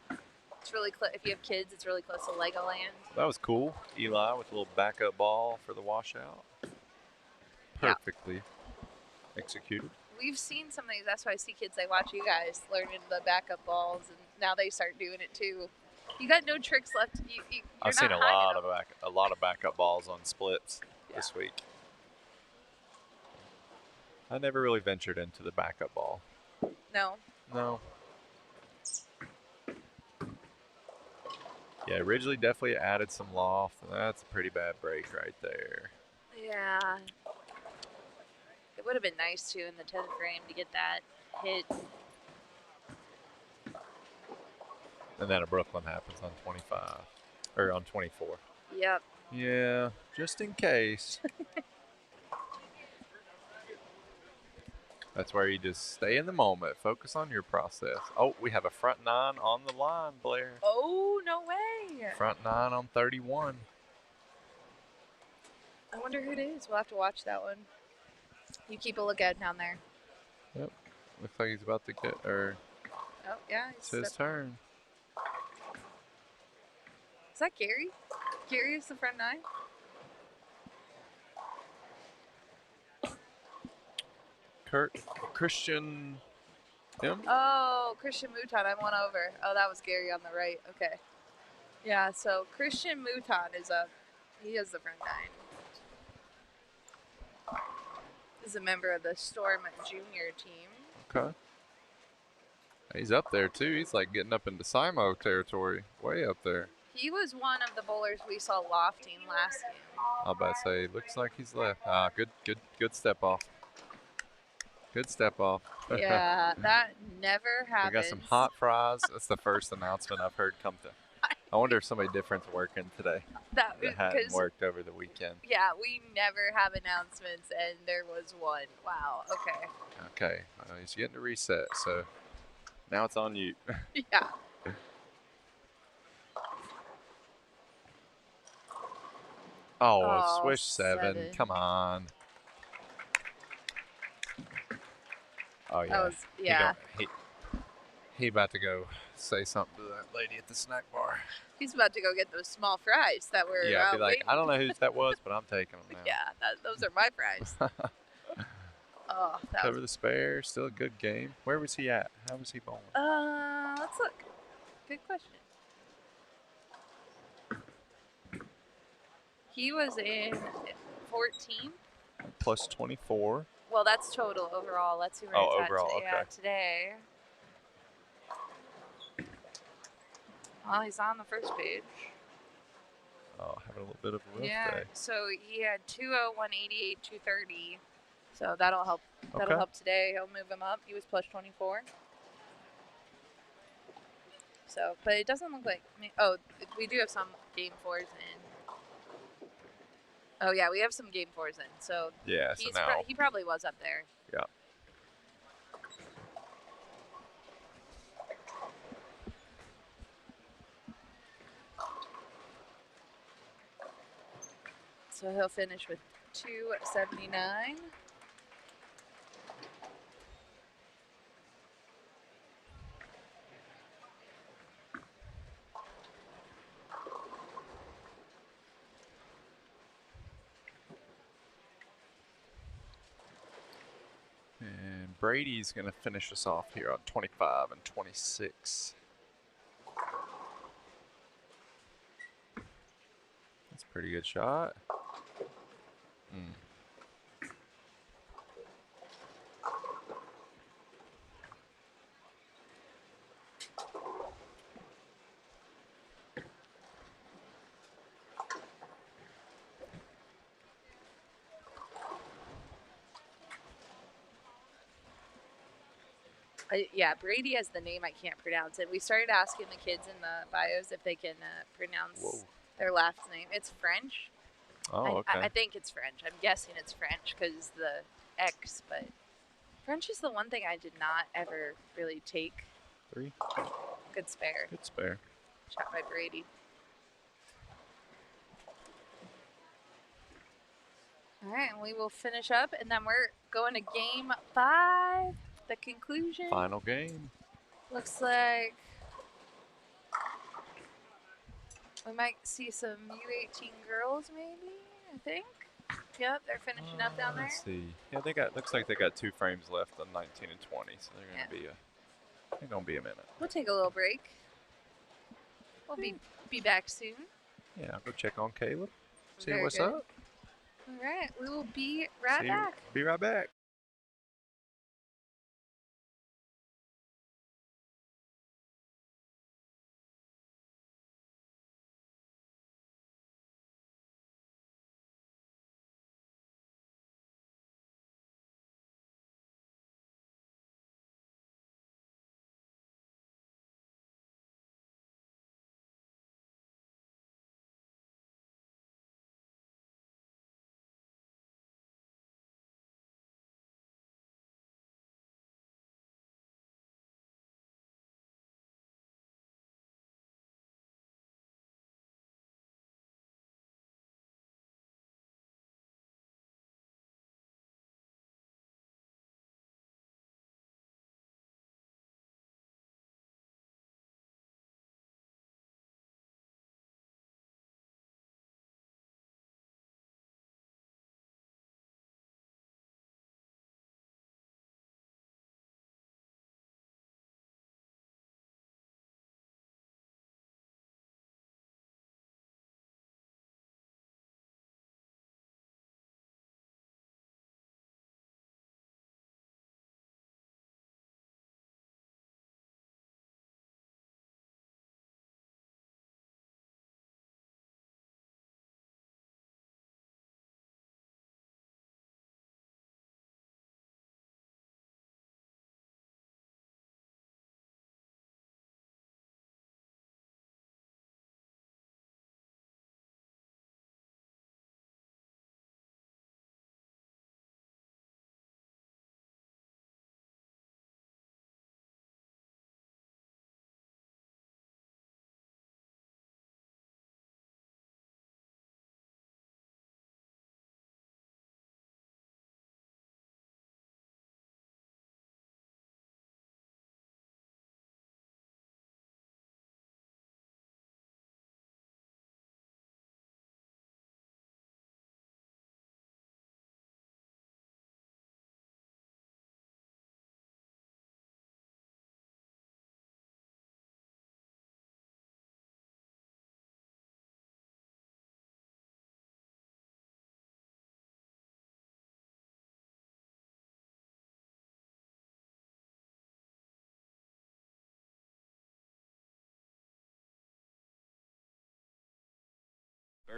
It's really close. If you have kids, it's really close to Legoland. That was cool. Eli with a little backup ball for the washout. Yeah. Perfectly executed. We've seen some of these SYC kids. They watch you guys learning the backup balls, and now they start doing it too. You got no tricks left. You're I've seen not a lot hiding of a lot of backup balls on splits this week. I never really ventured into the backup ball. them. No. No. Yeah, Ridgely definitely added some loft, and that's a pretty bad break right there. Yeah. It would have been nice too in the 10th frame to get that hit. And then a Brooklyn happens on 25, or on 24. Yep. Yeah, just in case. That's where you just stay in the moment, focus on your process. Oh, we have a front nine on the line, Blair. Oh, no way. Front nine on 31. I wonder who it is. We'll have to watch that one. You keep a lookout down there. Yep, looks like he's about to get, or Oh, yeah. it's his turn. Is that Gary? Gary is the front nine? Christian M? Oh, Christian Mouton. I'm one over. Oh, that was Gary on the right. Okay. Yeah, so Christian Mouton is up. He is the front nine. He's a member of the Storm Junior team. Okay. He's up there too. He's like getting up into Simo territory. Way up there. He was one of the bowlers we saw lofting last game. I'll about to say, looks like he's left. Ah, good step off. Good step off. Yeah, that never happens. We got some hot fries. That's the first announcement I've heard come to. I wonder if somebody different's working today that hadn't 'cause, worked over the weekend. Yeah, we never have announcements, and there was one. Wow. Okay. Okay, he's getting a reset, so now it's on you. Yeah. Oh, swish seven. Come on. Oh yeah. That was, yeah. He about to go say something to that lady at the snack bar. He's about to go get those small fries that were Yeah, be like, waiting. I don't know who that was, but I'm taking them now. Yeah, those are my fries. Oh, that Cover was. the spare. Still a good game. Where was he at? How was he bowling? Let's look. Good question. He was in 14. Plus 24. Well, that's total overall. Let's see where Oh, it's at overall, yeah, okay. today. Well, he's on the first page. Oh, having a little bit of a rough Yeah, day. so he had 201, 188, 230. So that'll help. That'll Okay. help today. He'll move him up. He was plus 24. So, but it doesn't look like. Oh, we do have some game fours in. Oh yeah, we have some game fours in. So Yeah, so now. he probably was up there. Yeah. So he'll finish with 279. And Brady's going to finish us off here on 25 and 26. That's a pretty good shot. Yeah, Brady has the name I can't pronounce. And we started asking the kids in the bios if they can pronounce their last name. It's French. Oh, okay. I think it's French. I'm guessing it's French because the X, but French is the one thing I did not ever really take. 3. Good spare. Good spare. Shot by Brady. All right, and we will finish up, and then we're going to game 5, the conclusion. Final game. Looks like we might see some U18 girls, maybe, I think. Yep, they're finishing up down there. Let's see. Yeah, looks like they got 2 frames left on 19 and 20, so they're gonna be a minute. We'll take a little break. We'll be back soon. Yeah, I'll go check on Caleb. See Very what's good. up. All right, we will be right back. Be right back.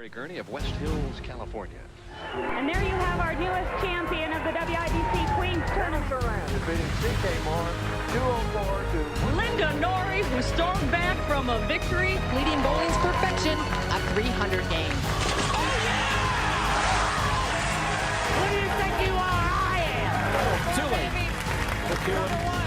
Barry Gurney of West Hills, California. And there you have our newest champion of the WIBC Queens Tournament. Defeating CK Moore 204 to Linda Norrie, who stormed back from a victory, leading bowling's perfection, a 300 game. Who do you think you are? I am. Too late. Number 1.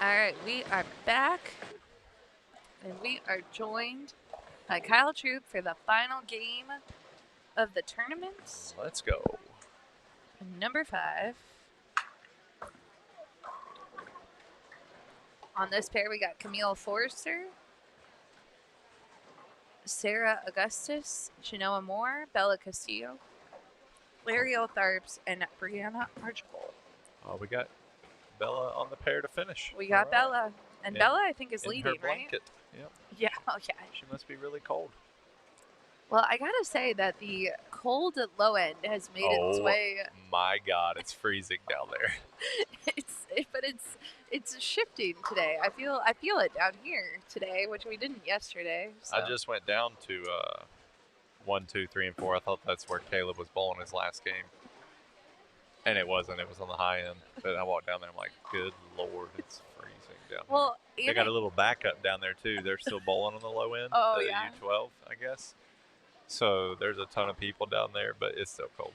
All right, we are back, and we are joined by Kyle Troop for the final game of the tournament. Let's go. Number 5. On this pair, we got Camille Forrester, Sarah Augustus, Chenoa Moore, Bella Castillo, Lariel Tharps, and Brianna Archibald. Oh, we got Bella on the pair to finish. We got Bella. And Bella, I think, is in leading, her blanket. right? Yep. Yeah, oh yeah. She must be really cold. Well, I gotta say that the cold at low end has made its way. My God, it's freezing down there. It's shifting today. I feel it down here today, which we didn't yesterday. So. I just went down to 1, 2, 3, and 4. I thought that's where Caleb was bowling his last game. And it wasn't. It was on the high end. But I walked down there. I'm like, good Lord, it's freezing down well, here. They got a little backup down there, too. They're still bowling on the low end. Oh, the yeah. U12, I guess. So there's a ton of people down there, but it's still cold.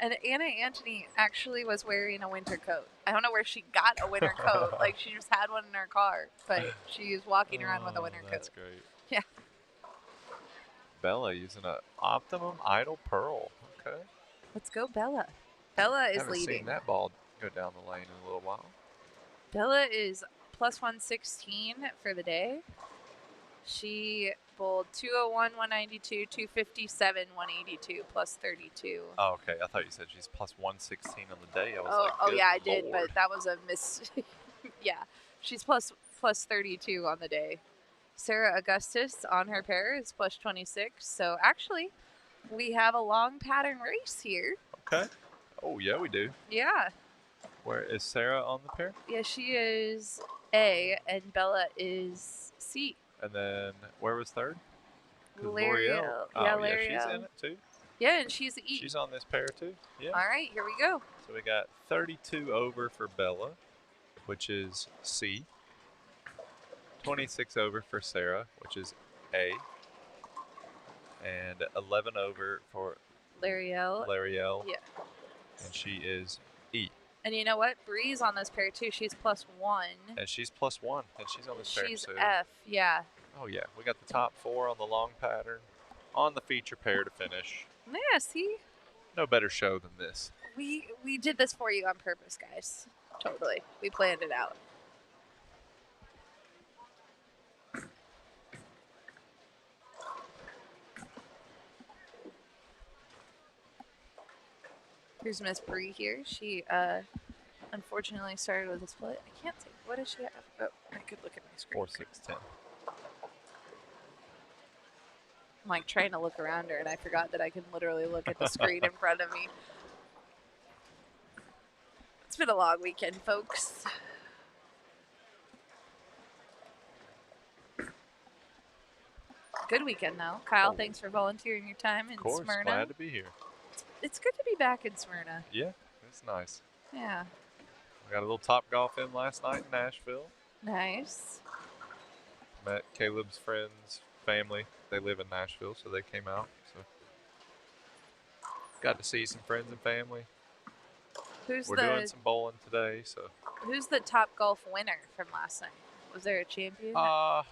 And Anna Antony actually was wearing a winter coat. I don't know where she got a winter coat. Like, she just had one in her car. But she was walking around with a winter coat. That's great. Yeah. Bella using an Optimum Idol Pearl. Okay. Let's go, Bella. Bella is Haven't leading. seen that ball go down the lane in a little while. Bella is plus 116 for the day. She bowled 201, 192, 257, 182, plus 32. Oh, okay. I thought you said she's plus 116 on the day. I was like, oh good yeah, I did, Lord. but that was a miss. Yeah, she's plus 32 on the day. Sarah Augustus on her pair is plus 26. So actually, we have a long pattern race here. Okay. Oh, yeah, we do. Yeah. Where is Sarah on the pair? Yeah, she is A, and Bella is C. And then where was third? L'Oreal. Oh, Yeah, yeah, L'Oreal. she's in it too. Yeah, and she's E. She's on this pair too. Yeah. All right, here we go. So we got 32 over for Bella, which is C. 26 over for Sarah, which is A. And 11 over for L'Oreal. Yeah. And she is E. And you know what? Bree's on this pair too. She's plus 1. And she's plus 1, and she's on this pair She's too. F, yeah. Oh yeah, we got the top 4 on the long pattern, on the feature pair to finish. Yeah, see? No better show than this. We did this for you on purpose, guys. Totally. We planned it out. Here's Miss Bree here. She unfortunately started with a split. I can't see. What does she have? Oh, I could look at my screen. 4, 6, 10. I'm like trying to look around her, and I forgot that I can literally look at the screen in front of me. It's been a long weekend, folks. Good weekend, though. Kyle, thanks for volunteering your time in Of course, Smyrna. glad to be here. It's good to be back in Smyrna. Yeah, it's nice. Yeah. We got a little Top Golf in last night in Nashville. Nice. Met Caleb's friends, family. They live in Nashville, so they came out. So got to see some friends and family. We're doing some bowling today, so. Who's the Top Golf winner from last night? Was there a champion? I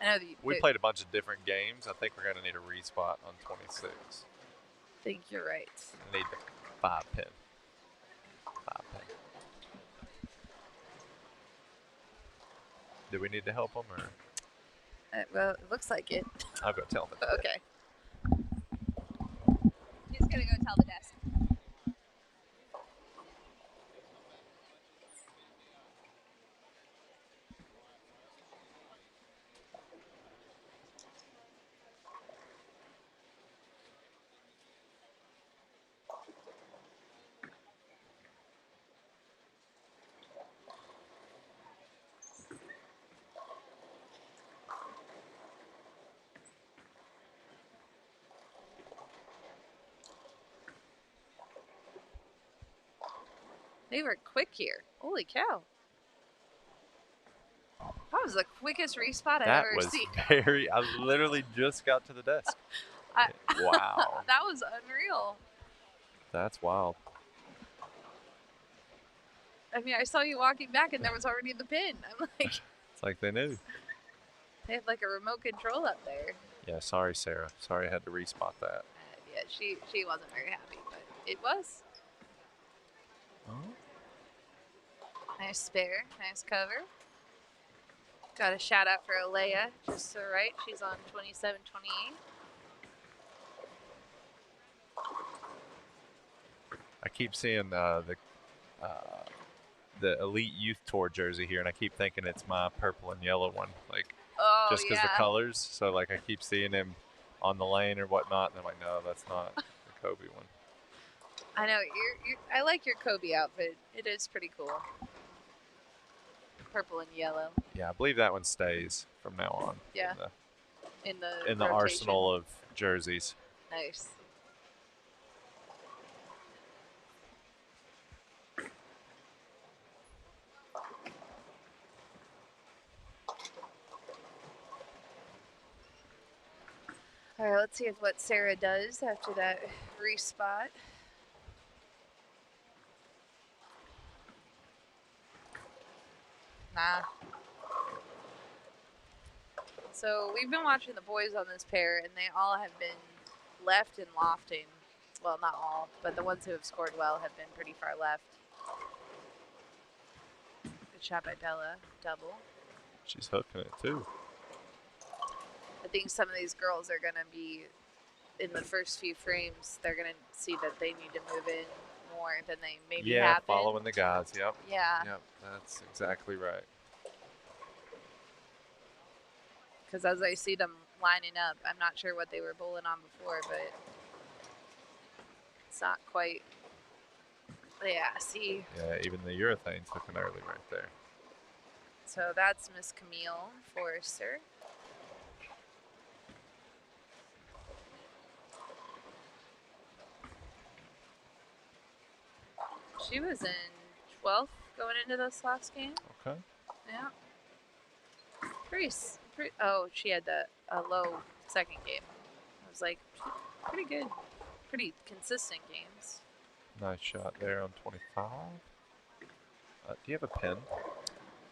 know we played a bunch of different games. I think we're going to need a respot on 26. I think you're right. I need the 5-pin. 5-pin. Do we need to help them, or? Well, it looks like it. I'll go tell them. Okay. He's going to go tell the desk. They were quick here. Holy cow. That was the quickest respot I've ever seen. That was I literally just got to the desk. Wow. That was unreal. That's wild. I mean, I saw you walking back, and there was already the pin. I'm like, It's like they knew. they have like a remote control up there. Yeah, sorry, Sarah. Sorry I had to respot that. Yeah, she wasn't very happy, but it was. Oh. Nice spare, nice cover. Got a shout out for Alea, just to the right. She's on 27-28. I keep seeing the Elite Youth Tour jersey here, and I keep thinking it's my purple and yellow one, like just because the colors. So like I keep seeing him on the lane or whatnot, and I'm like, no, that's not the Kobe one. I know I like your Kobe outfit. It is pretty cool. Purple and yellow. Yeah, I believe that one stays from now on. Yeah. In the rotation. Arsenal of jerseys. Nice. All right, let's see what Sarah does after that respot. Nah. So we've been watching the boys on this pair, and they all have been left and lofting. Well, not all, but the ones who have scored well have been pretty far left. Good shot by Bella, double. She's hooking it too. I think some of these girls are going to be, in the first few frames, they're going to see that they need to move in more than they maybe have. Yeah, following the guys, yep. Yeah. Yep, that's exactly right. Because as I see them lining up, I'm not sure what they were bowling on before, but it's not quite. Yeah, see. Yeah, even the urethane's hooking early right there. So that's Miss Camille Forrester. She was in 12th going into this last game. Okay. Yeah. Oh, she had a low second game. I was like, pretty good. Pretty consistent games. Nice shot there on 25. Do you have a pen?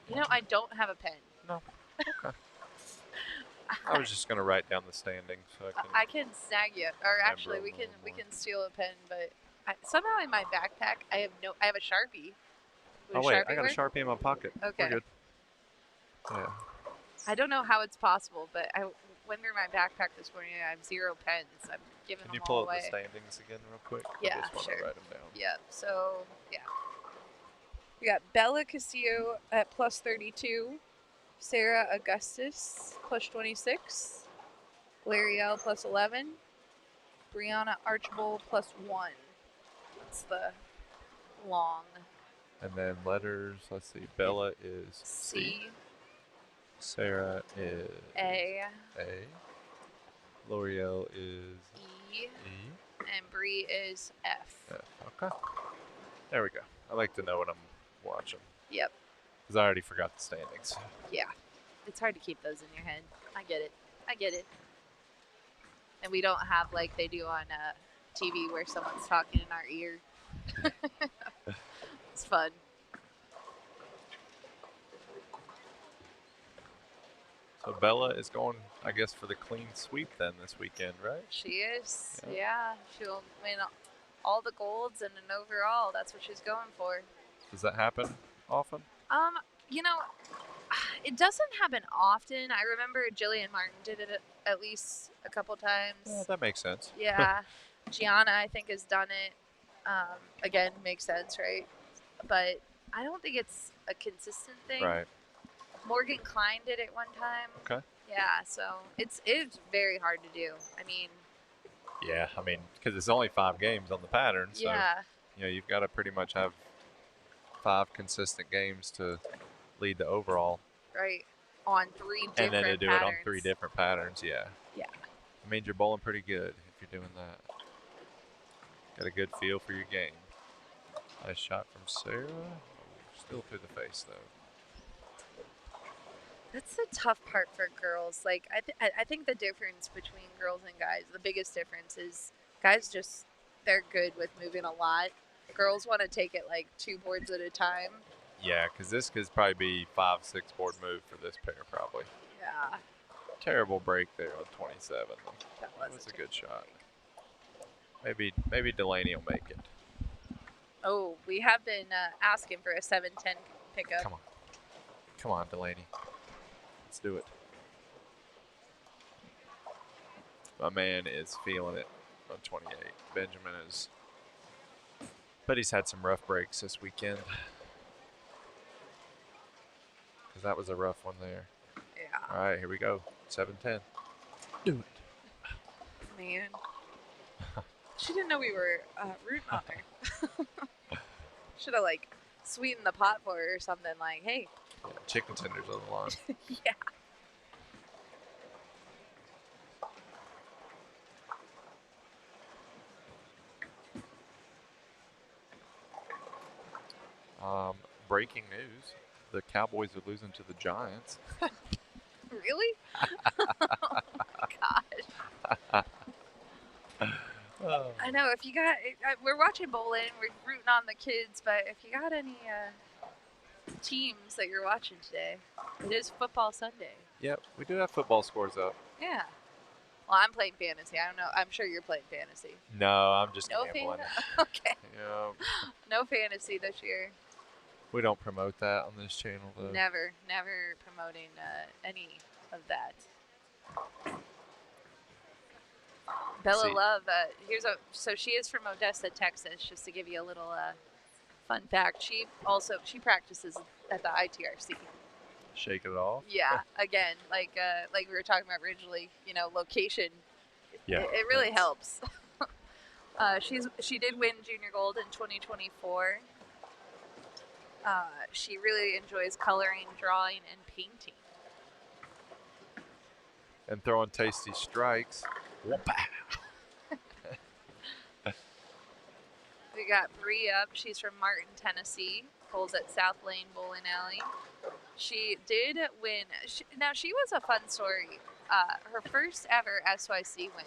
You know, I don't have a pen. No. Okay. I was just gonna write down the standings so I can snag you, or actually we can steal a pen, but somehow in my backpack I have a Sharpie. Oh wait, I got a Sharpie in my pocket. Okay. We're good. Yeah. I don't know how it's possible, but I went through my backpack this morning and I have 0 pens. I'm giving them all away. Can you pull up the standings again real quick? Yeah, I just want to write them down. Yeah, so, yeah. We got Bella Castillo at plus 32, Sarah Augustus plus 26, Lariel plus 11, Brianna Archibald plus 1. That's the long. And then letters, let's see, Bella is C. Sarah is A. L'Oreal is E. And Bree is F. Okay. There we go. I like to know what I'm watching. Yep. Because I already forgot the standings. Yeah. It's hard to keep those in your head. I get it. And we don't have like they do on TV where someone's talking in our ear. It's fun. So Bella is going, I guess, for the clean sweep then this weekend, right? She is. Yeah. She'll win all the golds and an overall. That's what she's going for. Does that happen often? You know, it doesn't happen often. I remember Jillian Martin did it at least a couple times. Yeah, that makes sense. Yeah. Gianna, I think, has done it. Again, makes sense, right? But I don't think it's a consistent thing. Right. Morgan Klein did it one time. Okay. Yeah, so it's very hard to do. I mean. Yeah, because it's only 5 games on the pattern, so yeah. You've got to pretty much have 5 consistent games to lead the overall. Right. On 3 different patterns. And then to do it on 3 different patterns, yeah. Yeah. You're bowling pretty good if you're doing that. Got a good feel for your game. Nice shot from Sarah. Still through the face, though. That's the tough part for girls. Like, I think the difference between girls and guys, the biggest difference is guys they're good with moving a lot. Girls want to take it like 2 boards at a time. Yeah, because this could probably be 5-6 board move for this pair probably. Yeah. Terrible break there on 27. That was a good shot. Maybe Delaney will make it. Oh, we have been asking for a 7-10 pickup. Come on, Delaney. Let's do it. My man is feeling it on 28. Benjamin is, but he's had some rough breaks this weekend. Because that was a rough one there. Yeah. All right, here we go. 7-10. Do it. Man. She didn't know we were rooting on her. Should have like sweetened the pot for her or something. Like, hey. Yeah, chicken tenders on the line. Yeah. Breaking news: the Cowboys are losing to the Giants. Really? Oh my gosh. I know. If you got, we're watching bowling. We're rooting on the kids, but if you got any teams that you're watching today, it is Football Sunday. Yep, we do have football scores up. Yeah. Well, I'm playing fantasy. I don't know. I'm sure you're playing fantasy. No, I'm just No gambling. Okay. Yeah. No fantasy this year. We don't promote that on this channel, though. Never promoting any of that. Bella Love, so she is from Odessa, Texas, just to give you a little fun fact. She practices at the ITRC. Shake it off. Yeah, again, like we were talking about originally, location. Yeah, it really helps. She did win junior gold in 2024. She really enjoys coloring, drawing, and painting. And throwing tasty strikes. We got Bree up. She's from Martin, Tennessee. Bowls at South Lane Bowling Alley. She did win. She was a fun story. Her first ever SYC win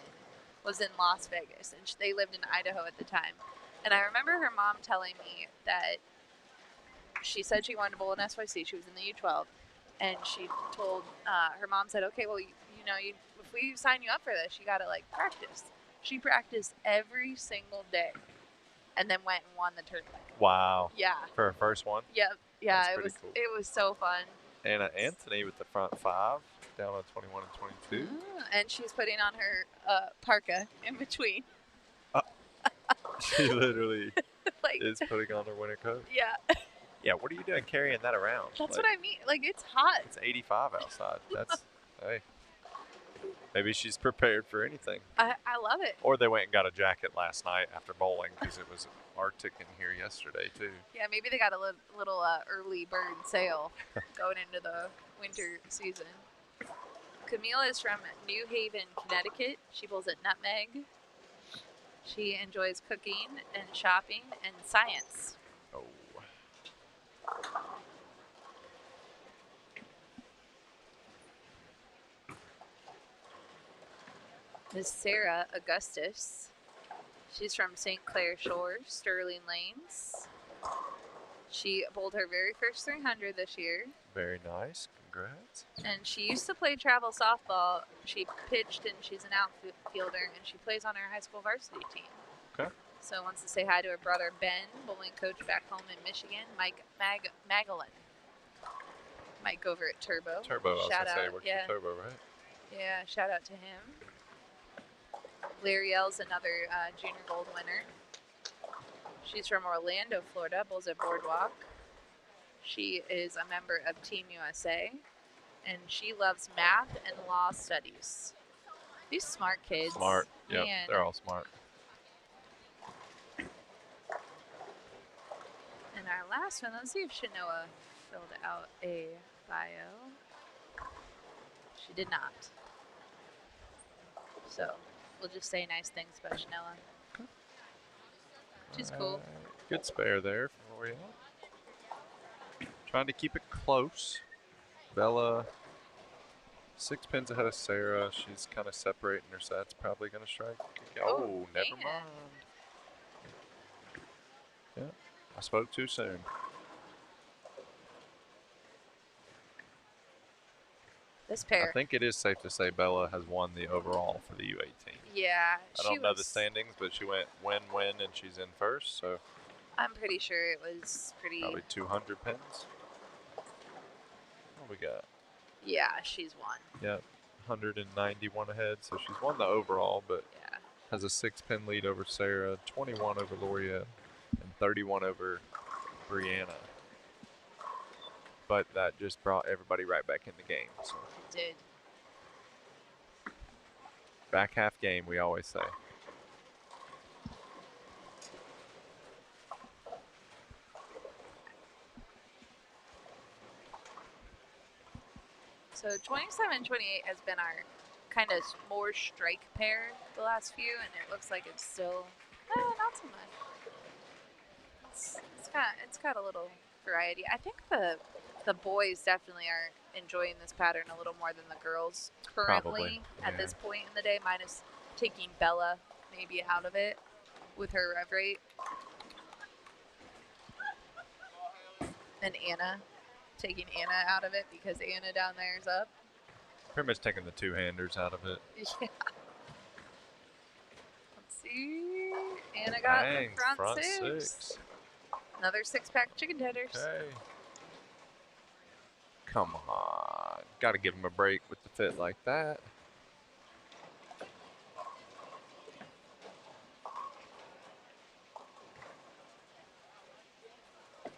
was in Las Vegas, and they lived in Idaho at the time. And I remember her mom telling me that she said she wanted to bowl in SYC. She was in the U12, and she told her mom said, "Okay, well, if we sign you up for this, you got to practice." She practiced every single day, and then went and won the tournament. Wow. Yeah. For her first one. Yep. Yeah. That's it pretty was. cool. It was so fun. Anna Anthony with the front 5, down on 21 and 22. And she's putting on her parka in between. She literally is putting on her winter coat. Yeah. Yeah, what are you doing carrying that around? That's what I mean. It's hot. It's 85 outside. That's, hey. Maybe she's prepared for anything. I love it. Or they went and got a jacket last night after bowling because it was Arctic in here yesterday, too. Yeah, maybe they got a little early bird sale going into the winter season. Camille is from New Haven, Connecticut. She bowls at Nutmeg. She enjoys cooking and shopping and science. Oh. Miss Sarah Augustus. She's from St. Clair Shores, Sterling Lanes. She bowled her very first 300 this year. Very nice. Congrats. And she used to play travel softball. She pitched and she's an outfielder, and she plays on her high school varsity team. Okay. So wants to say hi to her brother Ben, bowling coach back home in Michigan, Mike Magellan. Mike over at Turbo. Turbo, I was shout going to say, out. works Yeah. for Turbo, right? Yeah, shout out to him. L'Ariel's another junior gold winner. She's from Orlando, Florida, bowls at Boardwalk. She is a member of Team USA, and she loves math and law studies. These smart kids. Smart. Yeah, Man. they're all smart. And our last one, let's see if Shanoa filled out a bio. She did not. So we'll just say nice things about Shanoa. She's cool. Good spare there from L'Oreal. Trying to keep it close. Bella, 6 pins ahead of Sarah. She's kind of separating her sets. Probably going to strike. Oh, never mind. Yeah, I spoke too soon. This pair. I think it is safe to say Bella has won the overall for the U18. Yeah, I don't know the standings, but she went win, and she's in first, so. I'm pretty sure it was pretty. Probably 200 pins. What we got? Yeah, she's won. Yep, 191 ahead, so she's won the overall, but yeah. Has a 6-pin lead over Sarah, 21 over Loria, and 31 over Brianna. But that just brought everybody right back in the game. So. It did. Back half game, we always say. So 27-28 has been our kind of more strike pair the last few, and it looks like it's still not so much. It's got a little variety. I think the boys definitely are enjoying this pattern a little more than the girls currently at this point in the day, minus taking Bella maybe out of it with her rev rate. And Anna, taking Anna out of it because Anna down there is up. Pretty much taking the two-handers out of it. Yeah. Let's see. Anna got the front six. Another 6-pack chicken tenders. Okay. Come on. Got to give him a break with the fit like that.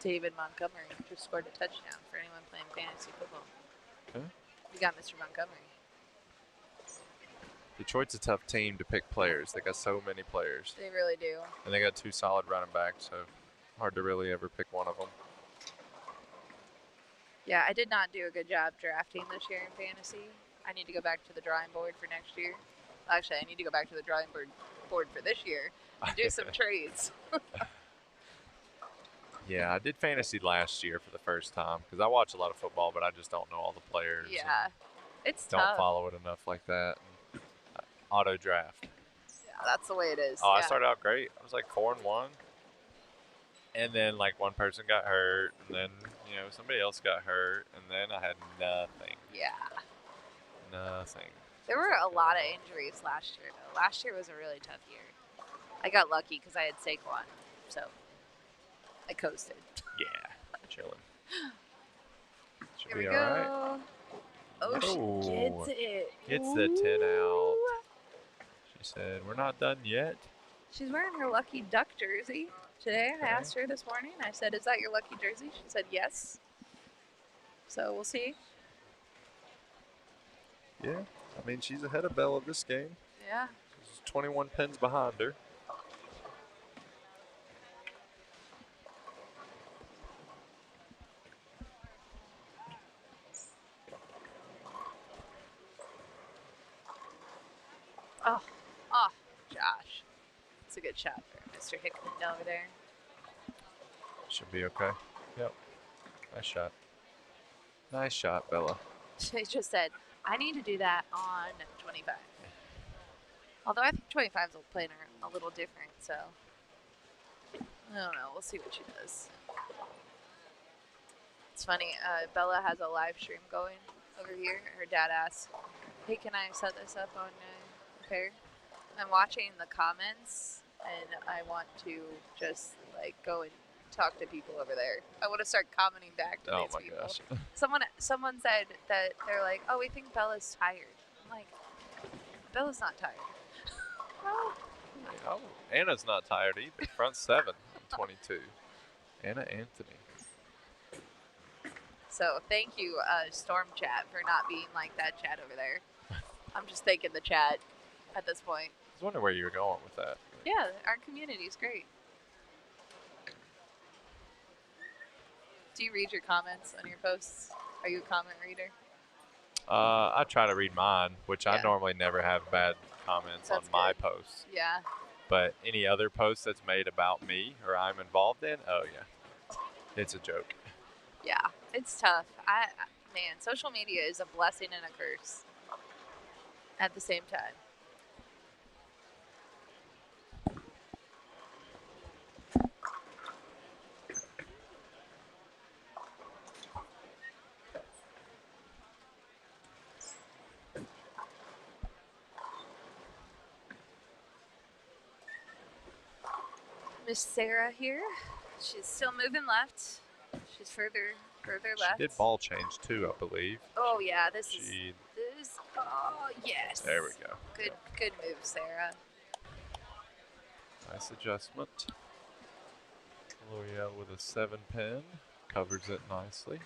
David Montgomery just scored a touchdown for anyone playing fantasy football. Okay. We got Mr. Montgomery. Detroit's a tough team to pick players. They got so many players. They really do. And they got 2 solid running backs, so hard to really ever pick one of them. Yeah, I did not do a good job drafting this year in fantasy. I need to go back to the drawing board for next year. Actually, I need to go back to the drawing board for this year and do some trades. Yeah, I did fantasy last year for the first time because I watch a lot of football, but I just don't know all the players. Yeah, it's tough. tough. Don't follow it enough like that. Auto draft. Yeah, that's the way it is. Oh, yeah. I started out great. I was like 4-1. And then like one person got hurt, and then somebody else got hurt, and then I had nothing. Yeah. Nothing. There were a lot of injuries last year, though. Last year was a really tough year. I got lucky because I had Saquon, so I coasted. Yeah, chilling. Should Here we be go. all right. Oh, she gets it. Gets the 10 out. She said, "We're not done yet." She's wearing her Lucky Duck jersey. Today, I asked her this morning, I said, "Is that your lucky jersey?" She said, "Yes." So we'll see. Yeah, I mean, she's ahead of Bella this game. Yeah. She's 21 pins behind her. Oh, Josh. It's a good shot for Mr. Hickman over there. Should be okay. Yep. Nice shot. Nice shot, Bella. She just said, "I need to do that on 25." Although I think 25s will play her a little different, so I don't know. We'll see what she does. It's funny. Bella has a live stream going over here. Her dad asked, "Hey, can I set this up on pair?" I'm watching the comments, and I want to just like go and talk to people over there. I want to start commenting back to these people. Gosh. Someone said that they're like, "Oh, we think Bella's tired." I'm like, Bella's not tired. Oh, Anna's not tired either. Front 7, 22. Anna Anthony. So thank you, Storm Chat, for not being like that chat over there. I'm just thanking the chat at this point. I was wondering where you were going with that. Yeah, our community is great. Do you read your comments on your posts? Are you a comment reader? I try to read mine, which I normally never have bad comments on my posts. Yeah. But any other post that's made about me or I'm involved in, oh yeah, it's a joke. Yeah, it's tough. Man, social media is a blessing and a curse at the same time. Miss Sarah here. She's still moving left. She's further left. She did ball change too, I believe. Oh yeah, this is. Oh yes. There we go. Good move, Sarah. Nice adjustment. L'Oreal with a 7-pin covers it nicely.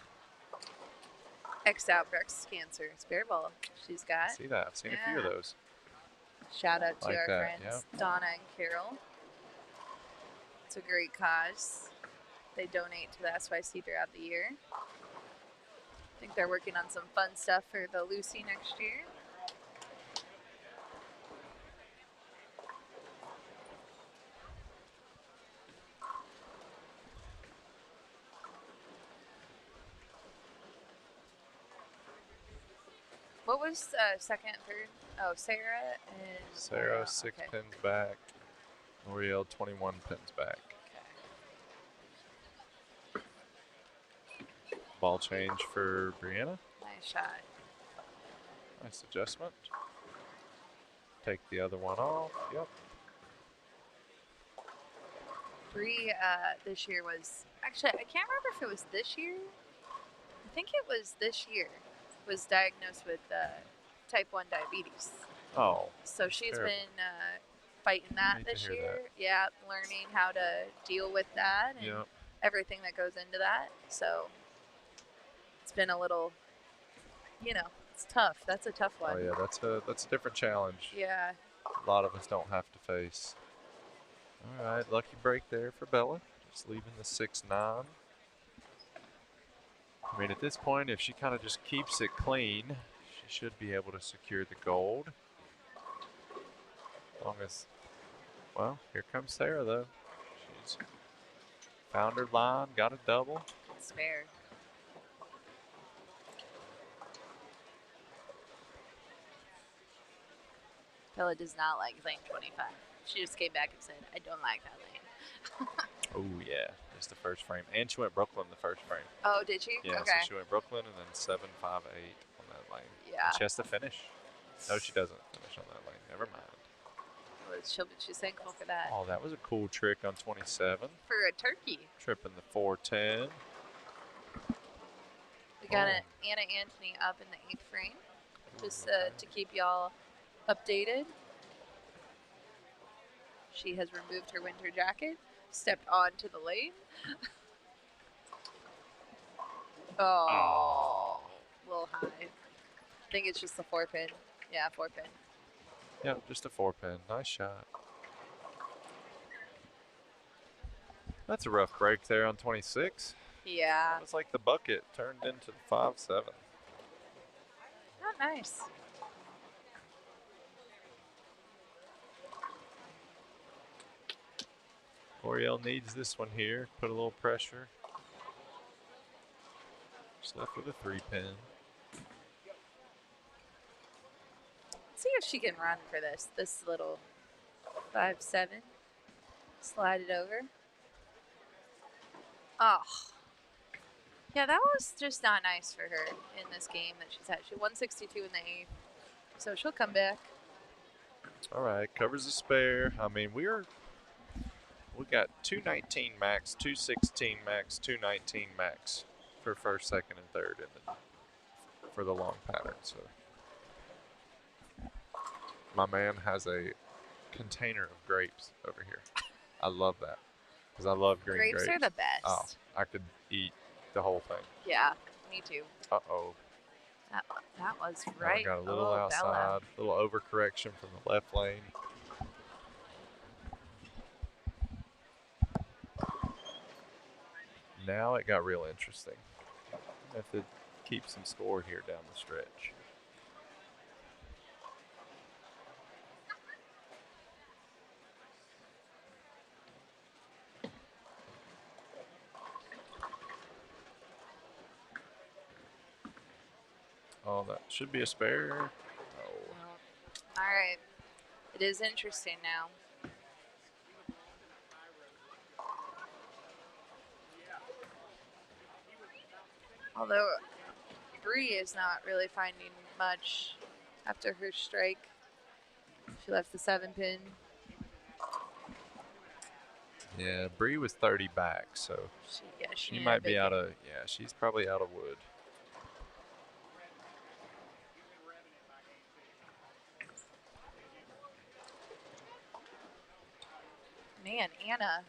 X out breast cancer spare ball. She's got. See that? I've seen a few of those. Shout out to Like our that, friends Donna and Carol. It's a great cause. They donate to the SYC throughout the year. I think they're working on some fun stuff for the Lucy next year. What was second, third? Oh, Sarah and Sarah, L'Oreal. 6 Okay. pins back. L'Oreal, 21 pins back. Ball change for Brianna. Nice shot. Nice adjustment. Take the other one off. Yep. Bree this year was, actually, I can't remember if it was this year. I think it was this year. Was diagnosed with type 1 diabetes. Oh. So she's terrible. been fighting that Hate to this hear year. that. Yeah, learning how to deal with that and Yep. everything that goes into that. So it's been a little, it's tough. That's a tough one. Oh yeah, that's a different challenge. Yeah. A lot of us don't have to face. All right, lucky break there for Bella. Just leaving the 6-9. I mean, at this point, if she kind of just keeps it clean, she should be able to secure the gold. As long as, well, here comes Sarah though. She's found her line, got a double. Spare. Bella does not like lane 25. She just came back and said, I don't like that lane. Oh yeah, just the first frame. And she went Brooklyn the first frame. Oh, did she? Yeah, okay. so she went Brooklyn and then 7-5-8 on that lane. Yeah. And she has to finish. No, she doesn't finish on that lane. Never mind. Well, she's thankful for that. Oh, that was a cool trick on 27. For a turkey. Tripping the 410. We got an Anna Anthony up in the 8th frame, just to keep y'all updated. She has removed her winter jacket, stepped onto the lane. Oh, a little high. I think it's just the 4-pin. Yeah, 4-pin. Yeah, just a 4-pin. Nice shot. That's a rough break there on 26. Yeah. It's like the bucket turned into the 5-7. Oh, nice. L'Oreal needs this one here. Put a little pressure. Just left with a 3-pin. Let's see if she can run for this little 5-7. Slide it over. Oh. Yeah, that was just not nice for her in this game that she's had. She 162 in the 8th, so she'll come back. All right, covers the spare. I mean, we got 219 max, 216 max, 219 max for first, second, and third for the long pattern. So my man has a container of grapes over here. I love that because I love green grapes. Grapes are the best. Oh, I could eat the whole thing. Yeah, me too. Uh-oh. That was Now right. we got a little Bella. outside, a little overcorrection from the left lane. Now it got real interesting. Have to keep some score here down the stretch. Oh, that should be a spare. Oh. All right. It is interesting now. Although Bree is not really finding much after her strike. She left the 7-pin. Yeah, Bree was 30 back, so she might be out of. Yeah, she's probably out of wood. Man, Anna.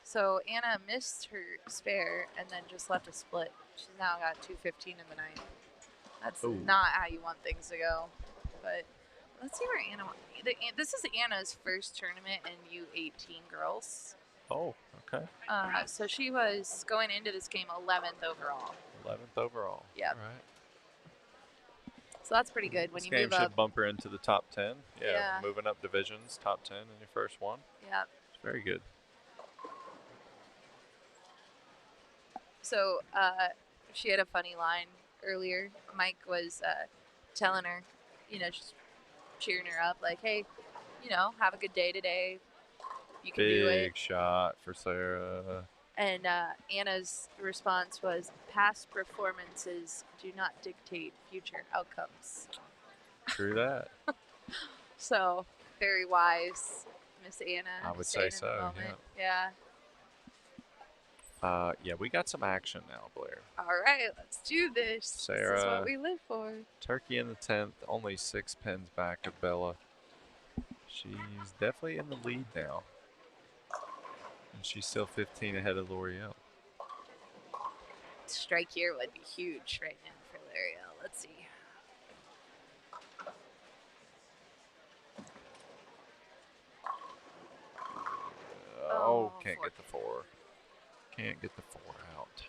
So Anna missed her spare and then just left a split. She's now got 2:15 in the ninth. That's not how you want things to go. But let's see where Anna. This is Anna's first tournament in U18 girls. Oh, okay. So she was going into this game 11th overall. 11th overall. Yep. All right. So that's pretty good. When this you game move should up. bump her into the top 10. Yeah. Moving up divisions, top 10 in your first one. Yep. It's very good. So she had a funny line earlier. Mike was telling her, just cheering her up, like, hey, have a good day today. You can do it. Big shot for Sarah. And Anna's response was, past performances do not dictate future outcomes. True that. So, very wise, Miss Anna. I would say so, yeah. Yeah, we got some action now, Blair. All right, let's do this. Sarah, this is what we live for. Turkey in the 10th, only 6 pins back of Bella. She's definitely in the lead now. And she's still 15 ahead of L'Oreal. Strike here would be huge right now for L'Oreal. Let's see. Can't get the 4. Can't get the 4 out.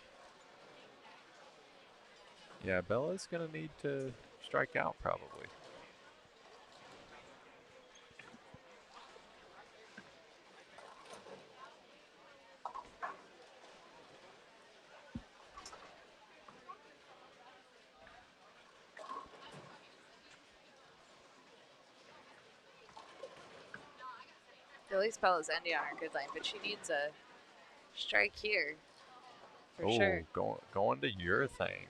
Yeah, Bella's going to need to strike out probably. At least Bella's ending on her good line, but she needs a strike here. For sure. Going to urethane.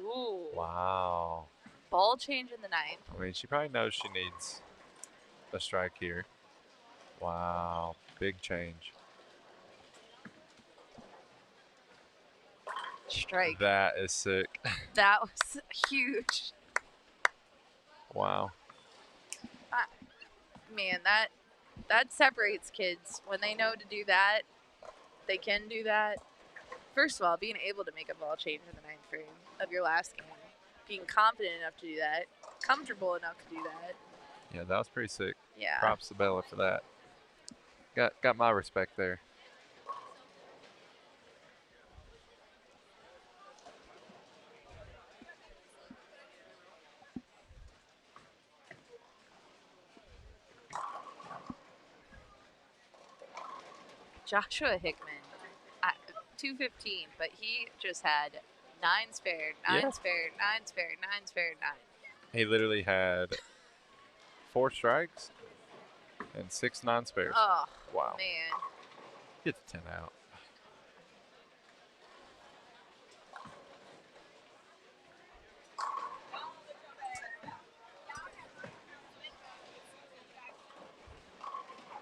Ooh. Wow. Ball change in the 9th. I mean, she probably knows she needs a strike here. Wow. Big change. Strike. That is sick. That was huge. Wow. Man, that separates kids. When they know to do that, they can do that. First of all, being able to make a ball change in the 9th frame of your last game. Being confident enough to do that. Comfortable enough to do that. Yeah, that was pretty sick. Yeah. Props to Bella for that. Got my respect there. Joshua Hickman, 215, but he just had 9 spared, 9 spared, 9 spared, 9 spared, 9. He literally had 4 strikes and 6 non-spares. Oh, wow. Man. Get the 10 out.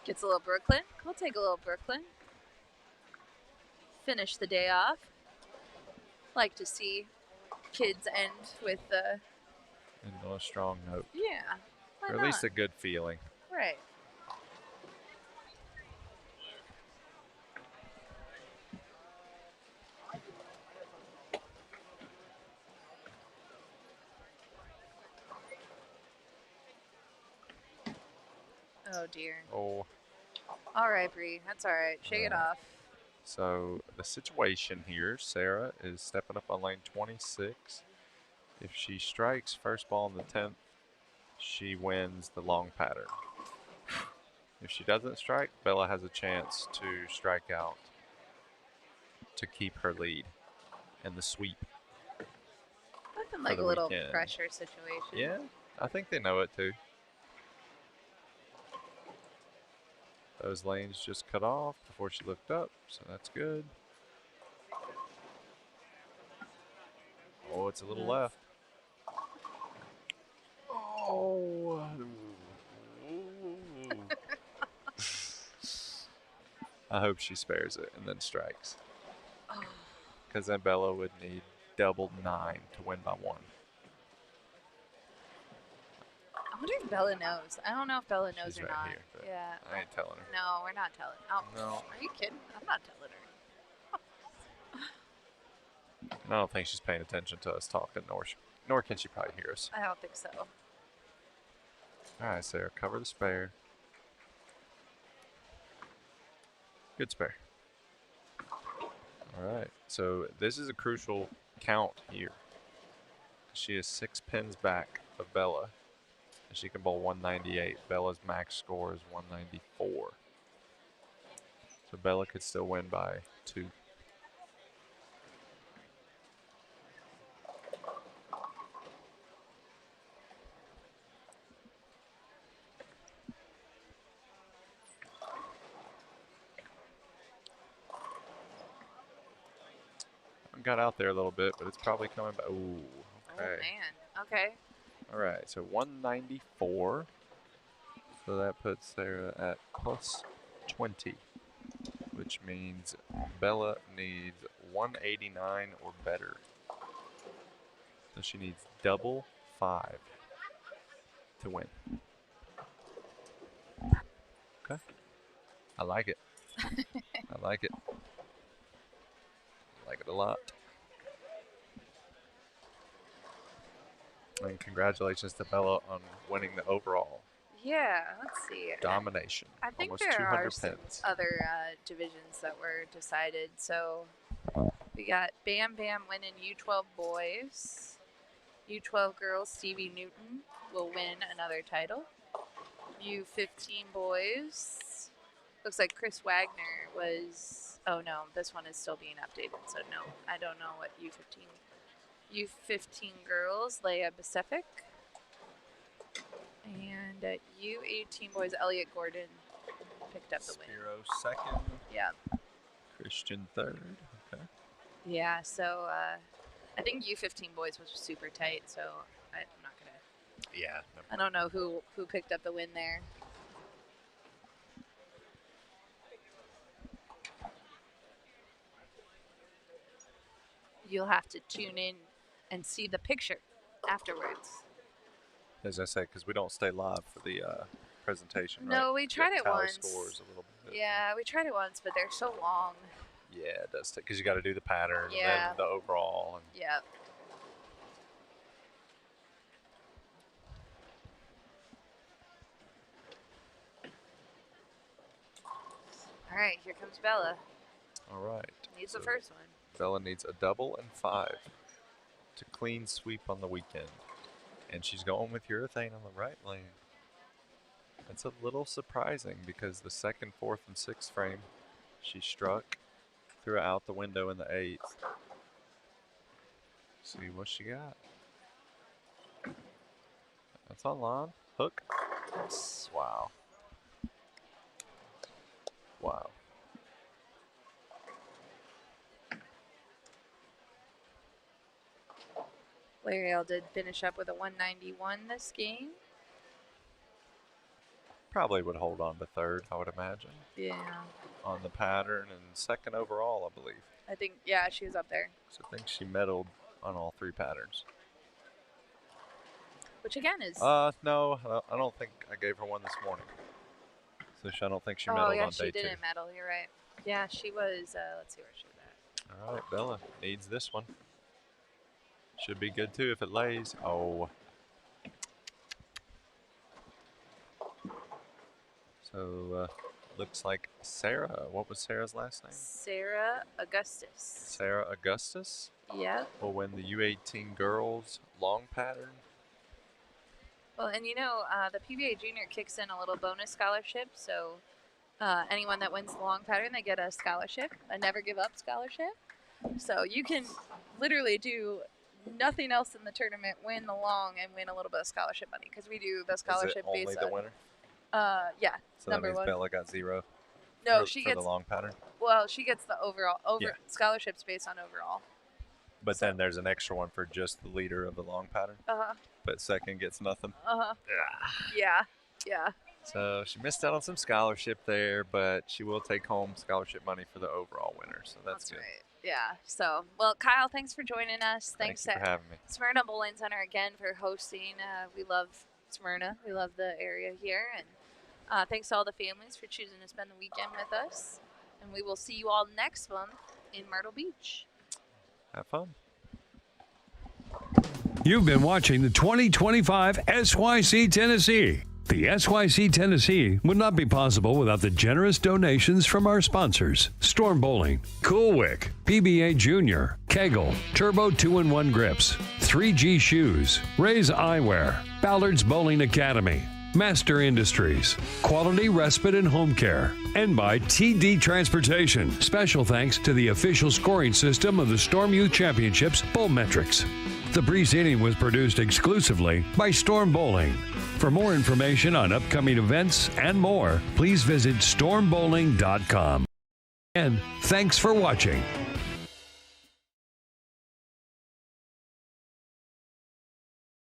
Gets a little Brooklyn. We'll take a little Brooklyn. Finish the day off. Like to see kids end with the... And on a strong note. Yeah. Or at least a good feeling. Right. Oh, dear. Oh. All right, Bree. That's all right. Shake it off. So the situation here, Sarah is stepping up on lane 26. If she strikes first ball in the 10th, she wins the long pattern. If she doesn't strike, Bella has a chance to strike out to keep her lead in the sweep. Nothing like a little pressure situation. Yeah, I think they know it too. Those lanes just cut off before she looked up, so that's good. Oh, it's a little left. Oh. I hope she spares it and then strikes. Because then Bella would need double 9 to win by 1. I wonder if Bella knows. I don't know if Bella knows She's or right not. here, but Yeah. I ain't telling her. No, we're not telling. Oh, No. Are you kidding? I'm not telling her. I don't think she's paying attention to us talking, nor can she probably hear us. I don't think so. All right, Sarah, cover the spare. Good spare. All right, so this is a crucial count here. She is 6 pins back of Bella, and she can bowl 198. Bella's max score is 194. So Bella could still win by 2. Got out there a little bit, but it's probably coming back. Ooh, okay. Oh, man. Okay. All right, so 194. So that puts Sarah at plus 20, which means Bella needs 189 or better. So she needs double 5 to win. Okay. I like it. I like it. Like it a lot. And congratulations to Bella on winning the overall. Yeah, let's see. Domination. I think almost there 200 are some pins. other divisions that were decided. So we got Bam Bam winning U12 boys. U12 girls, Stevie Newton will win another title. U15 boys. Looks like Chris Wagner was... Oh, no, this one is still being updated, so no. I don't know what U15... U15 girls, Leia Pacific. And U18 boys, Elliot Gordon picked up the win. Spiro second. Yeah. Christian third. Okay. Yeah, so I think U15 boys was super tight, so I'm not going to... Yeah. I don't know who picked up the win there. You'll have to tune in and see the picture afterwards. As I say, because we don't stay live for the presentation. No, right? we tried it tally once. Scores a little bit. Yeah, we tried it once, but they're so long. Yeah, it does take because you got to do the pattern and Yeah. then the overall. And Yeah. All right, here comes Bella. all right. Needs so the first one. Bella needs a double and 5 to clean sweep on the weekend. And she's going with urethane on the right lane. It's a little surprising because the 2nd, 4th, and 6th frame she struck, threw it out the window in the 8th. See what she got. That's on line. Hook. Wow. Wow. L'Oreal did finish up with a 191 this game. Probably would hold on to 3rd, I would imagine. Yeah. On the pattern and 2nd overall, I believe. I think, yeah, she was up there. So I think she medaled on all 3 patterns. Which again is... No, I don't think I gave her one this morning. So I don't think she medaled on day 2. she didn't medal, you're right. Yeah, she was, let's see where she was at. All right, Bella needs this one. Should be good too if it lays. Oh. So looks like Sarah. What was Sarah's last name? Sarah Augustus. Sarah Augustus Yep. will win the U18 girls long pattern. Well, and you know, the PBA Junior kicks in a little bonus scholarship. So anyone that wins the long pattern, they get a scholarship, a never give up scholarship. So you can literally do nothing else in the tournament, win the long, and win a little bit of scholarship money because we do the scholarship Is it only based the on. winner? Yeah. So that number means one. Bella got 0. No, for, she for gets the long pattern. Well, she gets the overall Yeah. scholarships based on overall. But then there's an extra one for just the leader of the long pattern. Uh huh. But 2nd gets nothing. Uh huh. Yeah. Yeah. So she missed out on some scholarship there, but she will take home scholarship money for the overall winner. So that's good. Right. Yeah. So, well, Kyle, thanks for joining us. Thanks for having me. Smyrna Bowling Center again for hosting. We love Smyrna. We love the area here. And thanks to all the families for choosing to spend the weekend with us. And we will see you all next month in Myrtle Beach. Have fun. You've been watching the 2025 SYC Tennessee. The SYC Tennessee would not be possible without the generous donations from our sponsors: Storm Bowling, Coolwick, PBA Junior, KEGEL, Turbo 2-in-1 Grips, 3G Shoes, Ray's Eyewear, Ballard's Bowling Academy, Master Industries, Quality Respite and Home Care, and by TD Transportation. Special thanks to the official scoring system of the Storm Youth Championships, Bowlmetrics. The preceding was produced exclusively by Storm Bowling. For more information on upcoming events and more, please visit stormbowling.com. And thanks for watching.